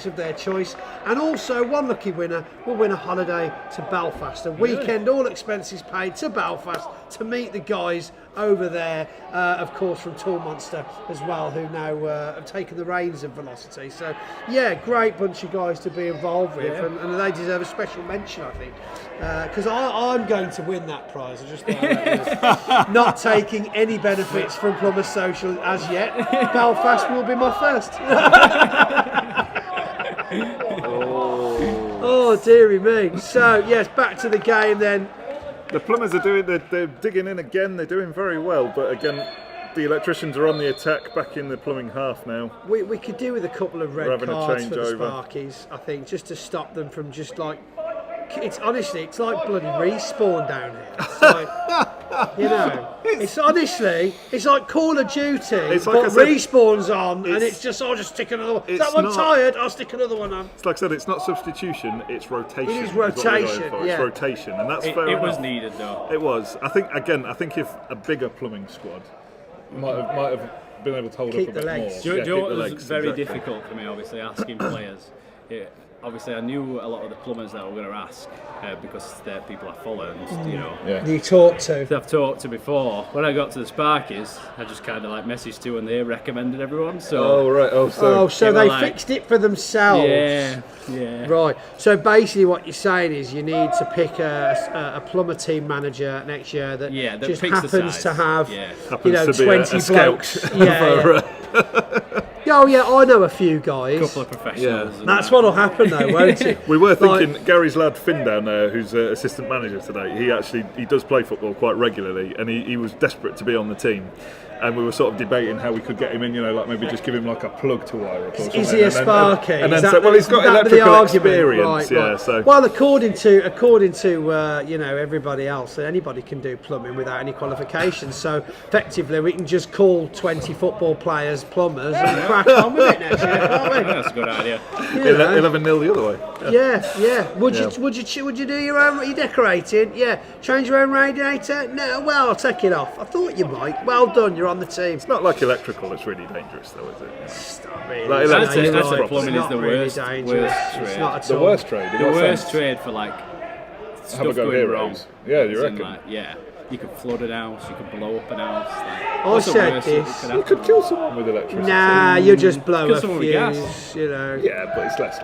of their choice, and also one lucky winner will win a holiday to Belfast, a weekend, all expenses paid, to Belfast to meet the guys over there, of course from Tool Monster as well, who now have taken the reins of Velocity. So yeah, great bunch of guys to be involved with, and they deserve a special mention, I think, because I'm going to win that prize. I just not taking any benefits from Plumbers Social as yet. Belfast will be my first. Oh dearie me. So yes, back to the game then. The Plumbers are they're digging in again. They're doing very well, but again, the electricians are on the attack, back in the plumbing half now. We could do with a couple of red cards for the Sparkies, I think, just to stop them from just like. It's honestly, it's like bloody Respawn down here. It's like, you know, it's like Call of Duty, it's but like I said, Respawn's on, and it's just, I'll just stick another one. Is that one tired? I'll stick another one on. It's like I said, it's not substitution, it's rotation. It is rotation, It's rotation, and that's fair enough. It was needed though. It was. I think if a bigger plumbing squad might have been able to hold up a bit more. Do you know what was very difficult for me, obviously, asking players? Obviously, I knew a lot of the plumbers that were going to ask because they're people I follow and you talked to. I've talked to before. When I got to the Sparkies, I just kind of like messaged to, and they recommended everyone. So so they fixed it for themselves. Yeah. Right. So basically, what you're saying is you need to pick a plumber team manager next year that just happens to have 20 blokes. Oh yeah, I know a few guys. A couple of professionals. Yeah. That's what'll happen though, won't it? We were thinking Gary's lad Finn down there, who's assistant manager today. He does play football quite regularly, and he was desperate to be on the team. And we were sort of debating how we could get him in, like maybe just give him like a plug to wire up or something. Is he a Sparky? And then say, well, he's got electrical experience. Right. So. Well, according to everybody else, anybody can do plumbing without any qualifications. So effectively, we can just call 20 football players plumbers and crack on with it next year, can't we? That's a good idea. 11-0 the other way. Yeah. Would you do your own? Your decorating? Yeah. Change your own radiator? No. Well, I'll take it off. I thought you might. Well done. You're on the team. It's not like electrical. It's really dangerous, though, is it? Stop it. I'd say plumbing is the worst trade. The worst trade. The worst trade for like stuff going wrong. Yeah, you reckon? You could flood an house. You could blow up an house. I said this. You could kill someone with electricity. Nah, you just blow a fuse. Yeah, but it's less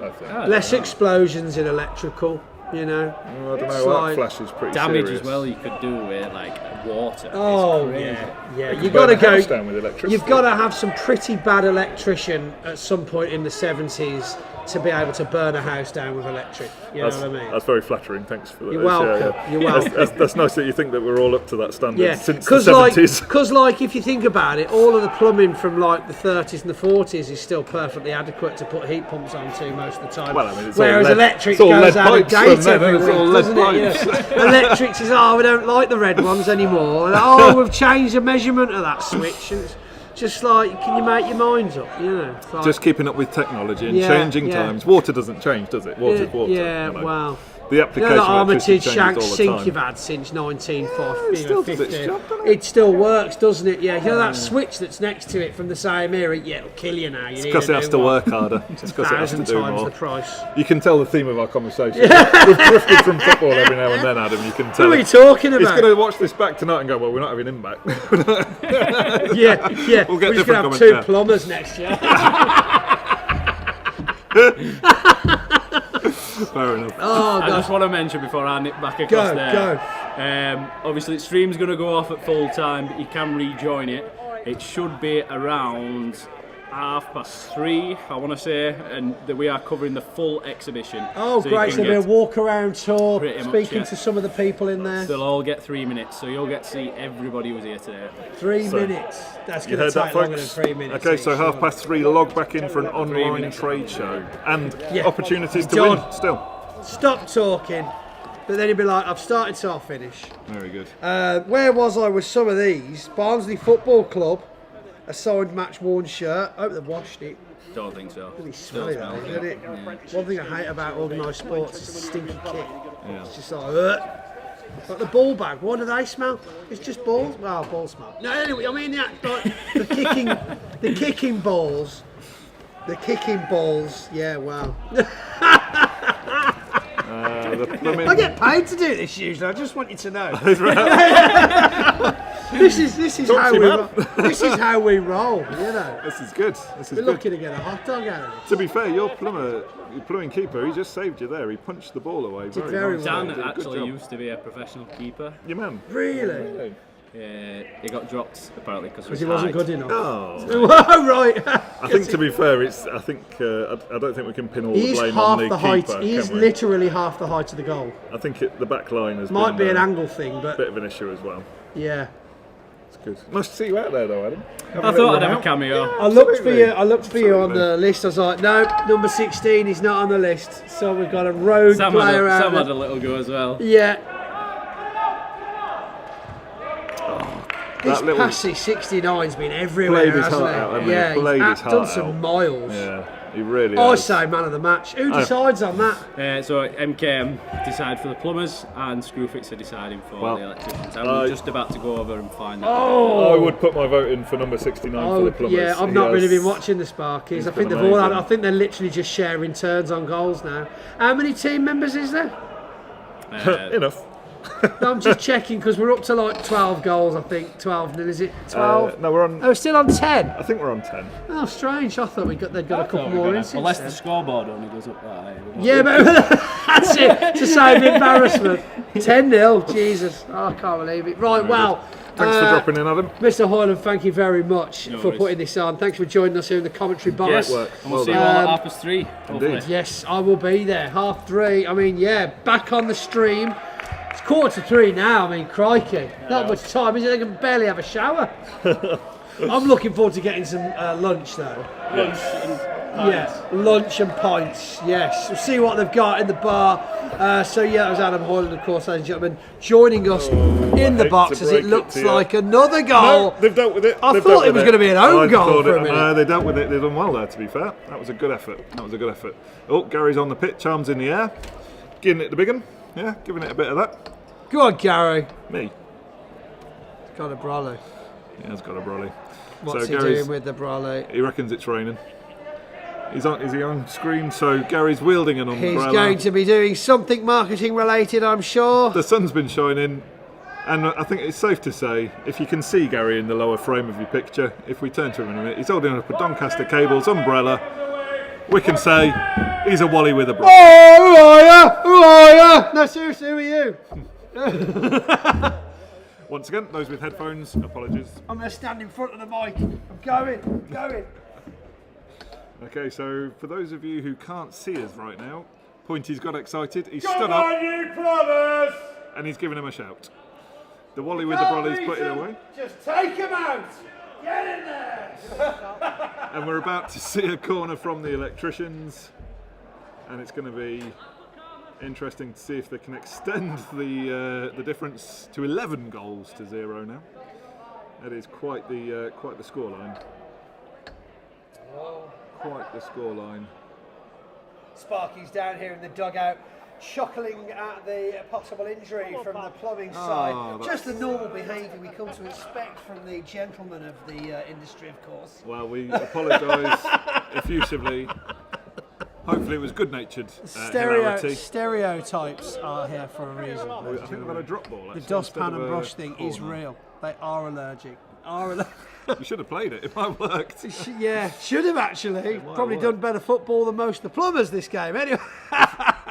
likely. Less explosions in electrical. I don't know. That flash is pretty damage serious. as well. You could do with like water. Oh yeah. You got to go down with electricity. You've got to have some pretty bad electrician at some point in the 70s to be able to burn a house down with electric. You know what I mean? That's very flattering. Thanks for that. You're welcome. You're welcome. That's nice that you think that we're all up to that standard. Yeah, since the 70s. Because if you think about it, all of the plumbing from like the 30s and the 40s is still perfectly adequate to put heat pumps onto most of the time. Well, I mean, whereas electric goes out of date every week, doesn't it? Electric says, we don't like the red ones anymore. And, we've changed the measurement of that switch. And it's just like, can you make your minds up? Like, just keeping up with technology and changing times. Water doesn't change, does it? Water's water. Yeah, well. The application the Armitage changes shank all the sink time. you've had since 1950. It still does its job, doesn't it? It still works, doesn't it? Yeah. That switch that's next to it from the same era, it'll kill you now. It's because it has to work harder. It's because it has to do 1,000 times more. the price. You can tell the theme of our conversation. We've drifted from football every now and then, Adam. You can tell. What are we talking about? He's going to watch this back tonight and go, well, we're not having him back. yeah. We'll get we're just going to have 2 plumbers next year. Fair enough. Oh, I God. just want to mention before I nip back across there. Go. Obviously, the stream's going to go off at full time, but you can rejoin it. It should be around 3:30, I want to say, and that we are covering the full exhibition. Oh, so great. So there'll be a walk-around tour, Pretty much, speaking yeah. to some of the people in there. They'll all get 3 minutes, so you'll get to see everybody who's here today. 3 minutes. That's You going to heard take that, longer than folks? 3 minutes. Okay, so each, 3:30, log back in for an online trade show and opportunities to Done. win still. Stop talking. But then he'd be like, I've started, so I'll finish. Very good. Where was I with some of these? Barnsley Football Club, a signed match-worn shirt. I hope they've washed it. Don't think so. Really smelly, that, isn't it? One thing I hate about organised sports is the stinky kit. Yeah. It's just like, But the ball bag, what do they smell? It's just balls. Well, ball smell. No, anyway, I mean the kicking, the kicking balls. The kicking balls. Yeah, wow. I get paid to do this usually. I just want you to know. This is how we roll. You know. This is good. This is We're good. looking to get a hot dog out of it. To be fair, your plumbing keeper, he just saved you there. He punched the ball away. Very nice. Dan Did a good actually job. used to be a professional keeper. Your man. Really? Yeah, he got dropped apparently because he wasn't good enough. Oh, right. I think to be fair, I don't think we can pin all the He's blame half on the the height. keeper. He's can we? literally half the height of the goal. I think the back line has Might been be an angle thing, but a bit of an issue as well. yeah. It's good. Nice to see you out there, though, Adam. I thought I'd have a cameo. I looked for you. I looked for you on Absolutely. the list. I was like, no, number 16 is not on the list. So we've got a rogue player out. Sam there. had a little go as well. Yeah. This That little- passy 69's been everywhere, Played his hasn't heart it? out, hasn't he? Yeah, Played his he's heart done out. some miles. Yeah, he really I has. say man of the match. Who decides on that? So MKM decide for the plumbers and Screwfix are deciding for Well, the electricians. And we're just about to go over and find that. Oh! I would put my vote in for number 69 for the plumbers. Yeah, I've He not really has- been watching the Sparkies. he's I think been they've all had, amazing. I think they're literally just sharing turns on goals now. How many team members is there? Enough. No, I'm just checking because we're up to like 12 goals, I think. 12 nil, is it? 12? No, we're on. Oh, we're still on 10. I think we're on 10. Oh, strange. I thought they'd got a couple more in since Unless the then. scoreboard only goes up that high. Yeah, but that's it. It's a same embarrassment. 10-0. Jesus. Oh, I can't believe it. Right, well. Thanks for dropping in, Adam. Mr. Hoyland, thank you very much for worries. putting this on. Thanks for joining us here in the commentary box. Yes, work. and we'll Well see you done. all at 3:30. hopefully. Yes, I will be there. 3:30. I mean, yeah, back on the stream. It's 2:45 now. I mean, crikey. Not much time, is it? They can barely have a shower. I'm looking forward to getting some lunch, though. Yeah, lunch and pints. Yes, we'll see what they've got in the bar. So yeah, that was Adam Hoyland, of course, ladies and gentlemen, joining us in the hate box to as break it it looks to you. like another goal. No, they've dealt with it. I They've thought dealt it with was going to be an own I goal thought for a it- minute. No, they dealt with it. They've done well there, to be fair. That was a good effort. Oh, Gary's on the pitch, arms in the air. Giving it the big one. Yeah, giving it a bit of that. Go on, Gary. Me. Got a brolly. He has got a brolly. What's so he Gary's, doing with the brolly? He reckons it's raining. Is he on screen? So Gary's wielding an umbrella. He's going to be doing something marketing related, I'm sure. The sun's been shining, and I think it's safe to say, if you can see Gary in the lower frame of your picture, if we turn to him in a minute, he's holding up a Doncaster Cables umbrella. We can say he's a Wally with a brolly. Oh, who are you? Who are you? No, seriously, who are you? Once again, those with headphones, apologies. I'm going to stand in front of the mic. I'm going. Okay, so for those of you who can't see us right now, Pointy's got excited. He's stood up. you plumbers! And he's giving him a shout. The Wally with the brolly's put it away. Just take him out. Get in there. And we're about to see a corner from the electricians. And it's going to be interesting to see if they can extend the difference to 11 goals to 0 now. That is quite the scoreline. Quite the scoreline. Sparky's down here in the dugout, chuckling at the possible injury from the plumbing side. Just the normal behaviour we come to expect from the gentlemen of the industry, of course. Well, we apologise effusively. Hopefully it was good-natured hilarity. Stereotypes are here for a reason. I think they've had a drop ball. The Actually, dustpan instead and of a brush thing is corner. real. They are allergic. You should have played it. It might have worked. Yeah, should have actually. Probably work. done better football than most of the plumbers this game. Anyway.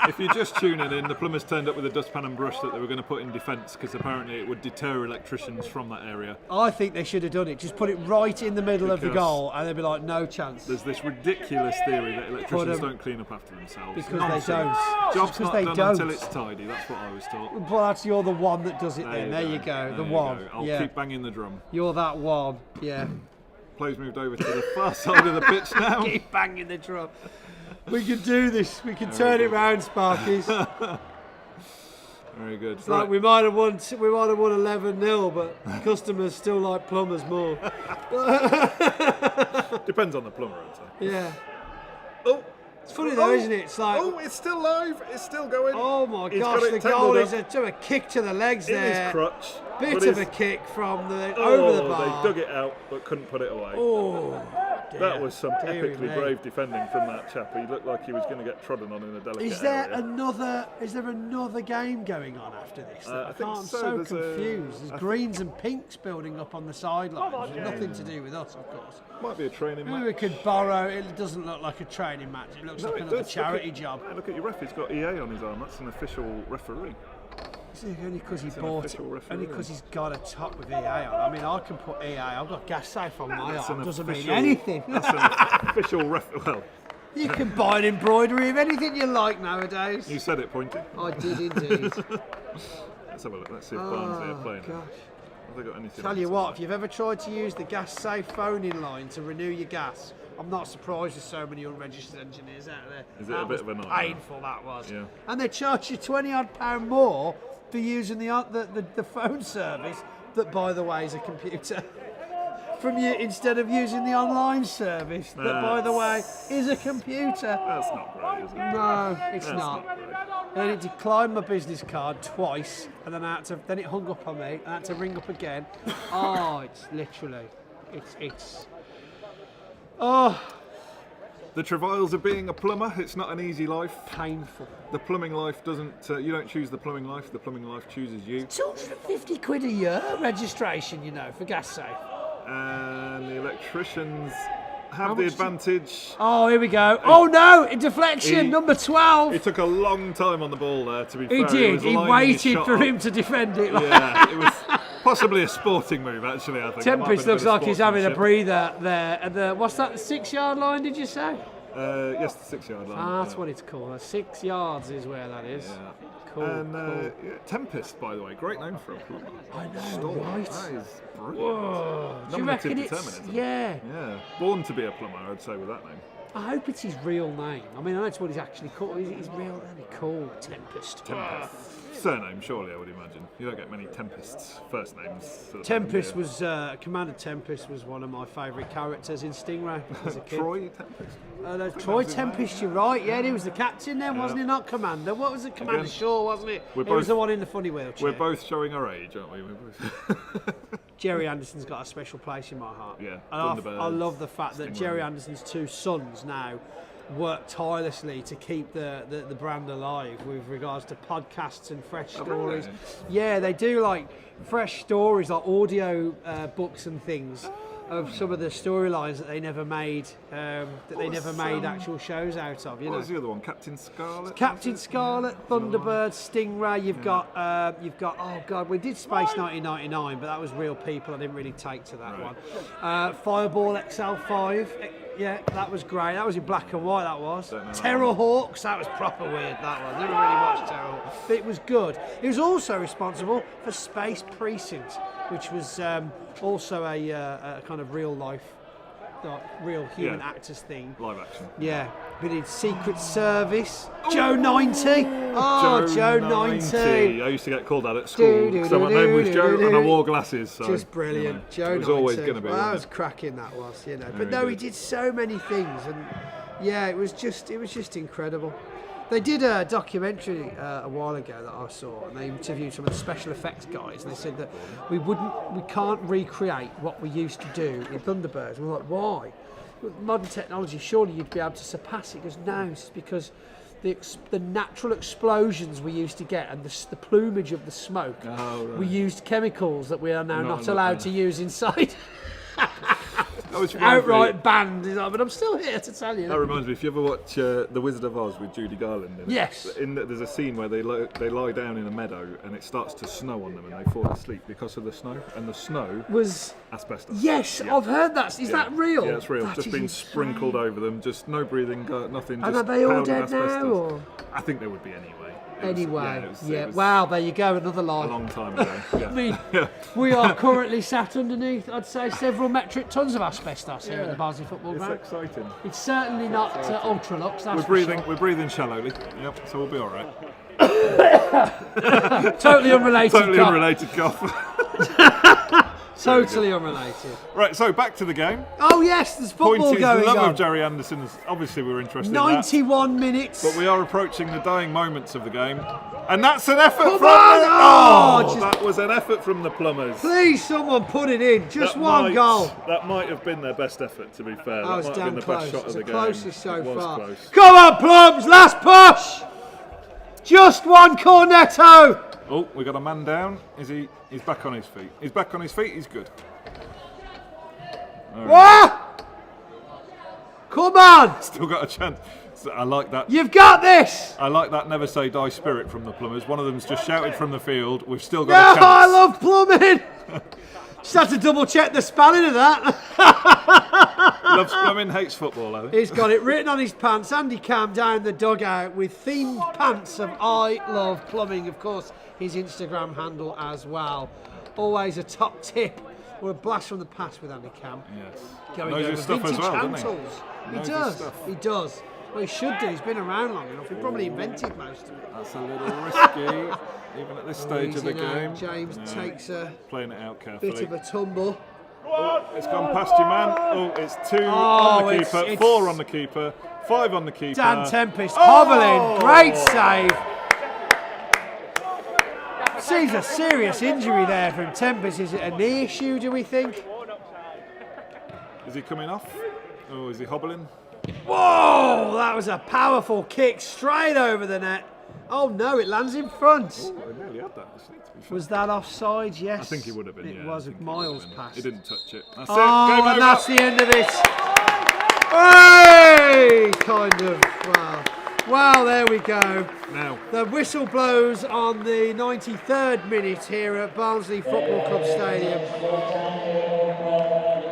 If you're just tuning in, the plumbers turned up with a dustpan and brush that they were going to put in defence because apparently it would deter electricians from that area. I think they should have done it. Just put it right in the middle of the goal and they'd be like, no chance. There's this ridiculous theory that electricians don't clean up after themselves. Because they don't. Job's not done until it's tidy, that's what I was taught. Well, that's you're the one that does it then. There you go. The one. I'll keep banging the drum. You're that one. Yeah. Play's moved over to the far side of the pitch now. Keep banging the drum. We can do this. We can turn it round, Sparkies. Very good. It's like we might have won 11-0, but customers still like plumbers more. Depends on the plumber, I'd say. Yeah. Oh. It's funny though, isn't it? It's like, it's still live. It's still going. Oh my gosh! The goal is a kick to the legs there. In his crutch. Bit of a kick from over the bar. They dug it out but couldn't put it away. Oh, dear. That was some epically brave defending from that chap. He looked like he was going to get trodden on in a delicate area. Is there another game going on after this? I think I'm so. so confused. There's greens and pinks building up on the sidelines. Nothing to do with us, of course. Might be a training match. We could borrow. It doesn't look like a training match. It looks like another charity job. Look at your ref. He's got EA on his arm. That's an official referee. Only because he bought it. Only because he's got a top with EA on. I mean, I can put EA. I've got gas safe on my arm. Doesn't mean anything. That's an official ref. Well, you can buy an embroidery of anything you like nowadays. You said it, Pointy. I did indeed. Let's have a look. Let's see if Barnsley are playing. Gosh. Have they got anything? Tell you what, if you've ever tried to use the gas safe phoning line to renew your gas, I'm not surprised there's so many unregistered engineers out there. Is it a bit of a nightmare? Painful that was. Yeah. And they charge you £20 more for using the phone service that, by the way, is a computer. From you instead of using the online service that, by the way, is a computer. That's not great, is it? No, it's not. And it declined my business card twice, and then it hung up on me, and I had to ring up again. Oh, it's literally, it's. Oh. The travails of being a plumber, it's not an easy life. Painful. The plumbing life doesn't, you don't choose the plumbing life, the plumbing life chooses you. It's £250 a year registration, for gas safe. And the electricians have the advantage. Oh, here we go. Oh no, deflection, number 12. He took a long time on the ball there, to be fair. He did, he waited for him to defend it. Yeah, it was possibly a sporting move, actually, I think. Tempest looks like he's having a breather there. And what's that, the 6-yard line, did you say? Yes, the 6-yard line. That's what it's called. 6 yards is where that is. Yeah. Cool. And Tempest, by the way, great name for a plumber. I know, Storm. right? That is brilliant. Whoa. Do you reckon it's... Yeah. Yeah. Born to be a plumber, I'd say, with that name. I hope it's his real name. I mean, I know it's what he's actually called. He's real, really cool. Tempest. Surname, surely, I would imagine. You don't get many Tempests, first names. Tempest was, Commander Tempest was one of my favourite characters in Stingray as a kid. Troy Tempest? No, Troy Tempest, you're right. Yeah, he was the captain then, wasn't he? Not Commander. What was it? Commander Shaw, wasn't it? He was the one in the funny wheelchair. We're both showing our age, aren't we? Jerry Anderson's got a special place in my heart. Yeah, I love the fact that Jerry Anderson's 2 sons now work tirelessly to keep the brand alive with regards to podcasts and fresh stories. Really? Yeah, they do like fresh stories, like audio books and things of some of the storylines that they never made, actual shows out of. What was the other one? Captain Scarlet? Captain Scarlet, Thunderbird, Stingray. You've got. Oh God, we did Space 1999, but that was real people. I didn't really take to that one. Fireball XL5. Yeah, that was great. That was in black and white. That was. Terrorhawks. That was proper weird. That one. Never really watched Terrorhawks, but it was good. He was also responsible for Space Precinct, which was also a kind of real life, real human actors thing. Live action. Yeah. We did Secret Service. Joe 90. Oh, Joe 90. I used to get called that at school. So my name was Joe and I wore glasses. So, just brilliant. Joe 90. It was always going to be. Well, that was cracking, that was, But no, he did so many things. And yeah, it was just incredible. They did a documentary a while ago that I saw, and they interviewed some of the special effects guys, and they said that we can't recreate what we used to do in Thunderbirds. And we're like, why? With modern technology, surely you'd be able to surpass it. He goes, no, it's because the natural explosions we used to get and the plumage of the smoke, we used chemicals that we are now not allowed to use inside. outright banned. He's like, but I'm still here to tell you. That reminds me, if you ever watch The Wizard of Oz with Judy Garland in it, yes. There's a scene where they lie down in a meadow and it starts to snow on them and they fall asleep because of the snow. And the snow was asbestos. Yes, I've heard that. Is that real? Yeah, it's real. That just been sprinkled over them, just no breathing, nothing. And just are they all powdered dead now? asbestos. Or? I think they would be anyway. It was Wow, there you go, another lie. A long time ago. Yeah. I mean, we are currently sat underneath, I'd say, several metric tons of asbestos here at the Barnsley football ground. It's exciting. It's certainly not ultra-lux, that's We're breathing shallowly. Yep, so we'll be all right. Totally unrelated. Totally unrelated cough. Totally unrelated. Right, so back to the game. Oh yes, there's football going going on. The love on. of Jerry Anderson is obviously we're interested 91 in that. minutes. But we are approaching the dying moments of the game. And that's an effort Come from on! that was an effort from the Plumbers. Please, someone put it in. Just one goal. That might have been their best effort, to be fair. That was might have been the damn best close. shot of the game. Closest so It was far. close. Come on, Plums, last push. Just one cornetto. Oh, we got a man down. He's back on his feet. He's back on his feet. He's good. What? Come on. Still got a chance. I like that. You've got this. I like that never say die spirit from the Plumbers. One of them's just shouted from the field. We've still got a chance. I love plumbing. Just had to double check the spelling of that. Loves plumbing, hates football, I think. He's got it written on his pants. Andy Cam down the dugout with themed pants of I love plumbing. Of course, his Instagram handle as well. Always a top tip. Or a blast from the past with Andy Cam. Yes. Going Knows over his stuff as vintage well, hand doesn't he? tools. He Knows his does. stuff. He does. Well, he should do. He's been around long enough. He probably invented most of it. That's a little risky, even at this stage of the Easy now. game. James takes a playing it out carefully. bit of a tumble. Oh, it's gone past you, man. Oh, it's 2 on the keeper, it's 4 on the keeper, 5 on the keeper. Dan Tempest hobbling. Great save. Sees a serious injury there from Tempest. Is it a knee issue, do we think? Is he coming off? Oh, is he hobbling? Whoa! That was a powerful kick straight over the net. Oh no, it lands in front. Oh, I nearly had that. Actually, to be fair. Was that offside? Yes. I think he would have been. It Yeah, was miles past. He didn't touch it. That's Oh, it. Game and over. that's the end of it. Hey! Kind of. Wow. Wow, there we go. Now. The whistle blows on the 93rd minute here at Barnsley Football Club Stadium.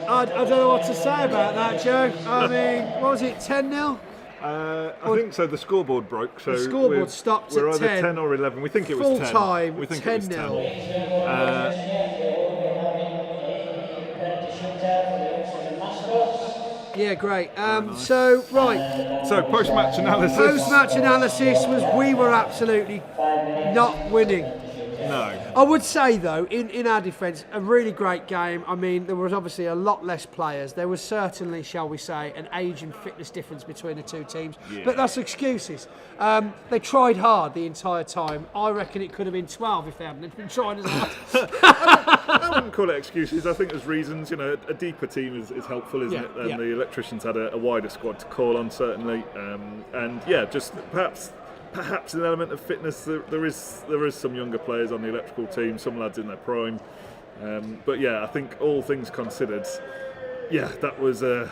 I don't know what to say about that, Joe. I mean, what was it, 10-0? I think so. The scoreboard broke. So the scoreboard stopped we're at either 10. 10 or 11. We think it was Full 10. time, We think 10-0. it was 10. Yeah, great. So, right. So, post-match analysis. Post-match analysis was we were absolutely not winning. No. I would say, though, in our defence, a really great game. I mean, there was obviously a lot less players. There was certainly, shall we say, an age and fitness difference between the two teams. Yeah. But that's excuses. They tried hard the entire time. I reckon it could have been 12 if they hadn't been trying as hard. I wouldn't call it excuses. I think there's reasons. You know, a deeper team is helpful, isn't it? And the electricians had a wider squad to call on, certainly. And yeah, just perhaps an element of fitness. There is some younger players on the electrical team, some lads in their prime. But yeah, I think all things considered, yeah, that was a.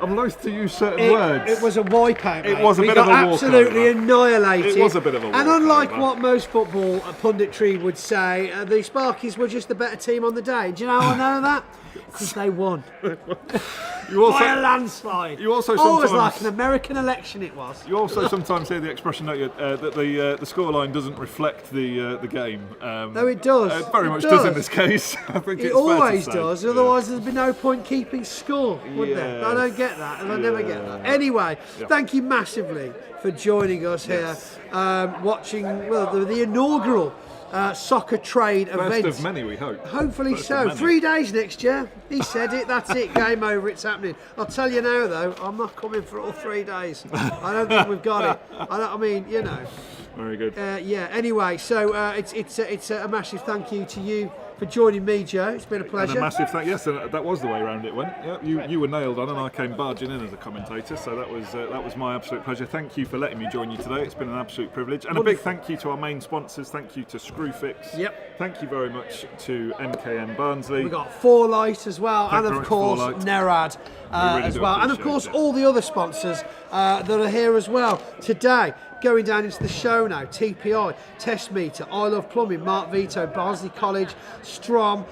I'm loath to use certain words. It was a wipeout. It was a bit of a walkover. We got absolutely annihilated. It was a bit of a And unlike walkover. what most football punditry would say, the Sparkies were just the better team on the day. Do you know how I know that? Because they won. You also, by a landslide. You also always sometimes, like an American election it was. You also sometimes hear the expression, don't you, that the scoreline doesn't reflect the game. No, it does. It very It much does. does in this case. I think It it's always fair to say. does, otherwise there'd be no point keeping score, would there? I don't get that, and I never get that. Anyway, thank you massively for joining us here, watching the inaugural SoccerTrade event. First of many, we hope. Hopefully First so. of many. 3 days next year. He said it, that's it, game over, it's happening. I'll tell you now though, I'm not coming for all 3 days. I don't think we've got it. I mean, you know. Very good. Yeah, anyway, so it's a massive thank you to you for joining me, Joe. It's been a pleasure. And a massive thank. Yes, that was the way around it went. Yeah, you were nailed on, and I came barging in as a commentator. So that was my absolute pleasure. Thank you for letting me join you today. It's been an absolute privilege, and a big thank you to our main sponsors. Thank you to Screwfix. Yep. Thank you very much to MKM Barnsley. We got Forlight as well, Thank and you of very much, course Forlight. Nerad Really as do well, and of appreciate course it. all the other sponsors that are here as well today. Going down into the show now, TPI, Test Meter, I Love Plumbing, Mark Vito, Barnsley College, Strom,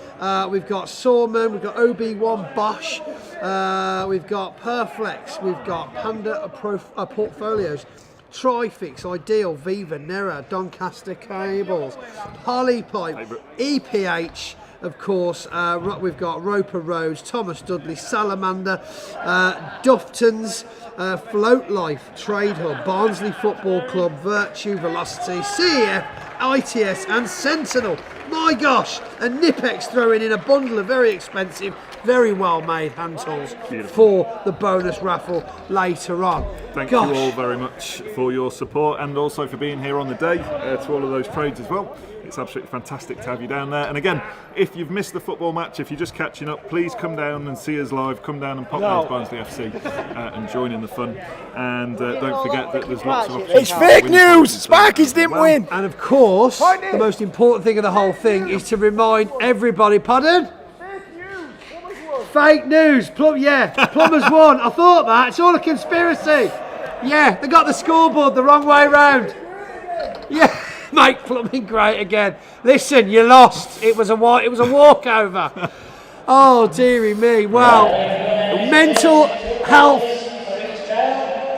we've got Sawman, we've got OB1 Bosch, we've got Perflex, we've got Panda Portfolios, Trifix, Ideal, Viva, Nera, Doncaster Cables, Polypipe, EPH, of course, we've got Roper Rhodes, Thomas Dudley, Salamander, Duftons, Float Life, Trade Hub, Barnsley Football Club, Virtue, Velocity, CEF, ITS and Sentinel. My gosh, and Nipex throwing in a bundle of very expensive, very well made hand tools for the bonus raffle later on. Thank you all very much for your support, and also for being here on the day, to all of those trades as well. It's absolutely fantastic to have you down there. And again, if you've missed the football match, if you're just catching up, please come down and see us live. Come down and pop down to Barnsley FC and join in the fun. And don't forget that there's lots of opportunities. It's fake news! Sparkies didn't win! And of course, the most important thing of the whole thing is to remind everybody, pardon? Fake news! Plumbers won. I thought that. It's all a conspiracy. Yeah, they got the scoreboard the wrong way round. Yeah. Make plumbing great again. Listen, you lost. It was a walkover. Oh dearie me. Well, mental health.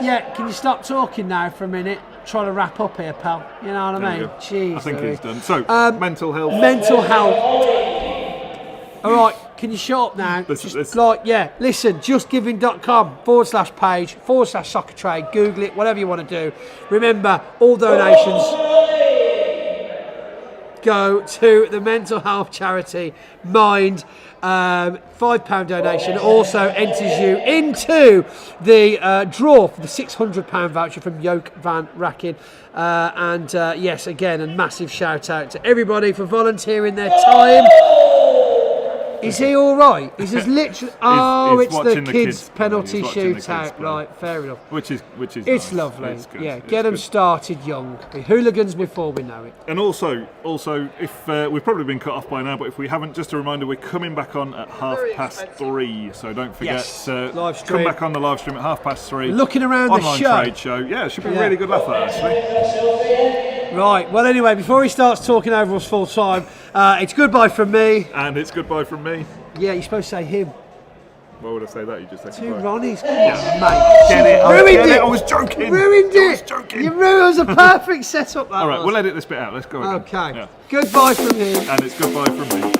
Yeah, can you stop talking now for a minute? Try to wrap up here, pal. You know what I mean? Jeez. I think he's done. So, mental health. Mental health. All right, can you shut up now? Listen, justgiving.com/page/SoccerTrade. Google it, whatever you want to do. Remember, all donations go to the mental health charity Mind. £5 donation also enters you into the draw for the £600 voucher from Yoke Van Racken. Yes, again, a massive shout out to everybody for volunteering their time. Is he all right? He's just literally. Oh, it's the kids' penalty shootout. Right, fair enough. Which is. It's nice. lovely. It's good. Yeah, It's get them good. started young. Be hooligans before we know it. And also, if we've probably been cut off by now, but if we haven't, just a reminder, we're coming back on at 3:30. So don't forget, live stream. come back on the live stream at 3:30. Looking around the online show. trade show. Yeah, it should be a really good laugh at actually. Right, well anyway, before he starts talking over us full time, it's goodbye from me. And it's goodbye from me. Yeah, you're supposed to say him. Why would I say that? You just said Two goodbye. Ronnies, come on, mate. Get it. Ruined it. I was joking. Ruined it. I was joking. You ruined it. It was a perfect setup. That All right, was. we'll edit this bit out. Let's go again. Okay. Yeah. Goodbye from him. And it's goodbye from me.